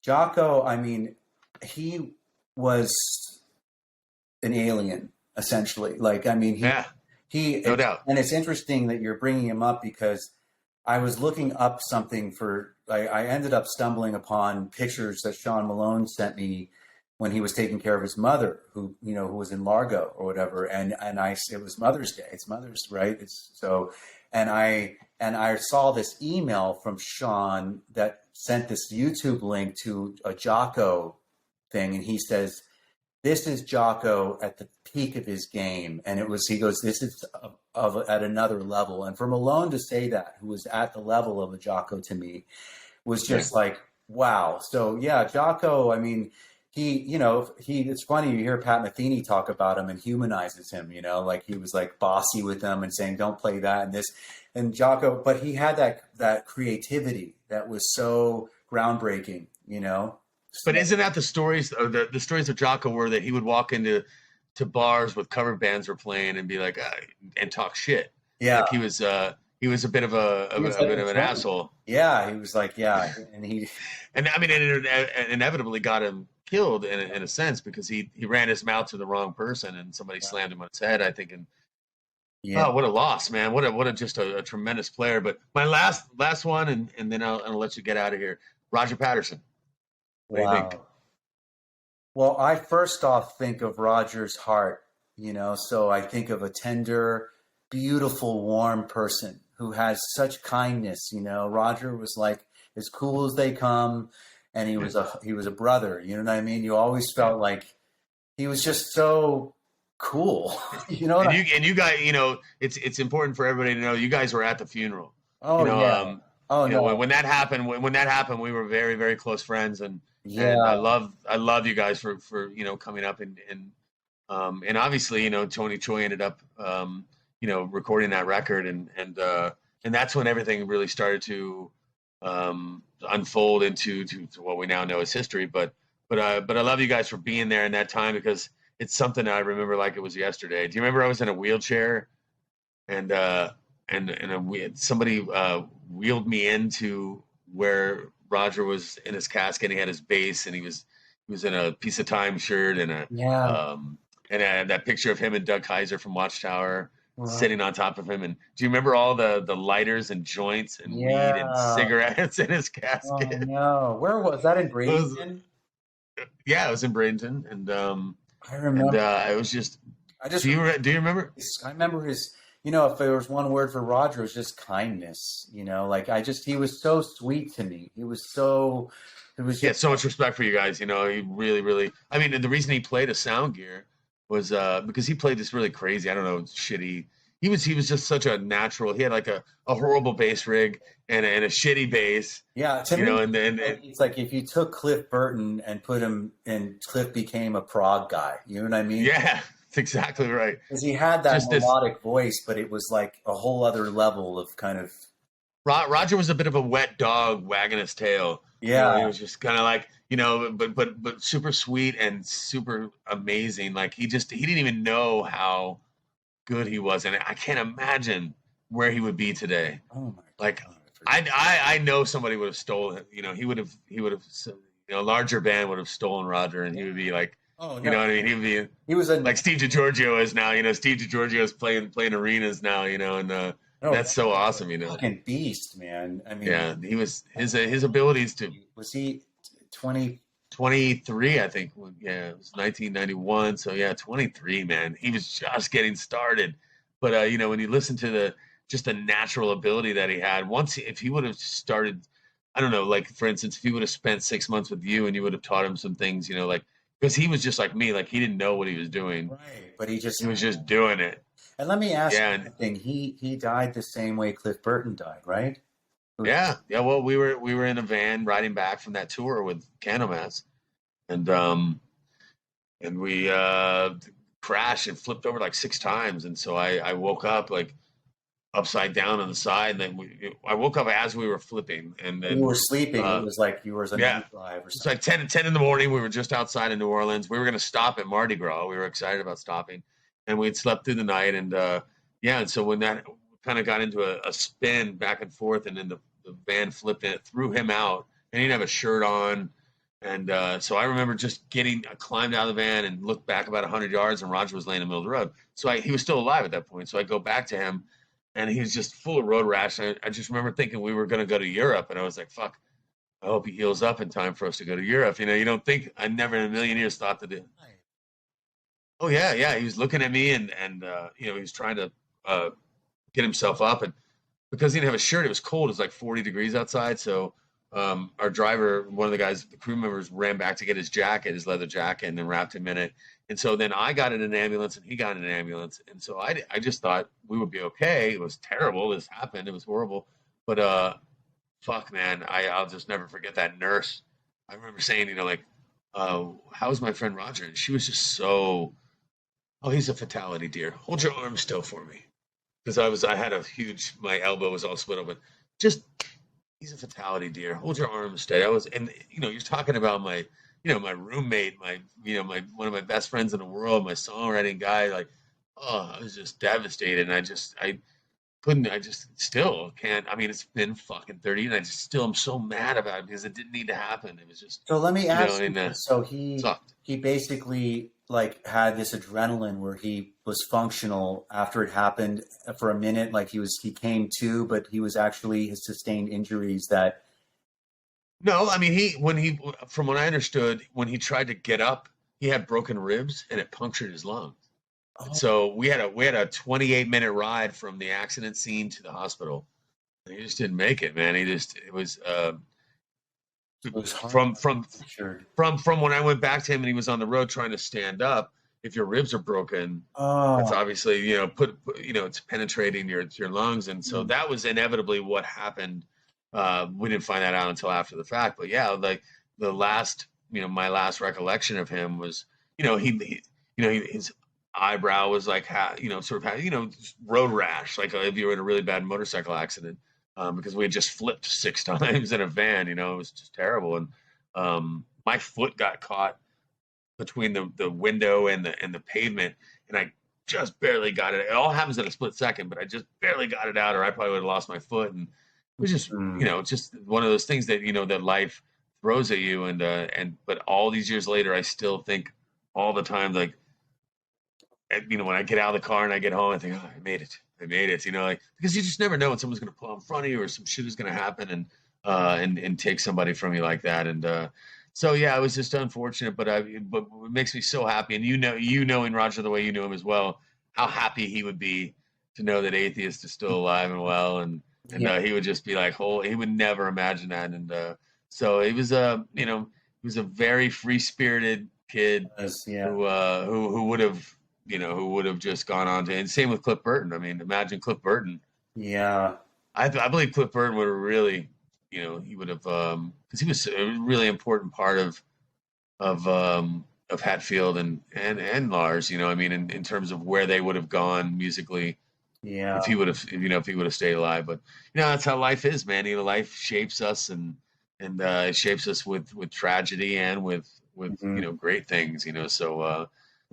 Jaco, I mean, he was an alien, essentially. Like, I mean, no doubt. And it's interesting that you're bringing him up because I was looking up something I ended up stumbling upon pictures that Sean Malone sent me when he was taking care of his mother, who was in Largo or whatever. And it was Mother's Day. It's Mother's, right? And I saw this email from Sean that sent this YouTube link to a Jocko thing. And he says, this is Jocko at the peak of his game. And he goes, this is at another level. And for Malone to say that, who was at the level of a Jocko to me, was just like, wow. So yeah, Jocko, I mean, it's funny, you hear Pat Metheny talk about him and humanizes him, like he was like bossy with them and saying, don't play that and this. And Jocko, but he had that creativity that was so groundbreaking, But isn't that the stories, or the stories of Jocko were that he would walk into bars with cover bands were playing and be like, and talk shit. Yeah. Like he was a bit of an asshole. Yeah. He was like, yeah. And I mean, it inevitably got him killed in a sense because he ran his mouth to the wrong person and somebody slammed him on his head, I think. And oh, what a loss, man. What a just a tremendous player. But my last one, and then I'll let you get out of here. Roger Patterson. What do you think? Well, I first off think of Roger's heart, so I think of a tender, beautiful, warm person who has such kindness. Roger was like as cool as they come, and he was a brother. You know what I mean? You always felt like he was just so cool. You guys, it's important for everybody to know you guys were at the funeral. Oh yeah. No. When that happened, we were very, very close friends, and I love you guys for coming up and obviously Tony Choi ended up recording that record and that's when everything really started to unfold into what we now know as history. But I love you guys for being there in that time because it's something I remember like it was yesterday. Do you remember I was in a wheelchair and somebody wheeled me into where Roger was in his casket. He had his bass, and he was in a Piece of Time shirt and that picture of him and Doug Kaiser from Watchtower sitting on top of him. And do you remember all the lighters and joints and weed and cigarettes in his casket? Oh no, where was that, in Bradenton? It was in Bradenton, and I remember. And it was just. Do you remember? I remember his. If there was one word for Roger, it was just kindness. He was so sweet to me. He was so. He had so much respect for you guys. He really, really. I mean, the reason he played a sound gear was because he played this really crazy. I don't know, shitty. He was just such a natural. He had like a horrible bass rig and a shitty bass. Yeah, to me, and it's like if you took Cliff Burton and put him, and Cliff became a prog guy. You know what I mean? Yeah. That's exactly right. Because he had that melodic voice, but it was like a whole other level of kind of. Roger was a bit of a wet dog wagging his tail. Yeah, he was just kind of like but super sweet and super amazing. Like he didn't even know how good he was, and I can't imagine where he would be today. Oh my! Like I know somebody would have stolen. He would have. A larger band would have stolen Roger, and he would be like. Oh, no. You know what I mean? He was like Steve DiGiorgio is now. Steve DiGiorgio is playing arenas now. And that's so awesome. Fucking beast, man. I mean, yeah, he was his abilities to. Was he 23? I think. Yeah, it was 1991. So yeah, 23, man. He was just getting started. But when you listen to the natural ability that he had, if he would have started, I don't know, like for instance, if he would have spent 6 months with you and you would have taught him some things, like. Because he was just like me, like he didn't know what he was doing. Right, but he was just doing it. And let me ask you something. He died the same way Cliff Burton died, right? Yeah. Well, we were in a van riding back from that tour with Candlemass, and we crashed and flipped over like 6 times, and so I woke up like upside down on the side, and then I woke up as we were flipping, and then you were sleeping. It was like you were a night drive or something. It's like 10 in the morning. We were just outside of New Orleans. We were going to stop at Mardi Gras. We were excited about stopping, and we had slept through the night. And and so when that kind of got into a spin back and forth, and then the van flipped and it threw him out, and he didn't have a shirt on, And so I remember just I climbed out of the van and looked back about 100 yards, and Roger was laying in the middle of the road. So he was still alive at that point. So I go back to him, and he was just full of road rash. And I just remember thinking we were going to go to Europe, and I was like, fuck, I hope he heals up in time for us to go to Europe. You know, you don't think, I never in a million years thought that oh, yeah. He was looking at me, and you know, he was trying to get himself up. And because he didn't have a shirt, it was cold. It was like 40 degrees outside. So our driver, one of the guys, the crew members, ran back to get his jacket, his leather jacket, and then wrapped him in it. And so then I got in an ambulance, and he got in an ambulance. And so I just thought we would be okay. It was terrible. This happened. It was horrible. But fuck, man, I'll just never forget that nurse. I remember saying, you know, like, how's my friend Roger? And she was just so, oh, he's a fatality, dear. Hold your arm still for me. Because I had my elbow was all split open. Just, he's a fatality, dear. Hold your arm steady. And you know, you're talking about my roommate, one of my best friends in the world, my songwriting guy. Like, oh, I was just devastated. And I just still can't. I mean, it's been fucking 30, and I just still am so mad about it because it didn't need to happen. It was just. So let me ask you. So he basically like had this adrenaline where he was functional after it happened for a minute. Like he came to, but he was actually his sustained injuries that. No, I mean from what I understood, when he tried to get up, he had broken ribs and it punctured his lungs. Oh. So we had a 28-minute ride from the accident scene to the hospital. And he just didn't make it, man. It was from when I went back to him and he was on the road trying to stand up. If your ribs are broken, it's obviously, you know, it's penetrating your lungs. And so that was inevitably what happened. We didn't find that out until after the fact, but yeah, like the last, you know, my last recollection of him was, you know, his eyebrow was like, road rash, like if you were in a really bad motorcycle accident, because we had just flipped 6 times in a van, you know, it was just terrible. And my foot got caught between the window and the pavement, and I just barely got it. It all happens in a split second, but I just barely got it out, or I probably would have lost my foot. And it was just, you know, just one of those things that, you know, that life throws at you. But all these years later, I still think all the time, like, you know, when I get out of the car and I get home, I think, oh, I made it, you know, like, because you just never know when someone's going to pull in front of you or some shit is going to happen and take somebody from you like that. And so, yeah, it was just unfortunate, but it makes me so happy. And you knowing Roger the way you knew him as well, how happy he would be to know that Atheist is still alive and well. And he would just be like, he would never imagine that. And so he was he was a very free-spirited kid who would have, you know, who would have just gone on to, and same with Cliff Burton. I mean, imagine Cliff Burton. Yeah. I believe Cliff Burton would have really, you know, he would have, because he was a really important part of Hatfield and Lars, you know, I mean, in terms of where they would have gone musically. Yeah. If he would have stayed alive. But, you know, that's how life is, man. You know, life shapes us and it shapes us with tragedy and with you know, great things, you know. So,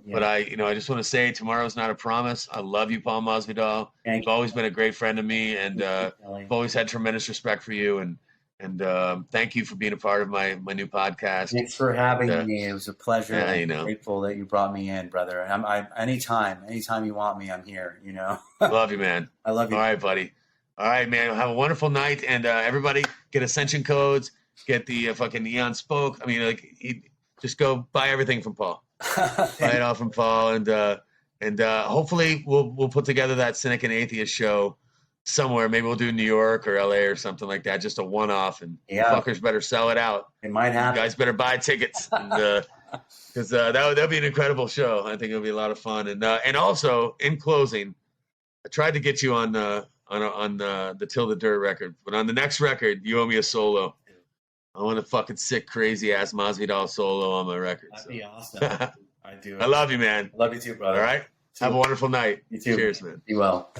but I just want to say tomorrow's not a promise. I love you, Paul Masvidal. You've always been a great friend to me, and I've always had tremendous respect for you. And thank you for being a part of my new podcast. Thanks for having me. It was a pleasure. Yeah, I'm grateful that you brought me in, brother. Anytime you want me, I'm here. You know. Love you, man. I love you. All right, buddy. All right, man. Have a wonderful night, and everybody get Ascension codes. Get the fucking Eon Spoke. I mean, like, just go buy everything from Paul. Buy it all from Paul, and hopefully we'll put together that Cynic and Atheist show somewhere. Maybe we'll do New York or LA or something like that, just a one-off. And fuckers better sell it out. It might happen. You guys better buy tickets, because that'll be an incredible show. I think it'll be a lot of fun. And also, in closing, I tried to get you on the Till the Dirt record, but on the next record, you owe me a solo. I want a fucking sick, crazy ass Masvidal solo on my record. That'd be awesome. I do. I love you, man. I love you too, brother. All right. Have a wonderful night. You too. Cheers, man. Be well.